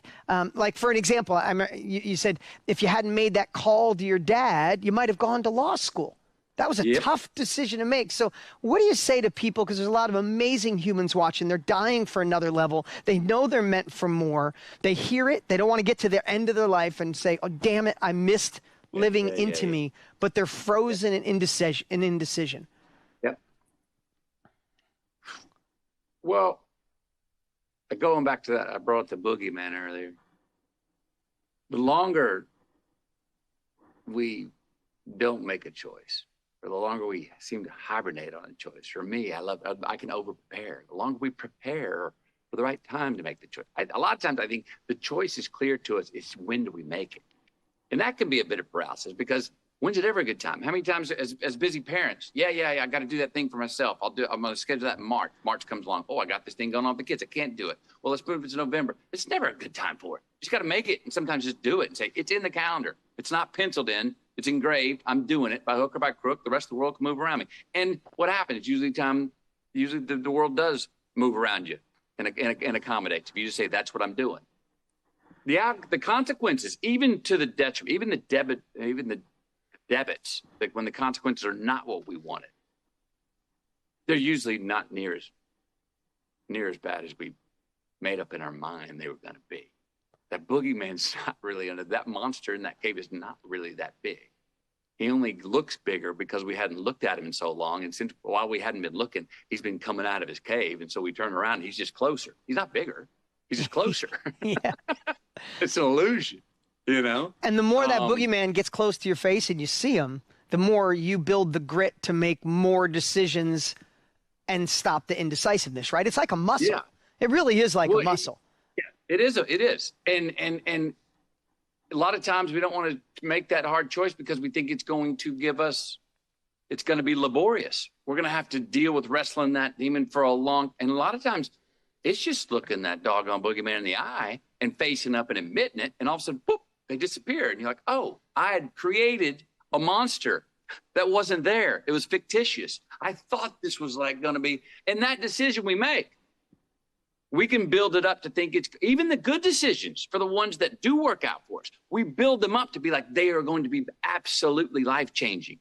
Like for an example, you said if you hadn't made that call to your dad, you might have gone to law school. That was a tough decision to make. So what do you say to people? Because there's a lot of amazing humans watching. They're dying for another level. They know they're meant for more. They hear it. They don't want to get to the end of their life and say, oh, damn it, I missed living into me. But they're frozen in indecision. Yep. Well, going back to that, I brought up the boogeyman earlier. The longer we don't make a choice, or the longer we seem to hibernate on a choice. For me, I can over-prepare. The longer we prepare for the right time to make the choice. A lot of times I think the choice is clear to us. It's when do we make it? And that can be a bit of paralysis, because when's it ever a good time? How many times as busy parents, I got to do that thing for myself. I'm going to schedule that in March. March comes along. Oh, I got this thing going on with the kids. I can't do it. Well, let's move it to November. It's never a good time for it. You just got to make it, and sometimes just do it and say, it's in the calendar. It's not penciled in. It's engraved. I'm doing it by hook or by crook. The rest of the world can move around me. And what happens? Usually the world does move around you and accommodates. If you just say, that's what I'm doing. The consequences, even to the detriment, even the debits, like when the consequences are not what we wanted, they're usually not near as bad as we made up in our mind they were going to be. That boogeyman's not really that monster in that cave is not really that big. He only looks bigger because we hadn't looked at him in so long. And since while we hadn't been looking, he's been coming out of his cave. And so we turn around, and he's just closer. He's not bigger. He's just closer. Yeah. It's an illusion, you know? And the more that boogeyman gets close to your face and you see him, the more you build the grit to make more decisions and stop the indecisiveness, right? It's like a muscle. Yeah. It really is like a muscle. It is. It is. And a lot of times we don't want to make that hard choice because we think it's going to give us, it's going to be laborious. We're going to have to deal with wrestling that demon for a long, and a lot of times it's just looking that doggone boogeyman in the eye and facing up and admitting it. And all of a sudden, boop, they disappear. And you're like, oh, I had created a monster that wasn't there. It was fictitious. I thought this was like going to be, and that decision we make, we can build it up to think it's even the good decisions for the ones that do work out for us. We build them up to be like they are going to be absolutely life-changing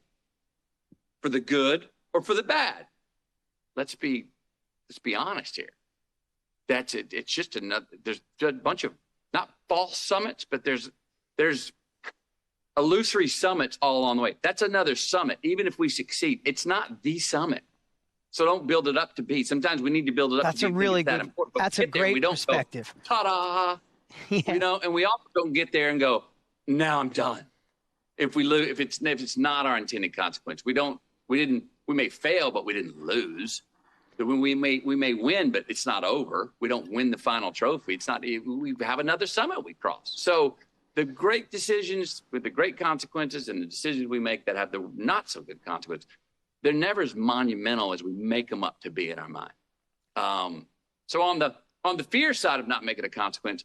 for the good or for the bad. Let's be honest here. That's it. It's just another, there's a bunch of not false summits, but there's illusory summits all along the way. That's another summit. Even if we succeed, it's not the summit. So don't build it up to be. Sometimes we need to build it up that's to be. A really good, important. that's a great perspective. Go, ta-da! Yeah. You know, and we also don't get there and go, now I'm done. If we lose, if it's not our intended consequence, we may fail, but we didn't lose. We may win, but it's not over. We don't win the final trophy. It's not. We have another summit we cross. So the great decisions with the great consequences and the decisions we make that have the not so good consequences, they're never as monumental as we make them up to be in our mind. So on the fear side of not making a consequence,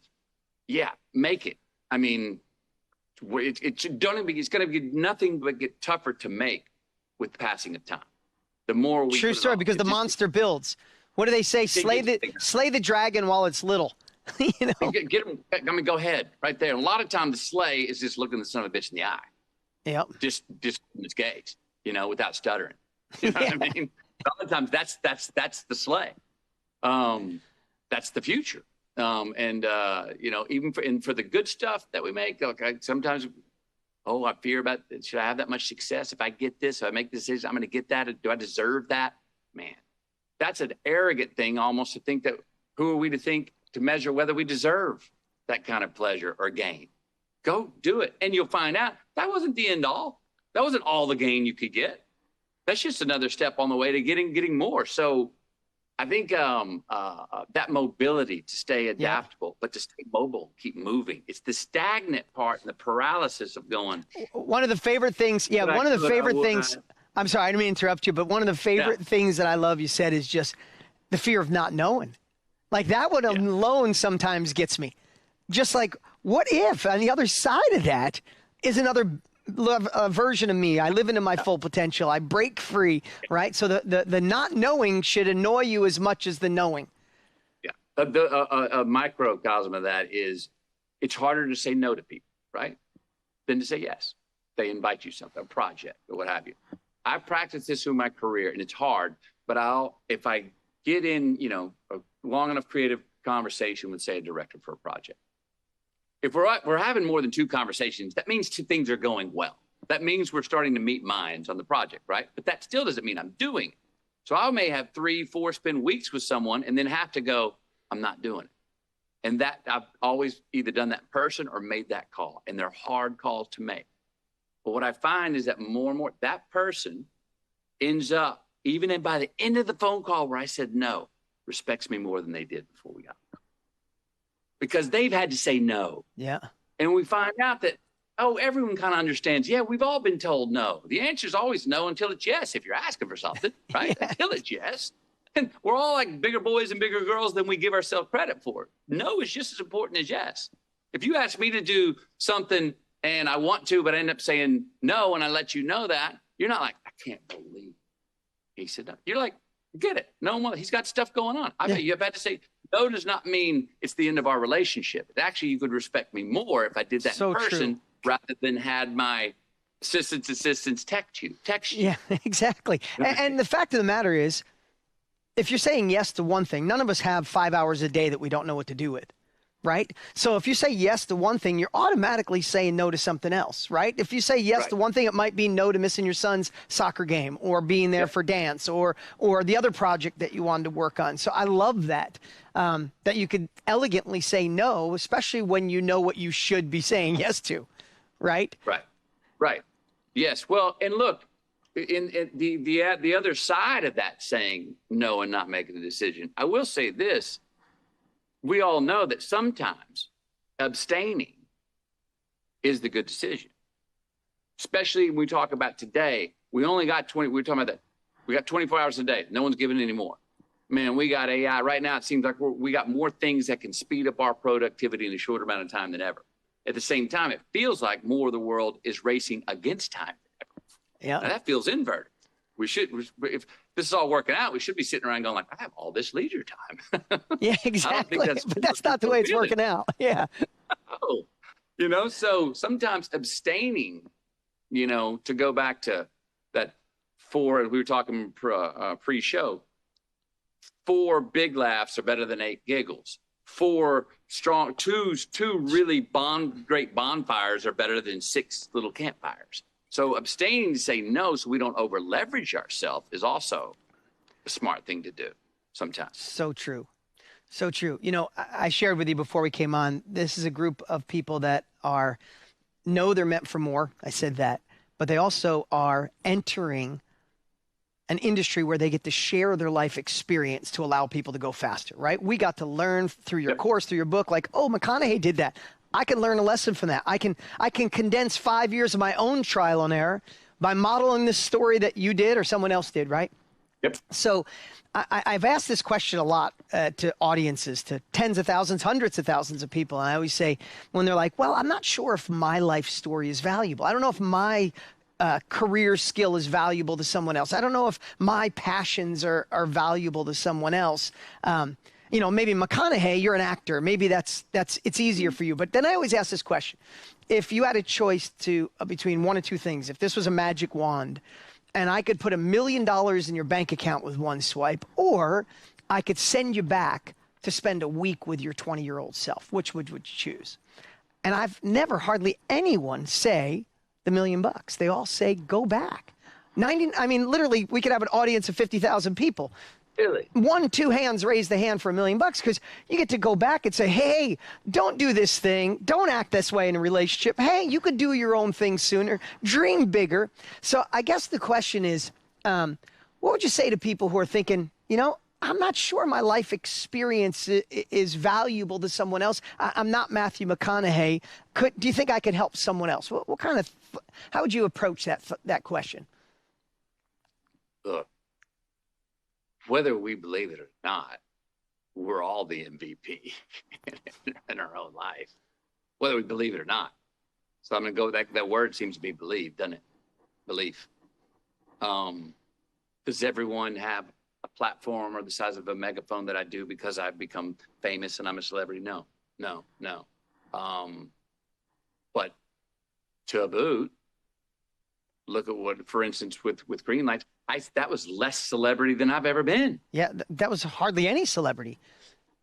yeah, make it. I mean, it's going to be nothing but get tougher to make with passing of time. The more we true story, because the monster builds. What do they say? Slay the dragon while it's little. You know, get him. I mean, go ahead right there. And a lot of times the slay is just looking the son of a bitch in the eye. Yep. Just in its gaze, you know, without stuttering. You know what I mean? A lot of times that's the slay. That's the future. You know, even for the good stuff that we make, like sometimes, I fear about, should I have that much success? If I get this, if I make this decision, I'm going to get that. Do I deserve that? Man, that's an arrogant thing almost to think that, who are we to think to measure whether we deserve that kind of pleasure or gain? Go do it. And you'll find out that wasn't the end all. That wasn't all the gain you could get. That's just another step on the way to getting more. So I think that mobility to stay adaptable, but to stay mobile, keep moving. It's the stagnant part and the paralysis of going. One of the favorite things, I'm sorry, I didn't mean to interrupt you, but one of the favorite things that I love you said is just the fear of not knowing. Like that one alone sometimes gets me. Just like, what if on the other side of that is another version of me? I live into my full potential. I break free, right? So the not knowing should annoy you as much as the knowing. Yeah. A microcosm of that is it's harder to say no to people, right? Than to say yes. They invite you something, a project or what have you. I've practiced this through my career and it's hard, but if I get in, a long enough creative conversation with, say, a director for a project, if we're having more than two conversations, that means two things are going well. That means we're starting to meet minds on the project, right? But that still doesn't mean I'm doing it. So I may have 3-4 spend weeks with someone and then have to go, I'm not doing it. And that I've always either done that in person or made that call. And they're hard calls to make. But what I find is that more and more, that person ends up, even by the end of the phone call where I said no, respects me more than they did before we got there. Because they've had to say no. Yeah. And we find out that, everyone kind of understands, we've all been told no. The answer is always no until it's yes, if you're asking for something, right? Until it's yes. And we're all like bigger boys and bigger girls than we give ourselves credit for. No is just as important as yes. If you ask me to do something and I want to, but I end up saying no, and I let you know that, you're not like, I can't believe he said no. You're like, get it. No, he's got stuff going on. I bet you have had to say no does not mean it's the end of our relationship. It actually, you could respect me more if I did that in person rather than had my assistants text you. Yeah, exactly. And the fact of the matter is, if you're saying yes to one thing, none of us have 5 hours a day that we don't know what to do with. right? So if you say yes to one thing, you're automatically saying no to something else, right? If you say yes to one thing, it might be no to missing your son's soccer game or being there for dance or the other project that you wanted to work on. So I love that, that you could elegantly say no, especially when you know what you should be saying yes to, right? Right. Yes. Well, and look, in the other side of that saying no and not making the decision, I will say this. We all know that sometimes abstaining is the good decision, especially when we talk about today. We only got 20. We were talking about that. We got 24 hours a day. No one's giving any more. Man, we got AI right now. It seems like we got more things that can speed up our productivity in a shorter amount of time than ever. At the same time, it feels like more of the world is racing against time than ever. Yeah, now, that feels inverted. If this is all working out, we should be sitting around going like, I have all this leisure time. Yeah, exactly. But that's not the way it's working out. Yeah. Oh, so sometimes abstaining, to go back to that we were talking pre-show, 4 big laughs are better than 8 giggles. 2 really great bonfires are better than 6 little campfires. So abstaining to say no so we don't over leverage ourselves is also a smart thing to do sometimes. So true. So true. I shared with you before we came on, this is a group of people that know they're meant for more. I said that, but they also are entering an industry where they get to share their life experience to allow people to go faster, right? We got to learn through your course, through your book, like, oh, McConaughey did that. I can learn a lesson from that. I can condense 5 years of my own trial and error by modeling this story that you did or someone else did, right? Yep. So I've asked this question a lot to audiences, to tens of thousands, hundreds of thousands of people. And I always say, when they're like, well, I'm not sure if my life story is valuable. I don't know if my career skill is valuable to someone else. I don't know if my passions are valuable to someone else. Maybe McConaughey, you're an actor. Maybe it's easier for you. But then I always ask this question. If you had a choice between one of two things, if this was a magic wand and I could put $1 million in your bank account with one swipe, or I could send you back to spend a week with your 20-year-old self, which would you choose? And I've never hardly anyone say the $1 million. They all say, go back. Literally, we could have an audience of 50,000 people. Really? 1, 2 hands raise the hand for $1 million because you get to go back and say, hey, don't do this thing. Don't act this way in a relationship. Hey, you could do your own thing sooner. Dream bigger. So I guess the question is, what would you say to people who are thinking, I'm not sure my life experience is valuable to someone else. I'm not Matthew McConaughey. Do you think I could help someone else? How would you approach that question? Look. Whether we believe it or not, we're all the MVP in our own life, whether we believe it or not. So I'm going to go with that word seems to be believe, doesn't it? Belief. Does everyone have a platform or the size of a megaphone that I do because I've become famous and I'm a celebrity? No. But to boot, look at what, for instance, with green lights, that was less celebrity than I've ever been. Yeah, that was hardly any celebrity.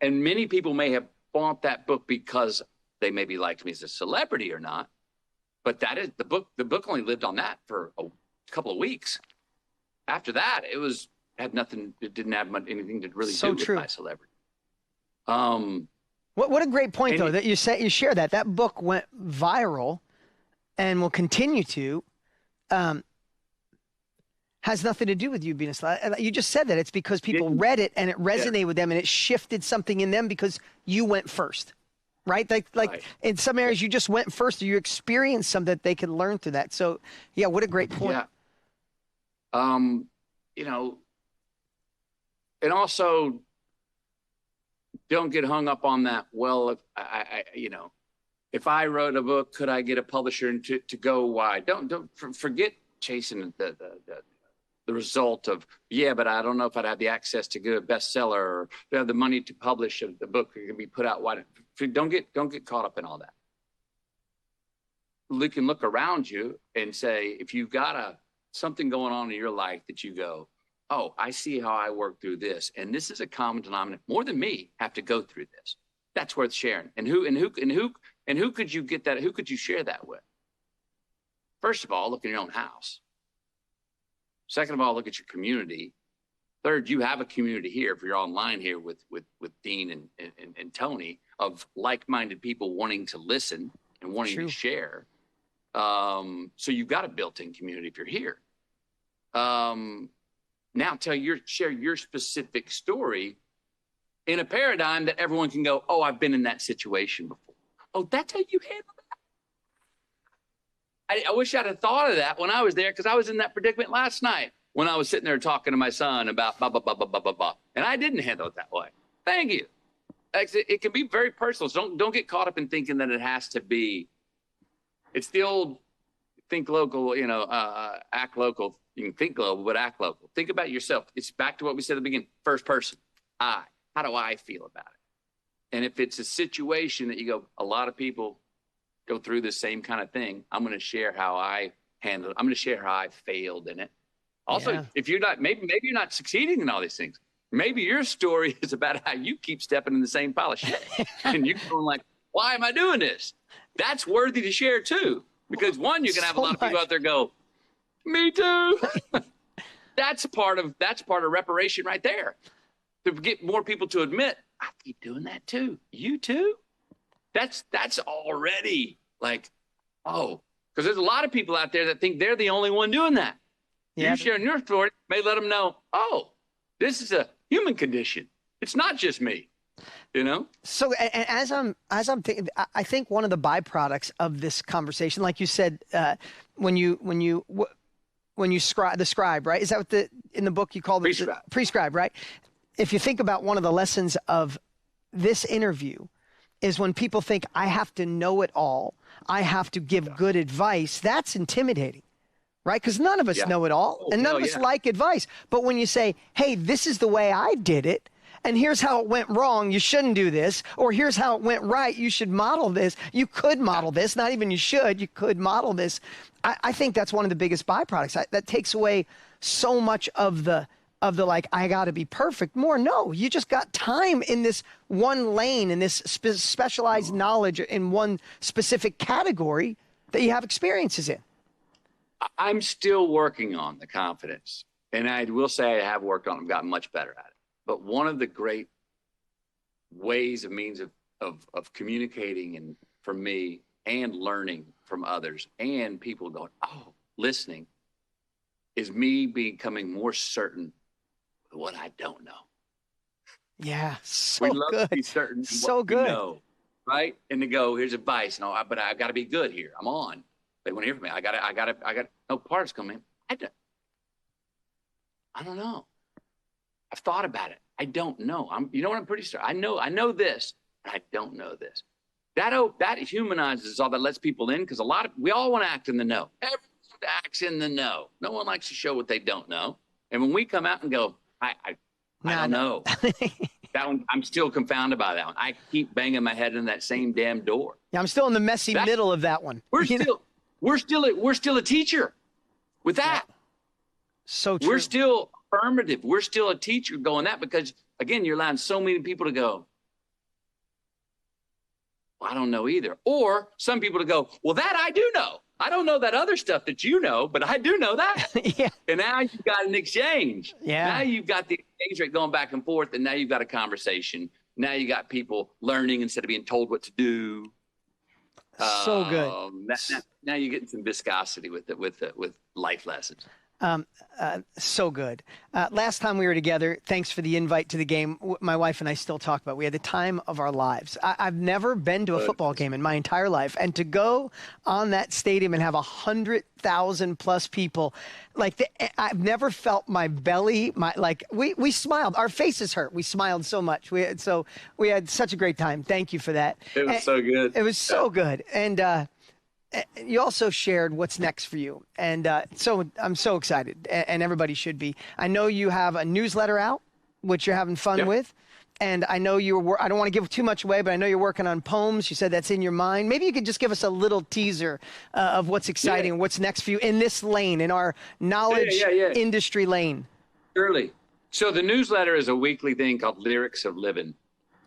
And many people may have bought that book because they maybe liked me as a celebrity or not. But that is the book. The book only lived on that for a couple of weeks. After that, it didn't have anything to really do with my celebrity. What a great point, though, that you share that. That book went viral and will continue to. Has nothing to do with you being a celebrity. You just said that. It's because people read it and it resonated with them and it shifted something in them because you went first, right? Like in some areas you just went first or you experienced something that they could learn through that. So, yeah, what a great point. Yeah. And also don't get hung up on that. Well, if I wrote a book, could I get a publisher to go wide? Don't forget chasing the result of, but I don't know if I'd have the access to get a bestseller or have the money to publish the book that can be put out wide. Don't get caught up in all that. You can look around you and say, if you've got something going on in your life that you go, oh, I see how I work through this. And this is a common denominator. More than me have to go through this. That's worth sharing. And who could you get that? Who could you share that with? First of all, look in your own house. Second of all, look at your community. Third, you have a community here, if you're online here with Dean and Tony, of like-minded people wanting to listen and wanting to share. So you've got a built-in community if you're here. Now share your specific story in a paradigm that everyone can go, oh, I've been in that situation before. Oh, that's how you handle that? I wish I'd have thought of that when I was there, because I was in that predicament last night when I was sitting there talking to my son about blah, blah, blah, blah, blah, blah, blah. And I didn't handle it that way. Thank you. It can be very personal. So don't get caught up in thinking that it has to be. It's the old think local, act local. You can think global, but act local. Think about yourself. It's back to what we said at the beginning. First person, I. How do I feel about it? And if it's a situation that you go, a lot of people go through the same kind of thing, I'm going to share how I handled it. I'm going to share how I failed in it. Also, if you're not, maybe you're not succeeding in all these things. Maybe your story is about how you keep stepping in the same pile of shit. And you're going like, why am I doing this? That's worthy to share too. Because one, you can have a lot of people out there go, me too. That's part of reparation right there. To get more people to admit, I keep doing that too. You too? That's already like, oh, because there's a lot of people out there that think they're the only one doing that. Yeah. You sharing your story may let them know, oh, this is a human condition. It's not just me, So and as I'm thinking, I think one of the byproducts of this conversation, like you said, when you the scribe, right? Is that what in the book you call the prescribe, right? If you think about one of the lessons of this interview is when people think I have to know it all, I have to give good advice, that's intimidating, right? Because none of us know it all, and none of us like advice. But when you say, hey, this is the way I did it, and here's how it went wrong, you shouldn't do this, or here's how it went right, you should model this, you could model this, not even you should, you could model this. I think that's one of the biggest byproducts. That takes away so much of the like, I got to be perfect more. No, you just got time in this one lane, in this specialized knowledge in one specific category that you have experiences in. I'm still working on the confidence. And I will say I have worked on it, I've gotten much better at it. But one of the great means of communicating, and for me, and learning from others and people going, oh, listening, is me becoming more certain what I don't know. Yeah, so we love good. To be certain. So what good. We know, right? And to go, here's advice. No, but I got to be good here. I'm on. They want to hear from me. I got no parts coming. I don't know. I've thought about it. I don't know. I'm pretty sure. I know this, but I don't know this. That humanizes all, that lets people in, because we all want to act in the know. Everyone acts in the know. No one likes to show what they don't know. And when we come out and go, I don't know. That one, I'm still confounded by that one. I keep banging my head in that same damn door. Yeah, I'm still in the messy middle of that one. We're still a teacher with that. Yeah. So true. We're still affirmative. We're still a teacher going that, because again, you're allowing so many people to go, well, I don't know either. Or some people to go, well, that I do know. I don't know that other stuff that you know, but I do know that. Yeah. And now you've got an exchange. Yeah. Now you've got the exchange rate going back and forth, and now you've got a conversation. Now you got people learning instead of being told what to do. So good. Now you're getting some viscosity with life lessons. So good. Last time we were together, thanks for the invite to the game. My wife and I still talk about it. We had the time of our lives. I've never been to a football game in my entire life, and to go on that stadium and have 100,000 plus people, I've never felt my belly. We smiled. Our faces hurt. We smiled so much. We had such a great time. Thank you for that. It was so good. It was so good. And you also shared what's next for you. And so I'm so excited, and everybody should be. I know you have a newsletter out, which you're having fun with. And I know I don't want to give too much away, but I know you're working on poems. You said that's in your mind. Maybe you could just give us a little teaser of what's exciting and what's next for you in this lane, in our knowledge industry lane. Surely. So the newsletter is a weekly thing called Lyrics of Living.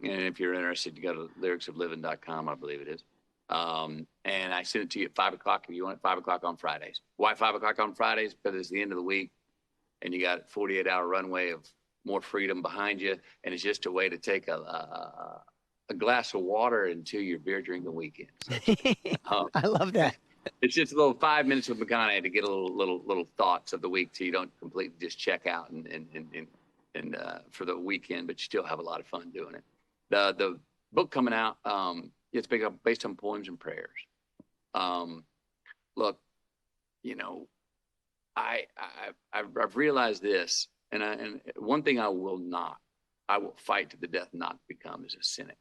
And if you're interested, you go to lyricsofliving.com, I believe it is. And I send it to you at 5 o'clock if you want it, 5 o'clock on Fridays. Why 5 o'clock on Fridays? Because it's the end of the week and you got a 48-hour runway of more freedom behind you. And it's just a way to take a glass of water into your beer drinking weekend. So, I love that. It's just a little 5 minutes with McConaughey to get a little thoughts of the week, so you don't completely just check out and for the weekend, but you still have a lot of fun doing it. The book coming out, it's based on poems and prayers. Look, you know, I've realized this, and one thing I will fight to the death not to become is a cynic.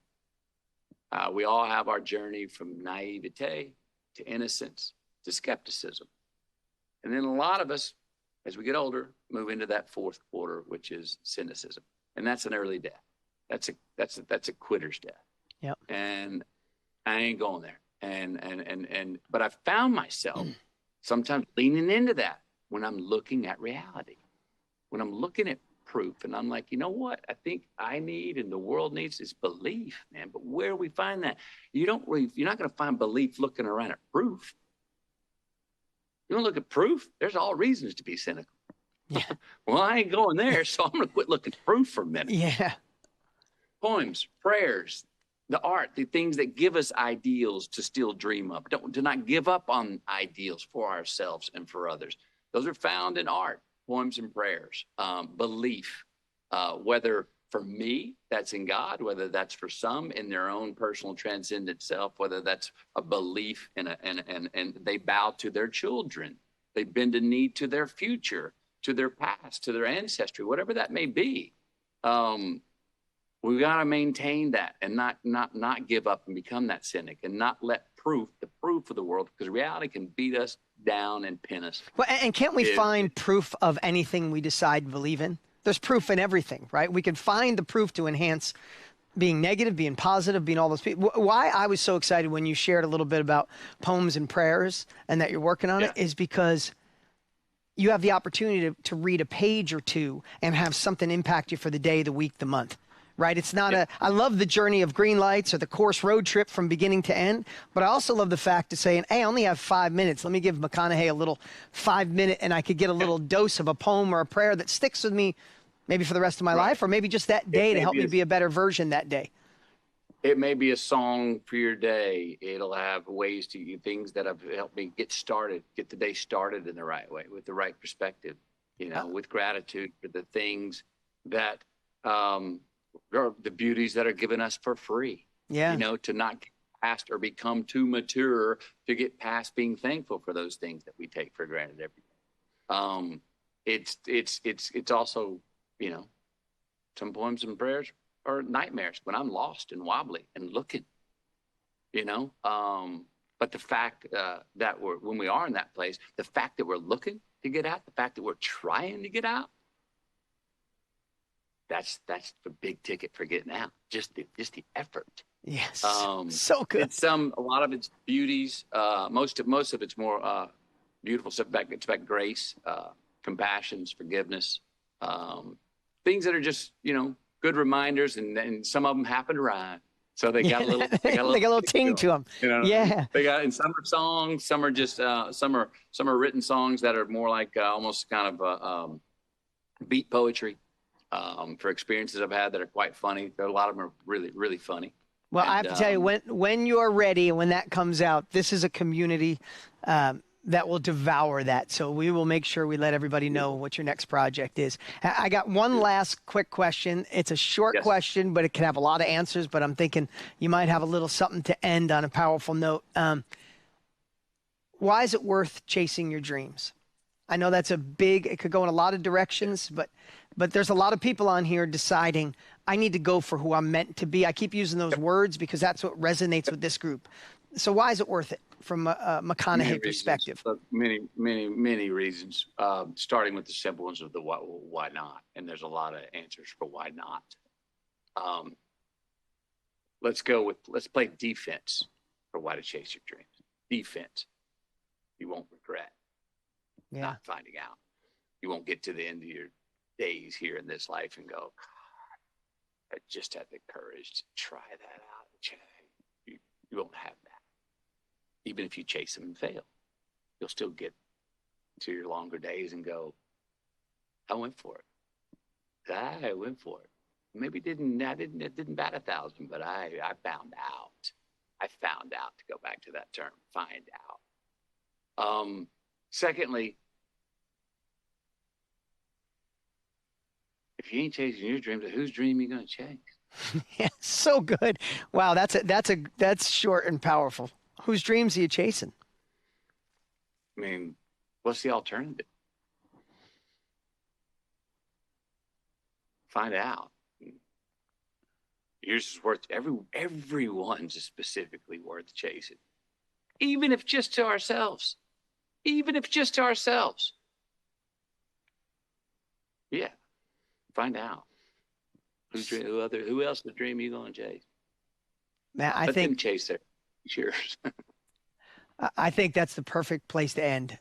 We all have our journey from naivete to innocence to skepticism. And then a lot of us, as we get older, move into that fourth quarter, which is cynicism. And that's an early death. That's a quitter's death. Yep. And I ain't going there. But I found myself sometimes leaning into that when I'm looking at reality, when I'm looking at proof, and I'm like, you know what? I think I need and the world needs is belief, man. But where do we find that? You're not going to find belief looking around at proof. You want to look at proof? There's all reasons to be cynical. Yeah. Well, I ain't going there, so I'm going to quit looking at proof for a minute. Yeah. Poems, prayers, the art, the things that give us ideals to still dream of. Do not give up on ideals for ourselves and for others. Those are found in art, poems and prayers, belief, whether for me, that's in God, whether that's for some in their own personal transcendent self, whether that's a belief and they bow to their children. They bend a knee to their future, to their past, to their ancestry, whatever that may be. We've got to maintain that and not give up and become that cynic and not let the proof of the world, because reality can beat us down and pin us. Well, and can't we find proof of anything we decide to believe in? There's proof in everything, right? We can find the proof to enhance being negative, being positive, being all those people. Why I was so excited when you shared a little bit about poems and prayers and that you're working on it is because you have the opportunity to read a page or two and have something impact you for the day, the week, the month. Right? It's not I love the journey of green lights or the course road trip from beginning to end, but I also love the fact of saying, hey, I only have 5 minutes. Let me give McConaughey a little 5 minute and I could get a little dose of a poem or a prayer that sticks with me maybe for the rest of my life, or maybe just that day to help me be a better version that day. It may be a song for your day. It'll have things that have helped me get the day started in the right way, with the right perspective, with gratitude for the things that, or the beauties that are given us for free. Yeah. To not get past or become too mature to get past being thankful for those things that we take for granted every day. It's also, some poems and prayers are nightmares when I'm lost and wobbly and looking, but the fact that when we are in that place, the fact that we're looking to get out, the fact that we're trying to get out, that's the big ticket for getting out. Just the effort. Yes. So good. It's a lot of its beauties. Most of it's more beautiful stuff. It's about grace, compassion, forgiveness, things that are just good reminders, and some of them happen to rhyme. So they got a little they got a little ting to them. Yeah. They got, and some are songs, some are just some are written songs that are more like almost kind of beat poetry. For experiences I've had that are quite funny. A lot of them are really, really funny. Well, I have to tell you, when you're ready and when that comes out, this is a community that will devour that. So we will make sure we let everybody know what your next project is. I got one last quick question. It's a short question, but it can have a lot of answers. But I'm thinking you might have a little something to end on a powerful note. Why is it worth chasing your dreams? I know that's it could go in a lot of directions, but there's a lot of people on here deciding, I need to go for who I'm meant to be. I keep using those words because that's what resonates with this group. So why is it worth it from a McConaughey perspective? Many reasons, starting with the simple ones of the why not. And there's a lot of answers for why not. Let's play defense for why to chase your dreams. Defense. You won't regret not finding out. You won't get to the end of your days here in this life and go, God, I just had the courage to try that out. You won't have that. Even if you chase them and fail, you'll still get to your longer days and go, I went for it. I went for it. Maybe it didn't bat 1,000, but I found out. I found out, to go back to that term, find out. Secondly, if you ain't chasing your dreams, whose dream are you going to chase? Yeah, so good. Wow, that's short and powerful. Whose dreams are you chasing? I mean, what's the alternative? Find out. Yours is worth everyone's is specifically worth chasing, even if just to ourselves. Even if just to ourselves. Yeah, find out. Who else the dream you gonna chase? Man, I Let think them chase their yours. I think that's the perfect place to end.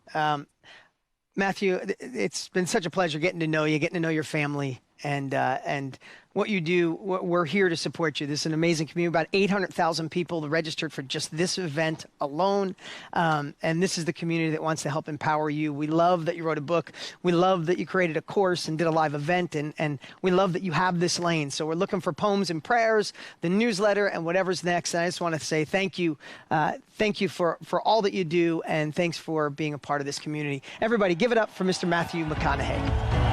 Matthew, it's been such a pleasure getting to know you, getting to know your family, and what you do. We're here to support you. This is an amazing community. About 800,000 people registered for just this event alone. And this is the community that wants to help empower you. We love that you wrote a book. We love that you created a course and did a live event. And we love that you have this lane. So we're looking for poems and prayers, the newsletter, and whatever's next. And I just want to say thank you. Thank you for all that you do. And thanks for being a part of this community. Everybody, give it up for Mr. Matthew McConaughey.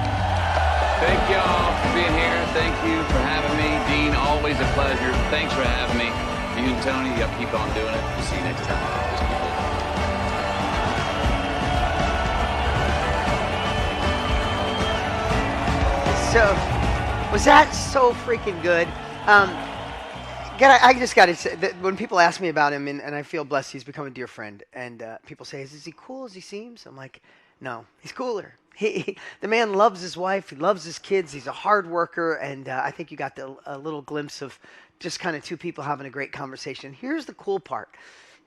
Thank y'all for being here. Thank you for having me. Dean, always a pleasure. Thanks for having me. You and Tony, y'all keep on doing it. We'll see you next time. So, was that so freaking good? I just got to say that when people ask me about him, and I feel blessed, he's become a dear friend. And people say, is he cool as he seems? I'm like, no, he's cooler. The man loves his wife. He loves his kids. He's a hard worker. And I think you got a little glimpse of just kind of two people having a great conversation. Here's the cool part.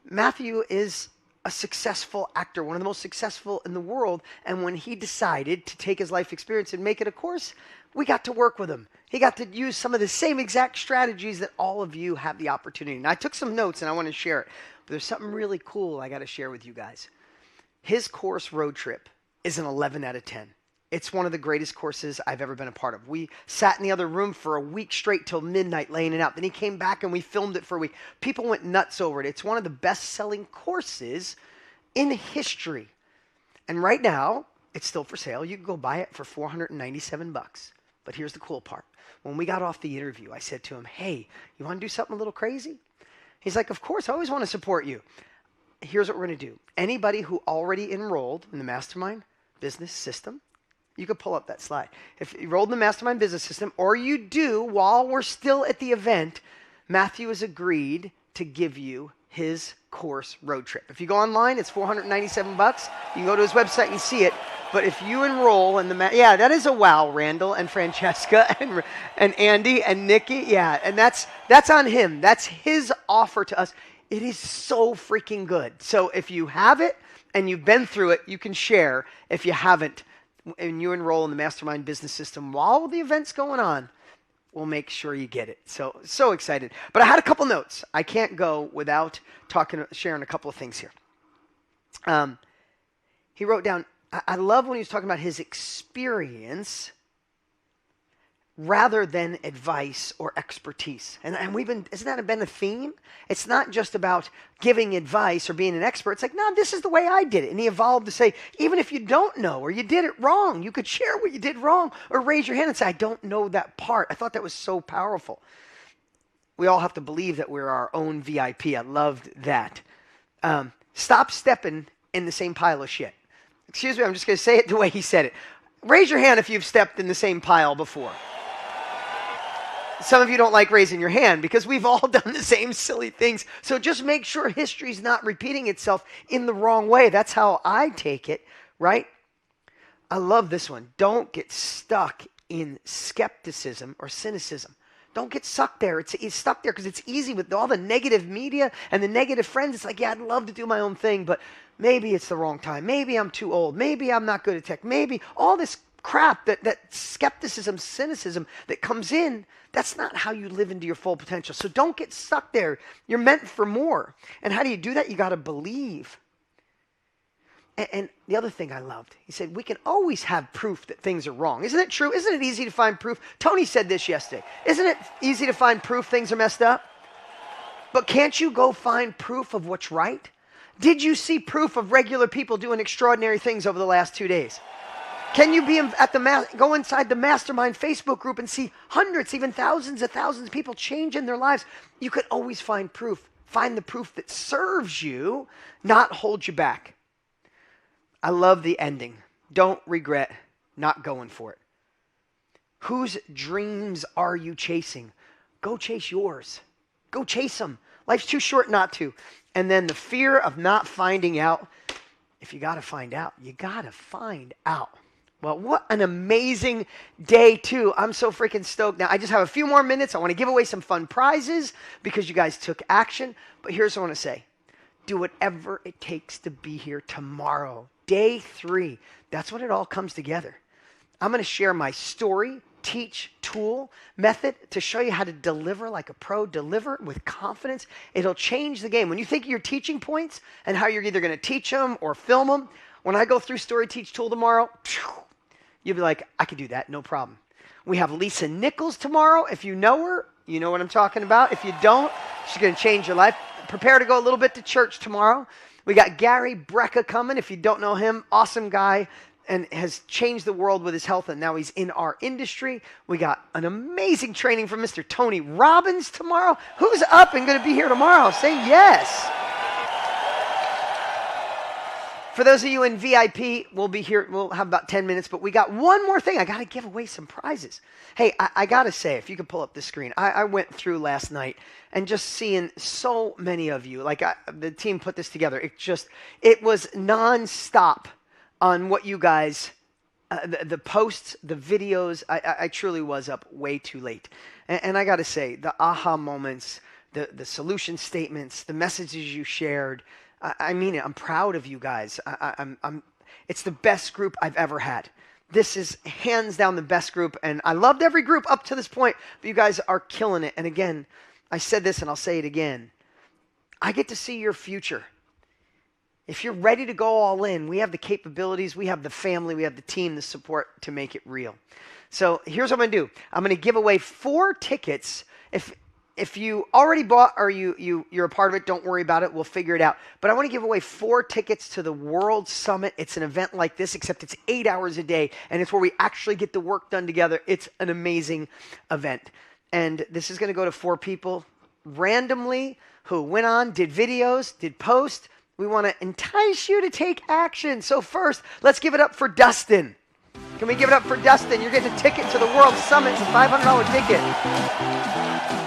Matthew is a successful actor, one of the most successful in the world. And when he decided to take his life experience and make it a course, we got to work with him. He got to use some of the same exact strategies that all of you have the opportunity. And I took some notes and I want to share it. But there's something really cool I got to share with you guys. His course, Road Trip, is an 11 out of 10. It's one of the greatest courses I've ever been a part of. We sat in the other room for a week straight till midnight laying it out. Then he came back and we filmed it for a week. People went nuts over it. It's one of the best-selling courses in history. And right now, it's still for sale. You can go buy it for $497. But here's the cool part. When we got off the interview, I said to him, hey, you want to do something a little crazy? He's like, of course, I always want to support you. Here's what we're going to do. Anybody who already enrolled in the Mastermind Business System, you could pull up that slide. If you enrolled in the Mastermind Business System, or you do while we're still at the event, Matthew has agreed to give you his course, Road Trip. If you go online, it's $497. You can go to his website and see it. But if you enroll in the, yeah, that is a wow, Randall and Francesca and Andy and Nikki. Yeah, and that's on him. That's his offer to us. It is so freaking good. So if you have it and you've been through it, you can share. If you haven't, and you enroll in the Mastermind Business System while the event's going on, we'll make sure you get it. So excited. But I had a couple notes. I can't go without sharing a couple of things here. He wrote down, I love when he was talking about his experience rather than advice or expertise. And isn't that been a theme? It's not just about giving advice or being an expert. It's like, no, this is the way I did it. And he evolved to say, even if you don't know or you did it wrong, you could share what you did wrong or raise your hand and say, I don't know that part. I thought that was so powerful. We all have to believe that we're our own VIP. I loved that. Stop stepping in the same pile of shit. Excuse me, I'm just going to say it the way he said it. Raise your hand if you've stepped in the same pile before. Some of you don't like raising your hand because we've all done the same silly things. So just make sure history's not repeating itself in the wrong way. That's how I take it, right? I love this one. Don't get stuck in skepticism or cynicism. Don't get sucked there. It's stuck there because it's easy with all the negative media and the negative friends. It's like, yeah, I'd love to do my own thing, but maybe it's the wrong time. Maybe I'm too old. Maybe I'm not good at tech. Maybe all this crap, that skepticism, cynicism that comes in, that's not how you live into your full potential. So don't get stuck there. You're meant for more. And how do you do that? You got to believe. And the other thing I loved, he said, we can always have proof that things are wrong. Isn't it true? Isn't it easy to find proof? Tony said this yesterday. Isn't it easy to find proof things are messed up? But can't you go find proof of what's right? Did you see proof of regular people doing extraordinary things over the last 2 days? Can you be at go inside the mastermind Facebook group and see hundreds, even thousands of people changing their lives? You could always find proof. Find the proof that serves you, not hold you back. I love the ending. Don't regret not going for it. Whose dreams are you chasing? Go chase yours. Go chase them. Life's too short not to. And then the fear of not finding out. If you got to find out, you got to find out. Well, what an amazing day, too. I'm so freaking stoked. Now, I just have a few more minutes. I want to give away some fun prizes because you guys took action. But here's what I want to say. Do whatever it takes to be here tomorrow. Day 3. That's when it all comes together. I'm going to share my story, teach, tool, method to show you how to deliver like a pro, deliver with confidence. It'll change the game. When you think of your teaching points and how you're either going to teach them or film them, when I go through story, teach, tool tomorrow, you'll be like, I could do that, no problem. We have Lisa Nichols tomorrow. If you know her, you know what I'm talking about. If you don't, she's going to change your life. Prepare to go a little bit to church tomorrow. We got Gary Brecka coming. If you don't know him, awesome guy and has changed the world with his health, and now he's in our industry. We got an amazing training from Mr. Tony Robbins tomorrow. Who's up and going to be here tomorrow? Say yes. For those of you in VIP, we'll be here. We'll have about 10 minutes, but we got one more thing. I got to give away some prizes. Hey, I got to say, if you could pull up the screen, I went through last night and just seeing so many of you. Like the team put this together. It was nonstop on what you guys, the posts, the videos. I truly was up way too late. And I got to say, the aha moments, the solution statements, the messages you shared, I mean it. I'm proud of you guys. It's the best group I've ever had. This is hands down the best group, and I loved every group up to this point, but you guys are killing it. And again, I said this and I'll say it again. I get to see your future. If you're ready to go all in, we have the capabilities, we have the family, we have the team, the support to make it real. So here's what I'm going to do. I'm going to give away 4 tickets. If you already bought or you're a part of it, don't worry about it. We'll figure it out. But I want to give away 4 tickets to the World Summit. It's an event like this, except it's 8 hours a day, and it's where we actually get the work done together. It's an amazing event. And this is going to go to 4 people randomly who went on, did videos, did posts. We want to entice you to take action. So first, let's give it up for Dustin. Can we give it up for Dustin? You're getting a ticket to the World Summit. It's a $500 ticket.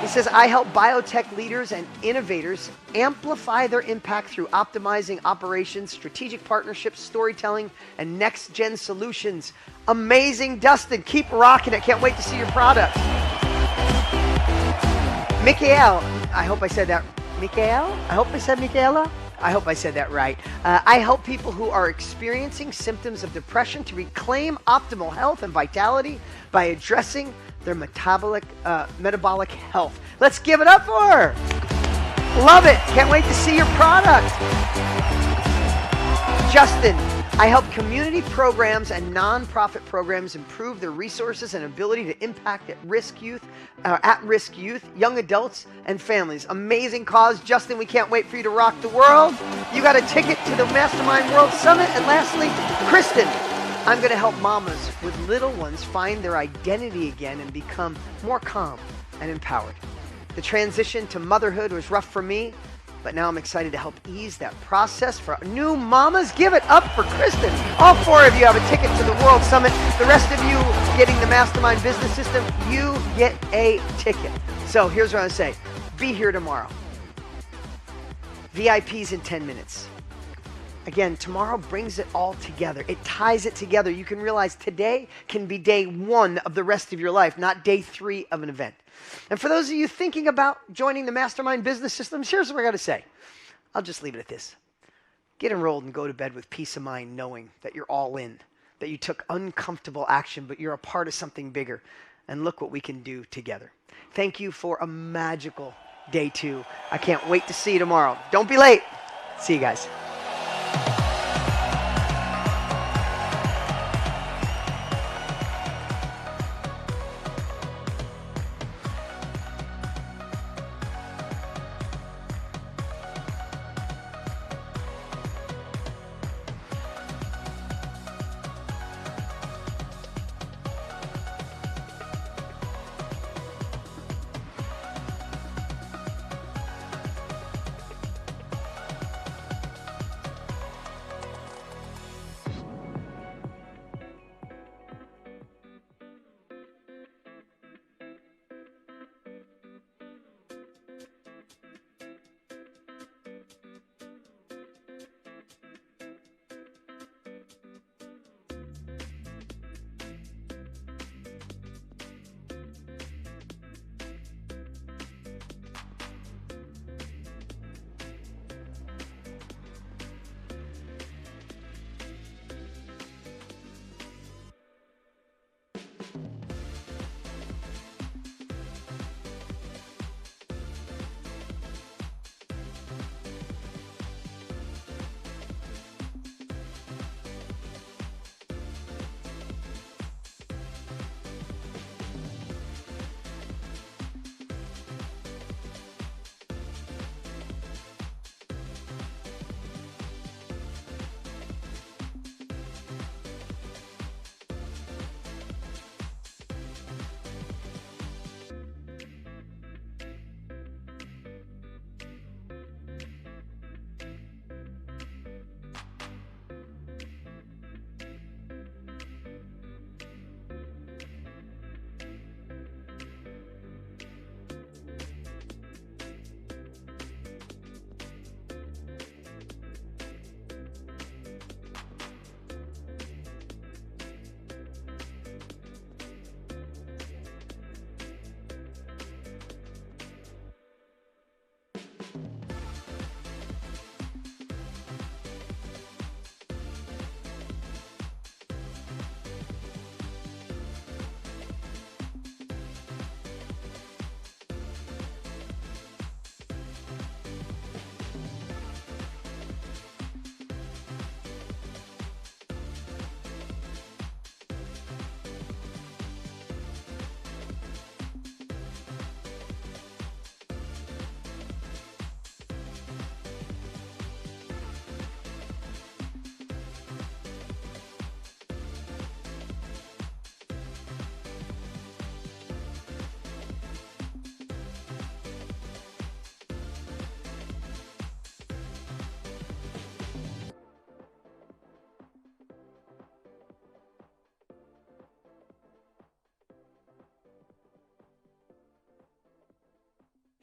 He says, I help biotech leaders and innovators amplify their impact through optimizing operations, strategic partnerships, storytelling, and next-gen solutions. Amazing, Dustin. Keep rocking it. Can't wait to see your product. Michael, I hope I said that. Michael? I hope I said Michaela. I hope I said that right. I help people who are experiencing symptoms of depression to reclaim optimal health and vitality by addressing their metabolic health. Let's give it up for her. Love it. Can't wait to see your product. Justin, I help community programs and nonprofit programs improve their resources and ability to impact at-risk youth, young adults, and families. Amazing cause. Justin, we can't wait for you to rock the world. You got a ticket to the Mastermind World Summit. And lastly, Kristen, I'm going to help mamas with little ones find their identity again and become more calm and empowered. The transition to motherhood was rough for me, but now I'm excited to help ease that process for new mamas. Give it up for Kristen. All 4 of you have a ticket to the World Summit. The rest of you getting the Mastermind Business System, you get a ticket. So here's what I say. Be here tomorrow. VIPs in 10 minutes. Again, tomorrow brings it all together. It ties it together. You can realize today can be day 1 of the rest of your life, not day 3 of an event. And for those of you thinking about joining the Mastermind Business Systems, here's what I got to say. I'll just leave it at this. Get enrolled and go to bed with peace of mind knowing that you're all in. that you took uncomfortable action, but you're a part of something bigger. And look what we can do together. Thank you for a magical day 2. I can't wait to see you tomorrow. Don't be late. See you guys.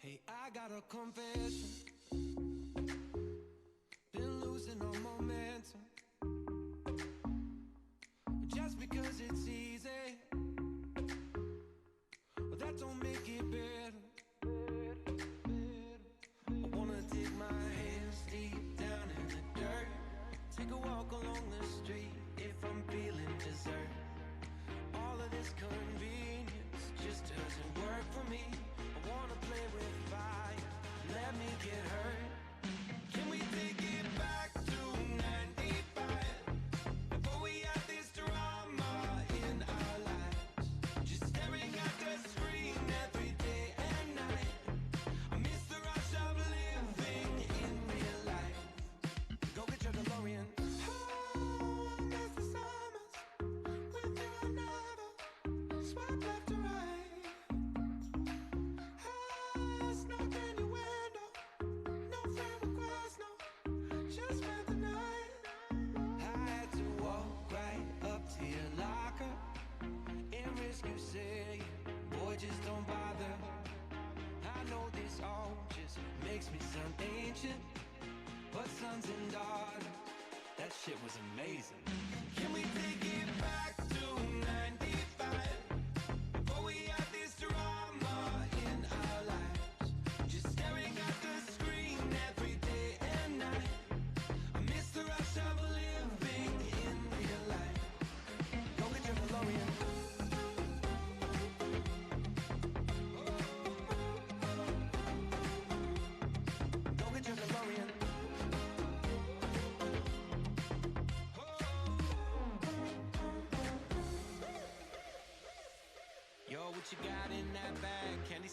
Hey, I got a confession. Been losing all momentum. Just because it's easy, well, that don't make it better. I wanna dig my hands deep down in the dirt. Take a walk along the street if I'm feeling dessert. All of this convenience just doesn't work for me. I wanna play with fire, let me get hurt. Can we take it back to 95? Before we had this drama in our lives, just staring at the screen every day and night. I miss the rush of living in real life. Go get your DeLorean. Oh, I miss the summers with you and never swipe left to right. Snuck in your window, no friend request, no, just spent the night. I had to walk right up to your locker and risk you saying, boy, just don't bother. I know this all just makes me sound ancient, but sons and daughters, that shit was amazing. Can we take it back to 95? Before we had this drama in our lives, just staring at the screen every day and night. I miss the rush of living in real life.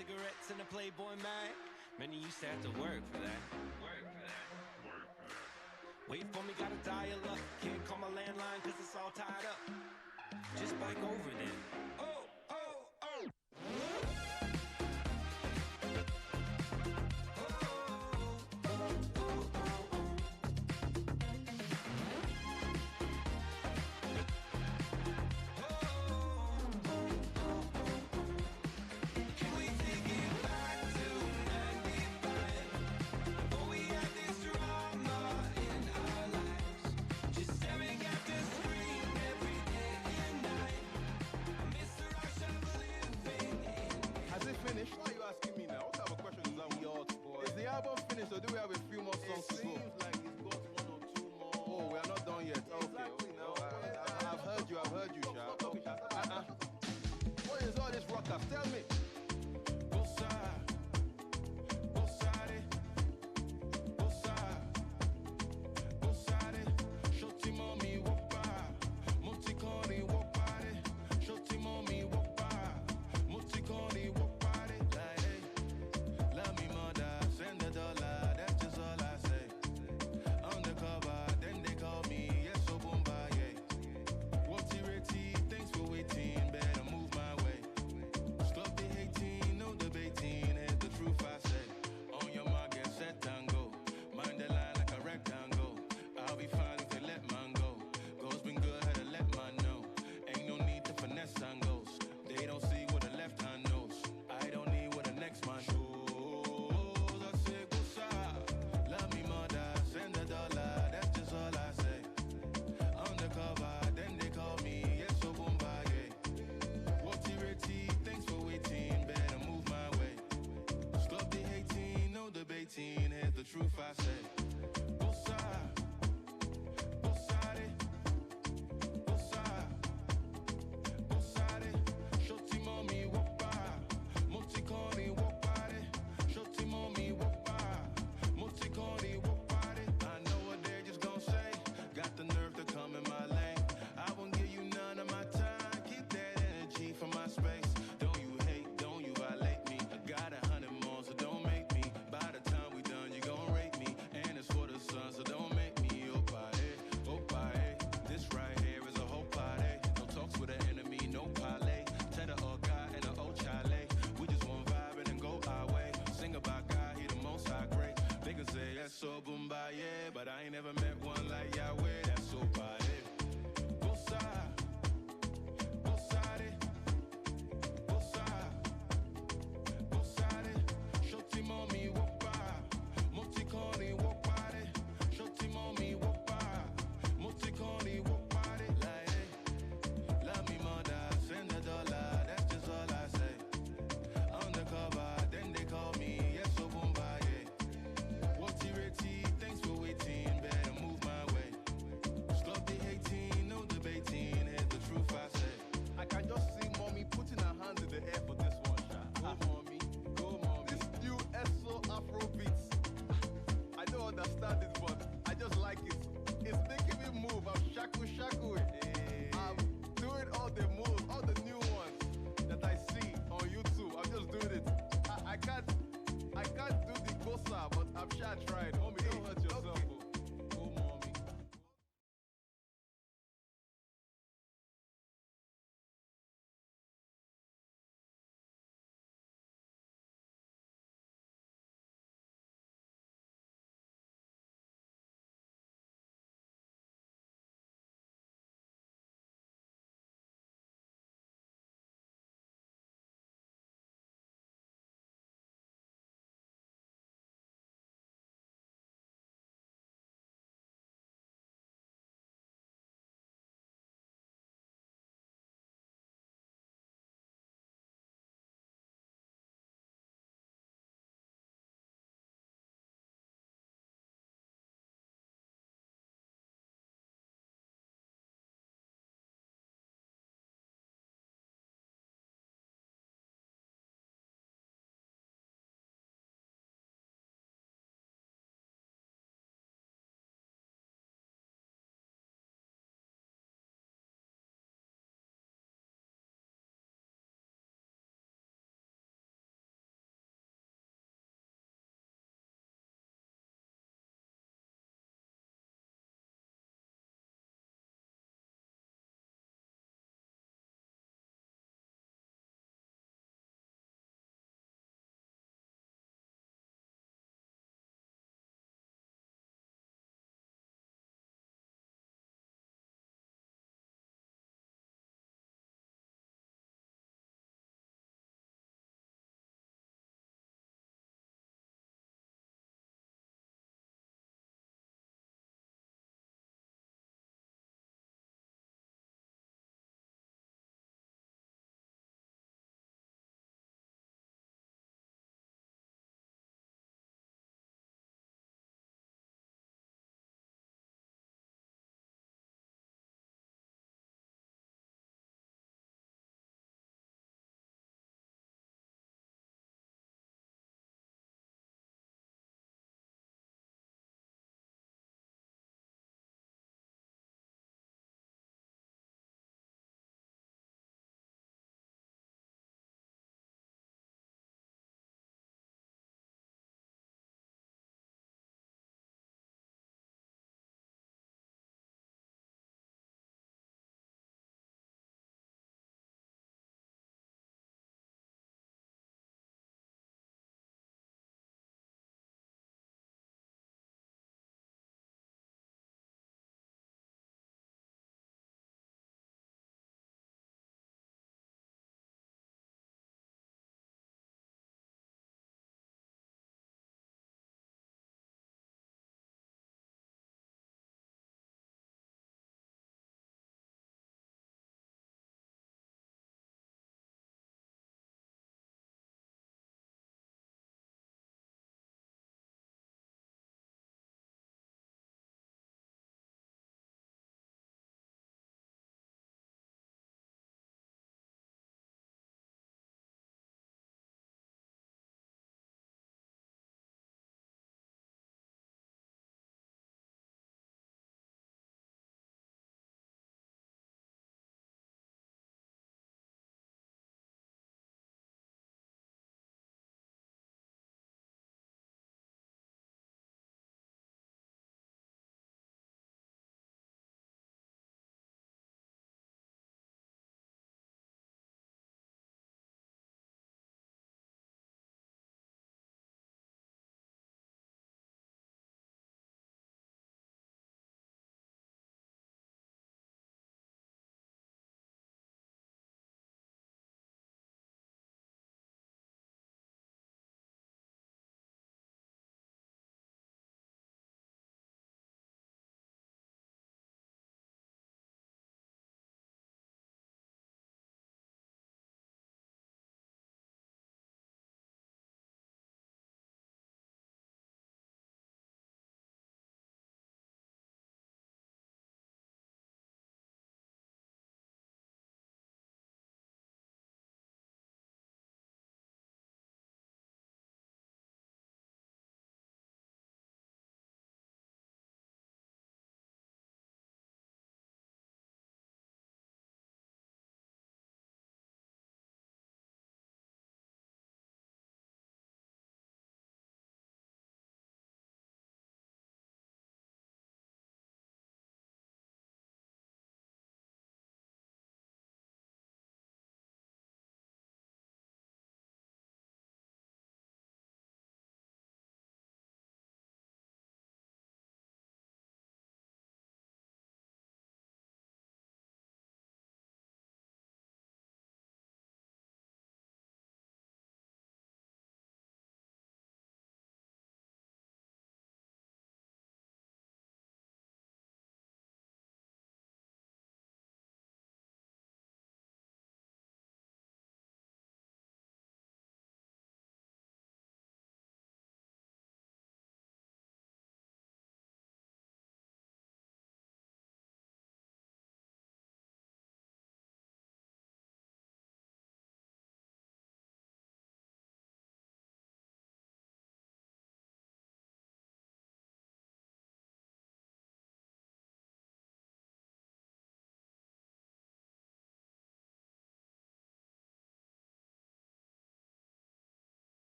cigarettes and a Playboy mag. Man, you used to have to work for that. Wait for me, gotta dial up. Can't call my landline cause it's all tied up. Just bike over then. Oh, oh, oh. Finished? Why are you asking me now? What type of question is that? Is the album finished or do we have a few more songs to go? It seems like it's got 1 or 2 more. Oh, we are not done yet. Okay. No, I've heard you, Sha. What is all this ruckus? Tell me. They don't see what the left hand knows. I don't need what the next man shows. I say, go side, love me mother, send $1, that's just all I say. Undercover, then they call me, yes, so boom, yeah. What's ready? Thanks for waiting, better move my way. Stop the hating, no debating, here's the truth I say. Go side. Come in my lane. I won't give you none of my time. Keep that energy for my space. Don't you hate, don't you violate me. I got 100 more, so don't make me. By the time we done, you gon' rate me. And it's for the sun, so don't make me. Opa, this right here is a whole party. No talks with an enemy, no parlay. Tell the old guy and the old Charlie. We just want vibing and go our way. Sing about God, he the most high great. Niggas say that's so boom yeah, but I ain't never met one like Yahweh. That's so bad. Go side.